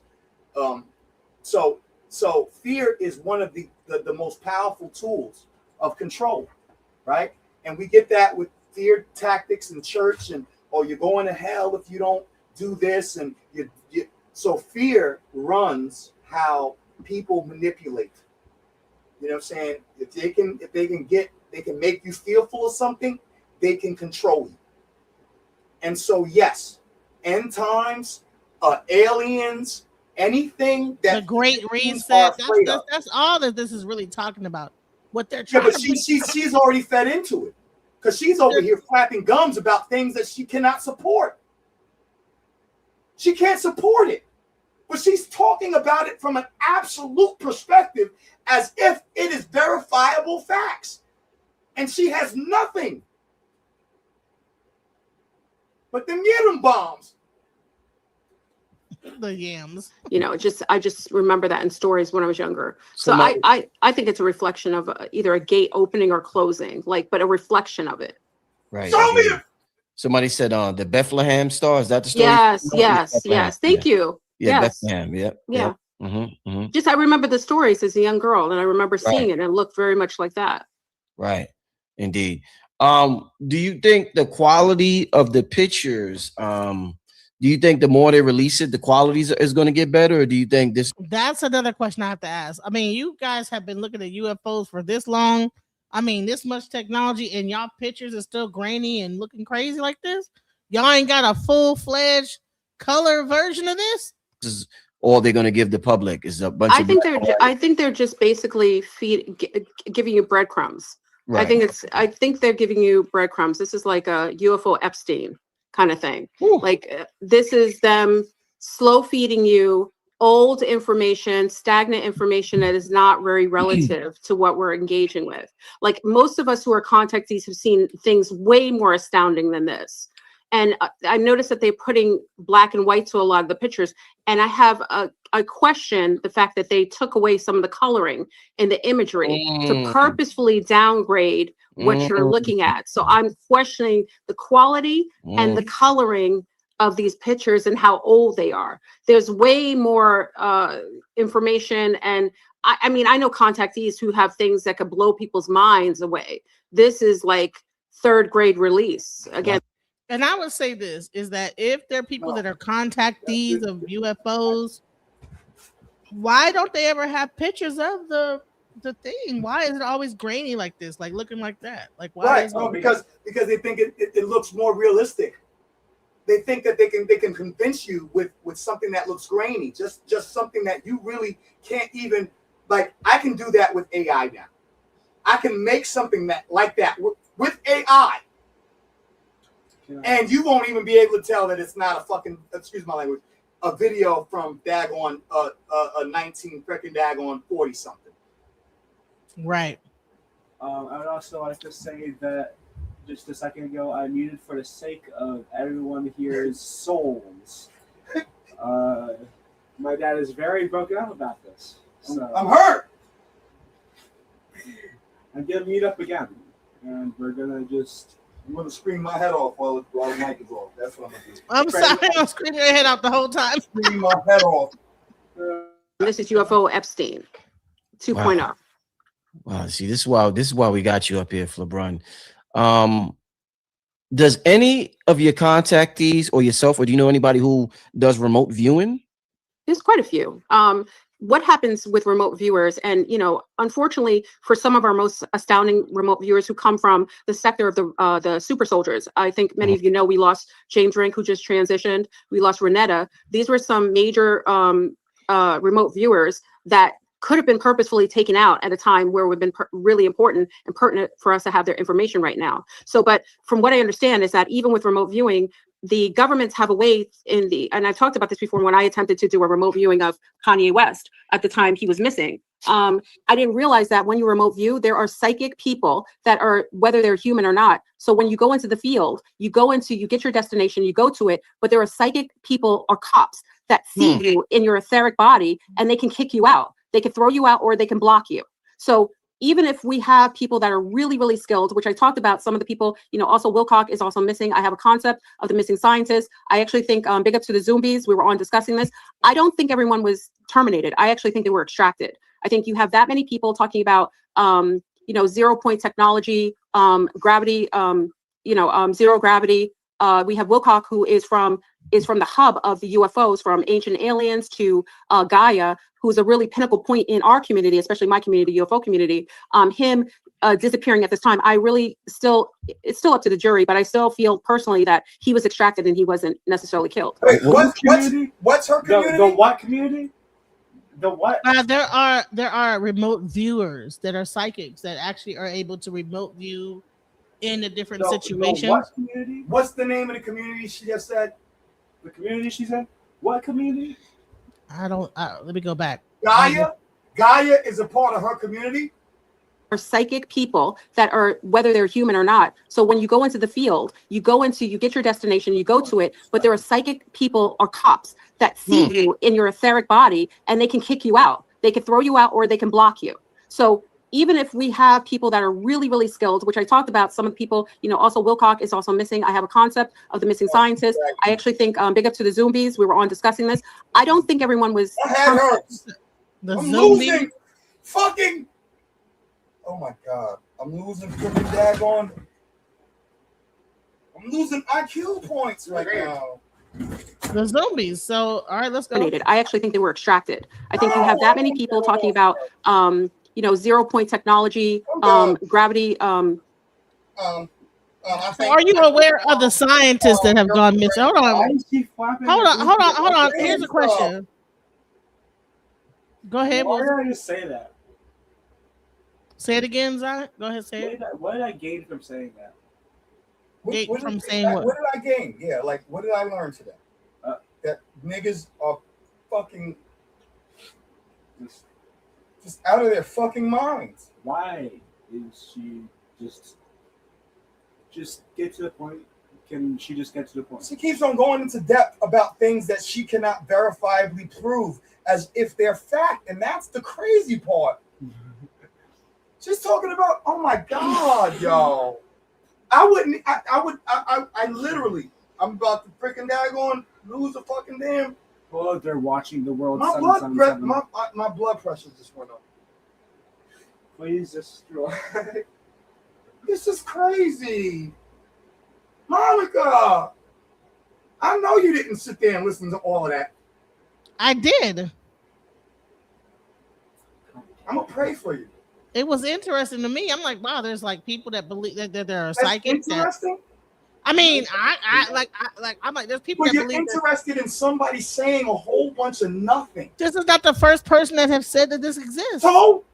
So fear is one of the most powerful tools of control, right? And we get that with fear tactics in church, and you're going to hell if you don't do this, and so fear runs how people manipulate. You know what I'm saying? If they can make you fearful of something, they can control you. And so yes, end times, aliens, anything that the Great Reset. That's all that this is really talking about. What they're trying. Yeah, but she's already fed into it, because she's over here flapping gums about things that she cannot support. She can't support it, but she's talking about it from an absolute perspective, as if it is verifiable facts, and she has nothing but them Yidam bombs. The yams. You know, I just remember that in stories when I was younger. So I think it's a reflection of either a gate opening or closing, but a reflection of it. Right. Somebody said the Bethlehem star. Is that the story? Yes. Thank you. Yeah, Yes. Bethlehem. Yep. Yeah. Yep. Just I remember the stories as a young girl, and I remember seeing it, and it looked very much like that. Right. Indeed. Do you think the quality of the pictures, do you think the more they release it, the quality is going to get better, or do you think this? That's another question I have to ask. I mean, you guys have been looking at UFOs for this long. I mean, this much technology, and y'all pictures are still grainy and looking crazy like this. Y'all ain't got a full-fledged color version of this. This is all they're going to give the public is a bunch. I think they're just basically giving you breadcrumbs. Right. I think they're giving you breadcrumbs. This is like a UFO Epstein kind of thing. This is them slow feeding you old information, stagnant information that is not very relative to what we're engaging with. Like most of us who are contactees have seen things way more astounding than this. And I noticed that they're putting black and white to a lot of the pictures. And I have I question the fact that they took away some of the coloring in the imagery to purposefully downgrade what you're looking at. So I'm questioning the quality and the coloring of these pictures and how old they are. There's way more information. And I mean, I know contactees who have things that could blow people's minds away. This is like 3rd grade release. Again. And I would say this is that if there are people that are contactees of UFOs, why don't they ever have pictures of the thing? Why is it always grainy like this, like looking like that? Like why? Right, because they think it looks more realistic. They think that they can convince you with something that looks grainy, just something that you really can't even like. I can do that with AI now. I can make something like that with AI. And you won't even be able to tell that it's not a fucking, excuse my language, a video from daggone a 19 freaking daggone 40 something. Right. I would also like to say that just a second ago I muted for the sake of everyone here's souls. My dad is very broken up about this. So I'm hurt. I'm gonna meet up again, and we're gonna just. I'm gonna scream my head off while the mic is off. That's what I'm gonna do. I'm sorry, I'm screaming your head out the whole time. Scream my head off. This is UFO Epstein 2.0. Wow. Wow. See, this is why we got you up here, Flebrun. Does any of your contactees or yourself, or do you know anybody who does remote viewing? There's quite a few. What happens with remote viewers, and unfortunately, for some of our most astounding remote viewers who come from the sector of the super soldiers, I think many of you know we lost James Rink, who just transitioned. We lost Renetta. These were some major remote viewers that could have been purposefully taken out at a time where it would have been really important and pertinent for us to have their information right now. So, but from what I understand is that even with remote viewing, the governments have a way and I've talked about this before when I attempted to do a remote viewing of Kanye West at the time he was missing. I didn't realize that when you remote view, there are psychic people that are, whether they're human or not. So when you go into the field, you get your destination, you go to it, but there are psychic people or cops that see you in your etheric body, and they can kick you out. They can throw you out, or they can block you. So even if we have people that are really, really skilled, which I talked about, some of the people, also Wilcock is also missing. I have a concept of the missing scientists. I actually think, big up to the Zombies, we were on discussing this. I don't think everyone was terminated. I actually think they were extracted. I think you have that many people talking about, 0-point technology, gravity, zero gravity. We have Wilcock, who is from the hub of the UFOs, from ancient aliens to Gaia, who's a really pinnacle point in our community, especially my community, UFO community. Him disappearing at this time, it's still up to the jury, but I still feel personally that he was extracted and he wasn't necessarily killed. Wait, what's her community? The what community? The what? There are remote viewers that are psychics that actually are able to remote view in a different situation. What community? What's the name of the community she just said? The community she's in? What community? Let me go back. Gaia is a part of her community. Are psychic people that are, whether they're human or not. So when you go into the field, you get your destination, you go to it, but there are psychic people or cops that see you in your etheric body, and they can kick you out. They can throw you out, or they can block you. So even if we have people that are really, really skilled, which I talked about, some of the people, also Wilcock is also missing. I have a concept of the missing scientists. I actually think, big up to the Zombies, we were on discussing this. I don't think everyone was. I'm losing fucking. Oh my God. I'm losing freaking daggone. I'm losing IQ points right now. The Zombies. So, all right, let's go. I actually think they were extracted. I think you have that many people talking about, 0-point technology, gravity. Are you aware of the scientists that have gone missing? Hold on. Here's a question. Go ahead. Why did I just say that? Say it again, Zion. Go ahead, say it. What did I gain from saying that? What did I gain? Yeah, like, what did I learn today? That niggas are fucking just out of their fucking minds. Why is she just get to the point? Can she just get to the point? She keeps on going into depth about things that she cannot verifiably prove as if they're fact, and that's the crazy part. She's talking about, oh my God, yo. I literally, I'm about to freaking daggone lose a fucking damn. Oh, they're watching the world. My blood pressure just went up. Please destroy. This is crazy. Monica, I know you didn't sit there and listen to all of that. I did. I'm going to pray for you. It was interesting to me. I'm like, wow, there's like people that believe that there are psychics. Interesting. I'm like, there's people that believe. You're interested in somebody saying a whole bunch of nothing. This is not the first person that have said that this exists. So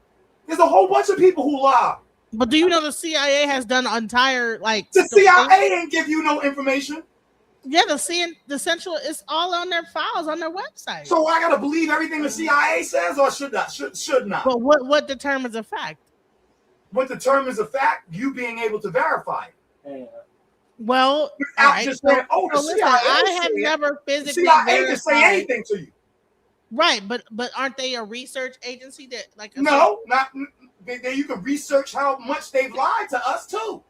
there's a whole bunch of people who lie. But do you know the CIA has done an entire The CIA ain't give you no information. Yeah, the Central is all on their files on their website. So I gotta believe everything the CIA says, or should not? Should not. But what determines a fact? What determines a fact? You being able to verify it. Well, just saying, the CIA I have never physically CIA can say anything to you. Right, but aren't they a research agency that like? No, not you can research how much they've lied to us too.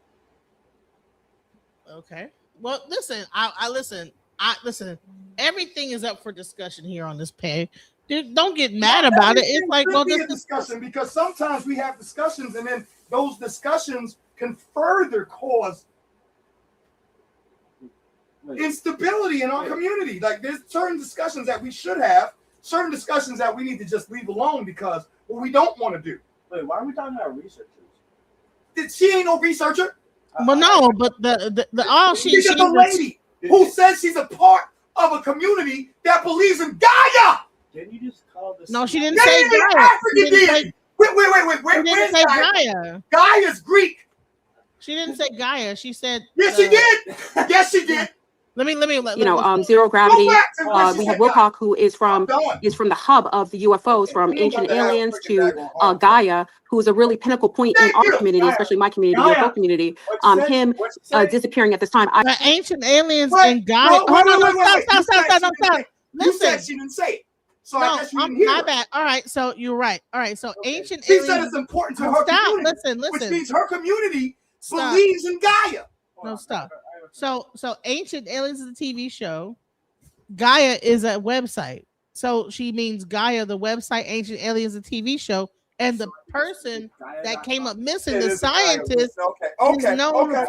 Okay. Well, listen, I listen. Everything is up for discussion here on this page. Dude, don't get mad about it. It's like, well, this discussion, because sometimes we have discussions and then those discussions can further cause instability in our community. Like there's certain discussions that we should have, certain discussions that we need to just leave alone because what we don't want to do. Wait, why are we talking about researchers? She ain't no researcher. Well, no, but the she's a lady who says she's a part of a community that believes in Gaia. Didn't you just call this? No, she didn't say Gaia. African deity. Wait. Where's say Gaia? Gaia's Greek. She didn't say Gaia. She said. Yes, she did. Yes, she did. Let me. Zero gravity. We have Wilcock, who is from the hub of the UFOs, from ancient aliens to Gaia, who's a really pinnacle point in our community, especially my community, the UFO community. Him disappearing at this time. The ancient aliens and Gaia. Stop. You said she didn't say it. So I guess you didn't hear my her. bad. All right, so you're right. All right, so ancient She aliens. said it's important to her community. Listen. Which means her community believes in Gaia. No, stop. So Ancient Aliens is a TV show. Gaia is a website. So she means Gaia, the website. Ancient Aliens, a TV show, and the person that came up missing, the scientist, is known as.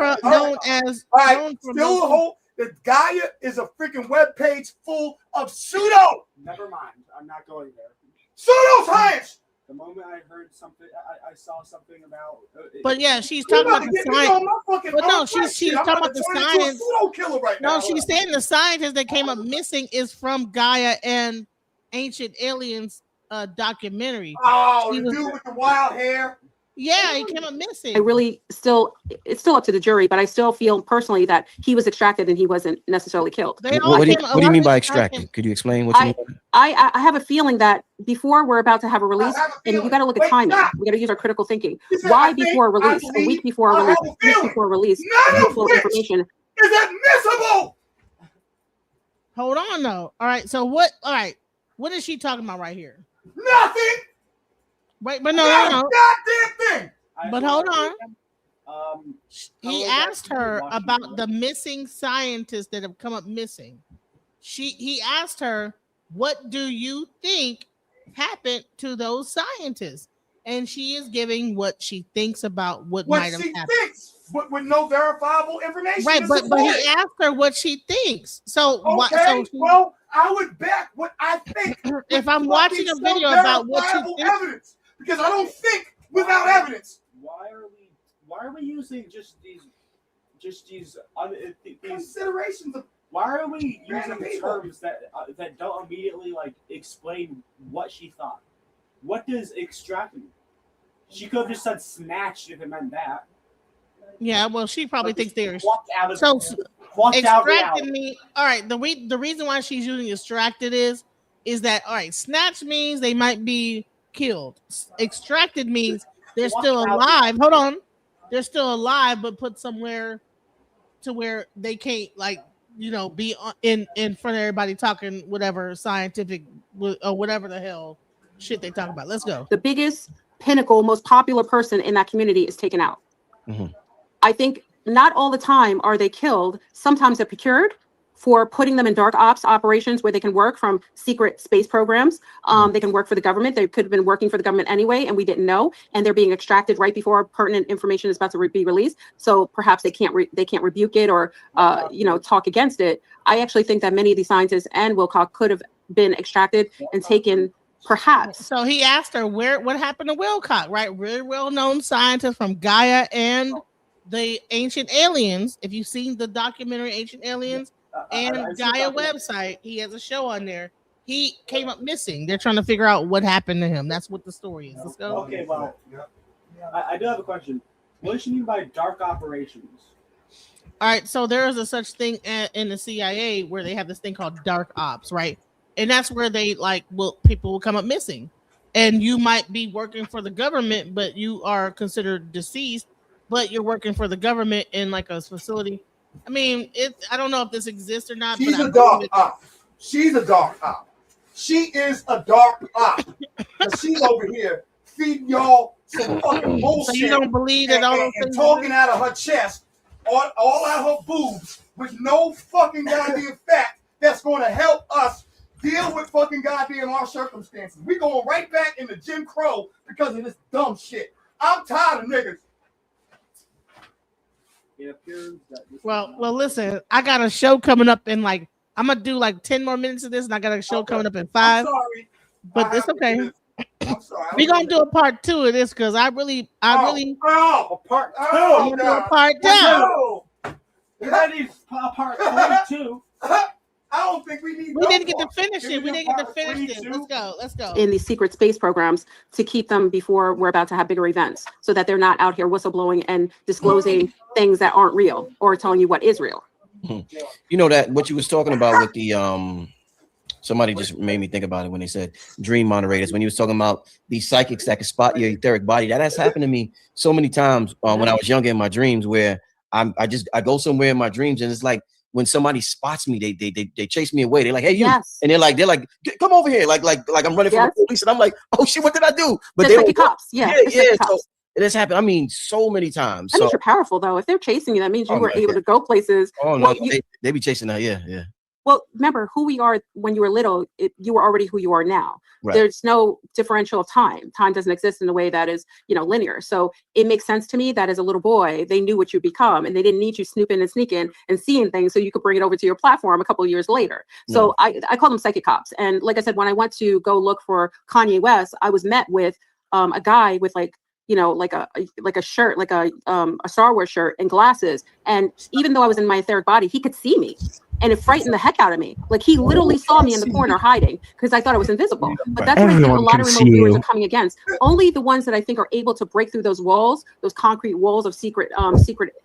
Still a whole. The Gaia is a freaking web page full of pseudo. Never mind. I'm not going there. Pseudoscience. The moment I heard something, I saw something about. But yeah, she's talking about the science. But no, she's talking about the science. No, she's saying the scientist that came up missing is from Gaia and Ancient Aliens documentary. Oh, the dude with the wild hair. Yeah, he came up missing. It's still up to the jury, but I still feel personally that he was extracted and he wasn't necessarily killed. What do you mean by extracted? Could you explain what you mean? I have a feeling that before we're about to have a release, and you got to look at timing. We got to use our critical thinking. Why before release? A week before release, full information is admissible. Hold on, though. All right. So what? All right. What is she talking about right here? Nothing. Wait, but no. Goddamn thing. But hold on. He asked her about the missing scientists that have come up missing. He asked her, "What do you think happened to those scientists?" And she is giving what she thinks about what might have happened. Thinks, but with no verifiable information. Right, but he asked her what she thinks. So well, I would bet what I think. If I'm watching a video about what she thinks, evidence. Because I don't think without evidence. Why are we using just these considerations of? Why are we using terms that don't immediately explain what she thought? What does extracted mean? She could have just said snatched if it meant that. Yeah, well, she probably thinks they're extracted me. All right, the reason why she's using extracted is that all right, snatch means they might be killed. Extracted means they're still alive. Hold on, they're still alive, but put somewhere to where they can't be in front of everybody talking whatever scientific or whatever the hell shit they talk about. Let's go. The biggest pinnacle, most popular person in that community is taken out. Mm-hmm. I think not all the time are they killed. Sometimes they're procured for putting them in dark ops operations where they can work from secret space programs. They can work for the government. They could have been working for the government anyway, and we didn't know. And they're being extracted right before pertinent information is about to be released. So perhaps they can't rebuke it or talk against it. I actually think that many of these scientists and Wilcock could have been extracted and taken. Perhaps. So he asked her what happened to Wilcock, right? Really well-known scientist from Gaia and the Ancient Aliens. If you've seen the documentary Ancient Aliens and Gaia website, he has a show on there. He came up missing. They're trying to figure out what happened to him. That's what the story is. Let's go. Okay, well, I do have a question. What does she mean by dark operations? All right, so there is a such thing in the CIA where they have this thing called dark ops, right? And that's where they people will come up missing. And you might be working for the government, but you are considered deceased, but you're working for the government in a facility. I mean, I don't know if this exists or not. She's a dark op. She's a dark op. She is a dark op. Because she's over here feeding y'all some fucking bullshit. So you don't believe that all those and things talking out of her chest, all out her boobs, with no fucking goddamn fact that's going to help us deal with fucking goddamn our circumstances. We going right back into Jim Crow because of this dumb shit. I'm tired of niggas. Well, listen, I got a show coming up in like, I'm gonna do like 10 more minutes of this, and I got a show coming up in 5. I'm sorry. But it's okay. I'm sorry. We're gonna do a part 2 of this because I really a part 2. I'm gonna do a part 2. You're ready for part 2. I don't think we need. We didn't get to finish it. We didn't get to finish it. Let's go. In these secret space programs to keep them before we're about to have bigger events, so that they're not out here whistleblowing and disclosing things that aren't real or telling you what is real. You know that what you was talking about with the somebody just made me think about it when they said dream moderators, when he was talking about these psychics that can spot your etheric body. That has happened to me so many times when I was younger in my dreams, where I go somewhere in my dreams and it's like when somebody spots me, they chase me away. They're like, hey, you, and they're like, come over here, like I'm running from the police, and I'm like, oh shit, what did I do? But they're like cops, yeah. So it has happened. I mean, so many times. That means you're powerful, though. If they're chasing you, that means you were able to go places. Oh no, they be chasing that, yeah. Well, remember who we are when you were little. You were already who you are now. Right. There's no differential of time. Time doesn't exist in a way that is, linear. So it makes sense to me that as a little boy, they knew what you become, and they didn't need you snooping and sneaking and seeing things so you could bring it over to your platform a couple of years later. So I call them psychic cops. And like I said, when I went to go look for Kanye West, I was met with a guy with like a shirt, like a Star Wars shirt and glasses. And even though I was in my etheric body, he could see me. And it frightened the heck out of me. Like he literally saw me in the corner hiding because I thought I was invisible. But that's what I think a lot of remote viewers are coming against. Only the ones that I think are able to break through those walls, those concrete walls of secret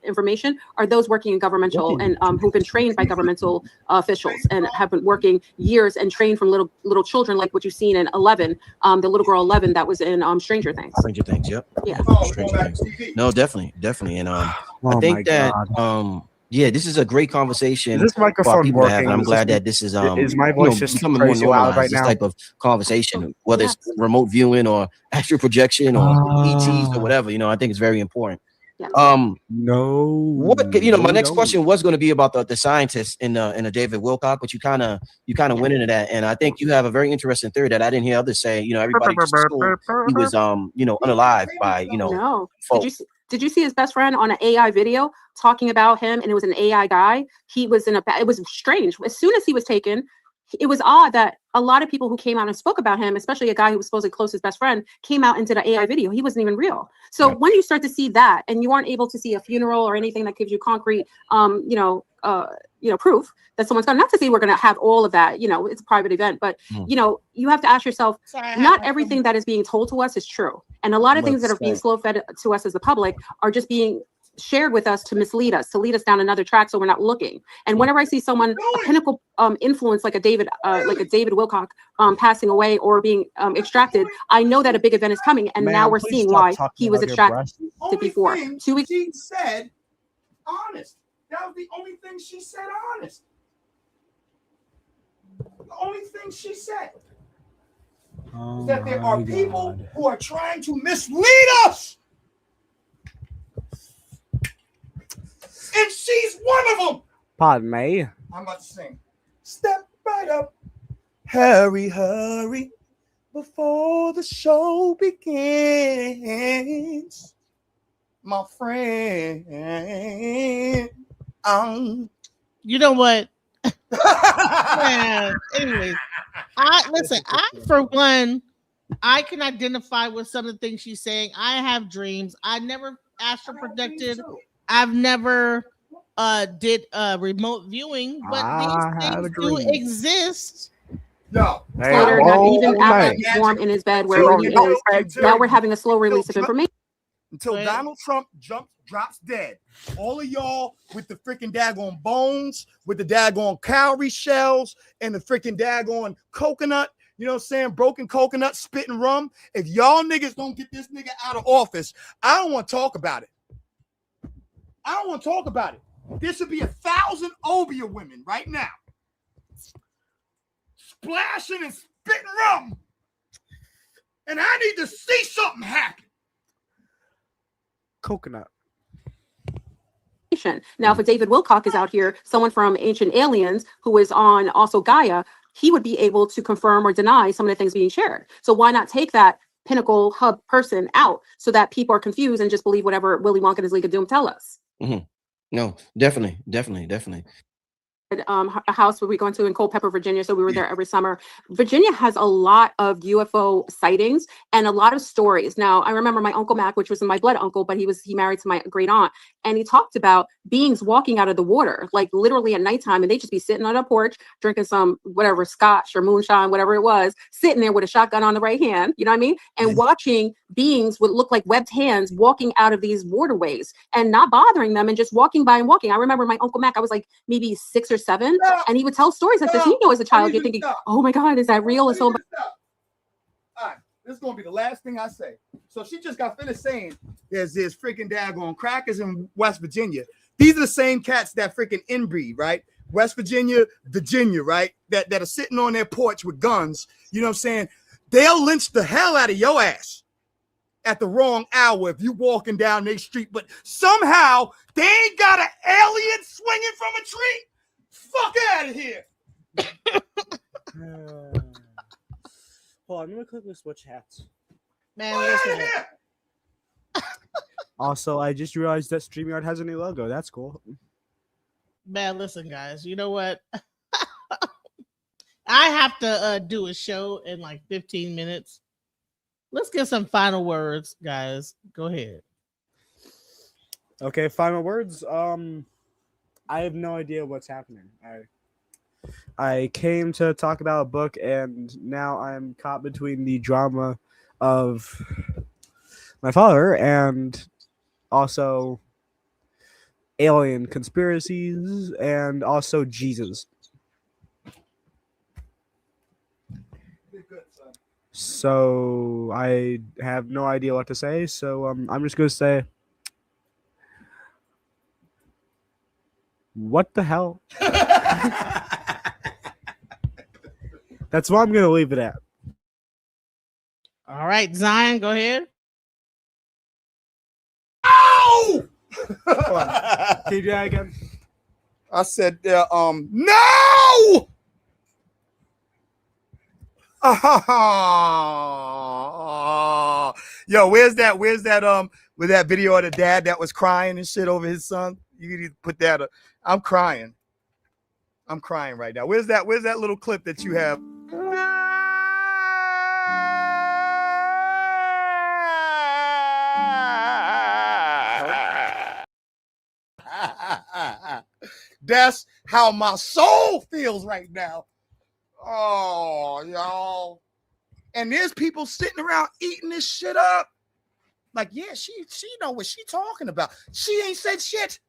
information, are those working in governmental and who've been trained by governmental officials and have been working years and trained from little children, like what you've seen in 11, the little girl 11 that was in Stranger Things. Stranger Things, yep. Yeah. Stranger Things. No, definitely. And I think that yeah, this is a great conversation. Is this microphone working? And I'm glad that this is my voice just becoming more crazy loud normalized, right this now? type of conversation, whether it's remote viewing or astral projection or ETs or whatever. I think it's very important. My next question was going to be about the scientists in the David Wilcock, but you kind of went into that, and I think you have a very interesting theory that I didn't hear others say. Everybody just assumed he was unalive by No. folks. Did you see his best friend on an AI video talking about him? And it was an AI guy. He was it was strange. As soon as he was taken, it was odd that a lot of people who came out and spoke about him, especially a guy who was supposedly close to his best friend, came out and did an AI video. He wasn't even real. So when you start to see that, and you aren't able to see a funeral or anything that gives you concrete, proof that someone's gone. Not to say we're going to have all of that. It's a private event, but you have to ask yourself, not everything that is being told to us is true, and a lot of things that are being slow fed to us as the public are just being shared with us to mislead us, to lead us down another track so we're not looking. And whenever I see someone, a pinnacle influence like a David Wilcock passing away or being extracted, I know that a big event is coming, and now we're seeing why he was extracted before. 2 weeks. She said honest. That was the only thing she said honest. The only thing she said is that there are people who are trying to mislead us. And she's one of them. Pardon me. I'm about to sing. Step right up. Hurry, hurry, before the show begins. My friend. You know what? Man, anyways, I for one, I can identify with some of the things she's saying. I have dreams. I never astral projected. I've never did remote viewing, but these things do exist. No. Even after he's warm in his bed where he is, now we're having a slow release of information. Until Donald Trump drops dead. All of y'all with the freaking daggone bones, with the daggone cowrie shells, and the freaking daggone coconut, broken coconut, spitting rum. If y'all niggas don't get this nigga out of office, I don't want to talk about it. There should be 1,000 Obia women right now splashing and spitting rum. And I need to see something happen. Coconut. Now, if David Wilcock is out here, someone from Ancient Aliens who is on also Gaia, he would be able to confirm or deny some of the things being shared. So why not take that pinnacle hub person out so that people are confused and just believe whatever Willy Wonka and his League of Doom tell us? No, definitely. A house where we go into in Culpeper, Virginia. So we were there every summer. Virginia has a lot of UFO sightings and a lot of stories. Now, I remember my Uncle Mac, which was my blood uncle, but he married to my great aunt. And he talked about beings walking out of the water, like literally at nighttime. And they just be sitting on a porch, drinking some whatever scotch or moonshine, whatever it was, sitting there with a shotgun on the right hand. You know what I mean? And watching beings would look like webbed hands walking out of these waterways and not bothering them and just walking by and walking. I remember my Uncle Mac, I was like maybe 6 or 7, and he would tell stories like this. You know, as a child, you're thinking, oh my God, is that real? It's so. All right, this is going to be the last thing I say. So she just got finished saying there's freaking daggone crackers in West Virginia. These are the same cats that freaking inbreed, right? West Virginia, right? That are sitting on their porch with guns. You know what I'm saying? They'll lynch the hell out of your ass at the wrong hour if you walking down their street. But somehow they ain't got an alien swinging from a tree. Fuck out of here. Hold on, I'm gonna quickly switch hats. Man, listen. Also, I just realized that StreamYard has a new logo. That's cool. Man, listen, guys. You know what? I have to do a show in like 15 minutes. Let's get some final words, guys. Go ahead. Okay, final words. I have no idea what's happening. I came to talk about a book, and now I'm caught between the drama of my father and also alien conspiracies and also Jesus. So I have no idea what to say. So I'm just going to say, what the hell? That's what I'm going to leave it at. All right, Zion, go ahead. Ow! Can you do that again? I said, no! Yo, where's that with that video of the dad that was crying and shit over his son? You need to put that up. I'm crying right now. Where's that little clip that you have? That's how my soul feels right now. Oh, y'all. And there's people sitting around eating this shit up. Like, yeah, she know what she talking about. She ain't said shit.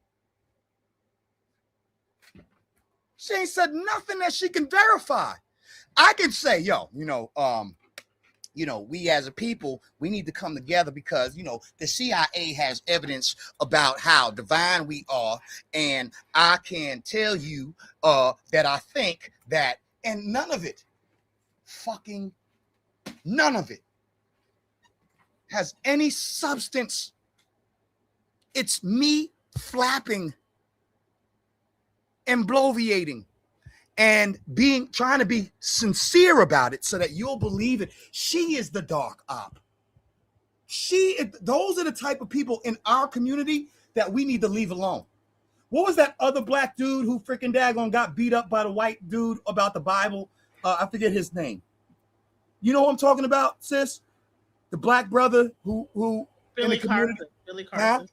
She ain't said nothing that she can verify. I can say, we as a people, we need to come together because, the CIA has evidence about how divine we are. And I can tell you that I think that, and none of it has any substance. It's me flapping and bloviating and trying to be sincere about it so that you'll believe it. She is the dark op. Those are the type of people in our community that we need to leave alone. What was that other black dude who freaking daggone got beat up by the white dude about the Bible? I forget his name. You know what I'm talking about, sis? The black brother who Billy in the community. Carson.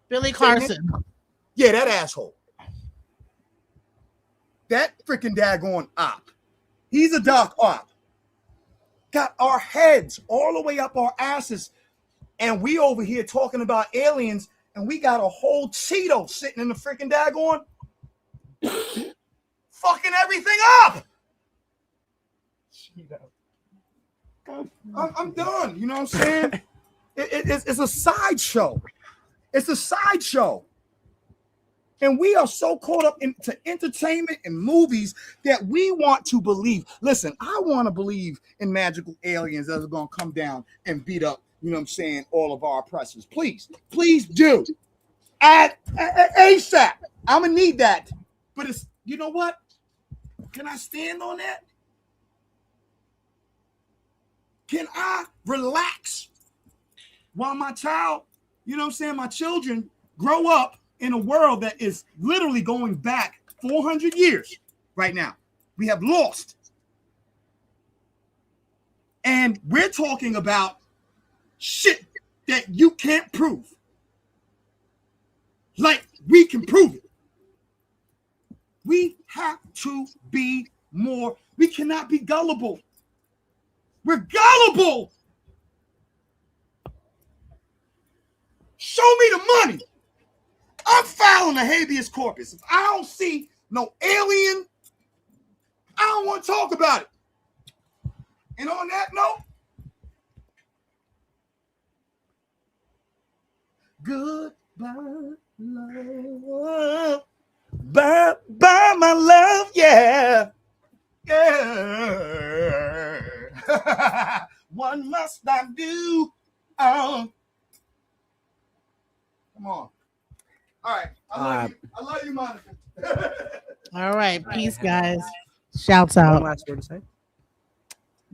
Billy Carson. Yeah, that asshole. That freaking daggone op. He's a dark op. Got our heads all the way up our asses. And we over here talking about aliens, and we got a whole Cheeto sitting in the freaking daggone fucking everything up. I'm done. You know what I'm saying? It's a sideshow. It's a sideshow. And we are so caught up into entertainment and movies that we want to believe. Listen, I want to believe in magical aliens that are going to come down and beat up, you know what I'm saying, all of our oppressors. Please do. ASAP. I'm going to need that. But it's, you know what? Can I stand on that? Can I relax while my child, you know what I'm saying, my children grow up in a world that is literally going back 400 years right now? We have lost. And we're talking about shit that you can't prove. Like we can prove it. We have to be more. We cannot be gullible. We're gullible. Show me the money. I'm filing a habeas corpus. If I don't see no alien, I don't want to talk about it. And on that note, goodbye, love. Bye, bye, my love. Yeah. Yeah. What must I do? Come on. All right. I love you, Monica. All right. Peace, guys. Shouts out. One last word to say.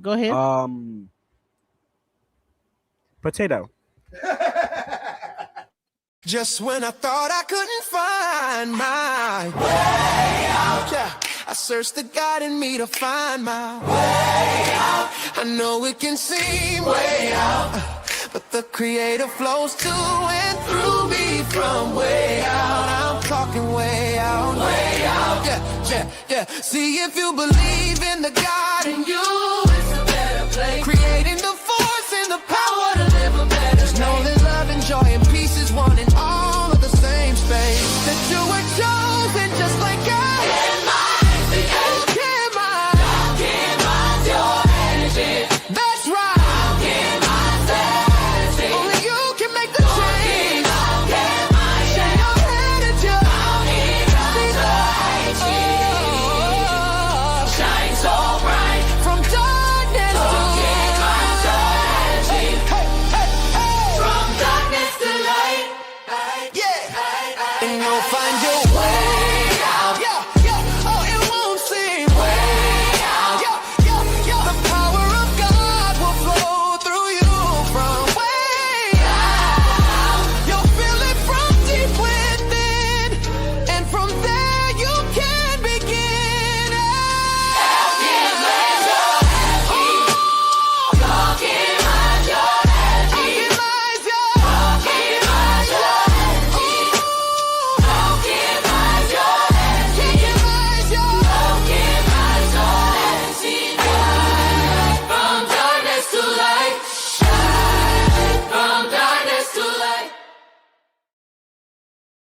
Go ahead. Potato. Just when I thought I couldn't find my way out, yeah, I searched the God in me to find my way out. I know it can seem way out, but the Creator flows to and through me from way out. I'm talking way out, yeah, yeah, yeah. See, if you believe in the God in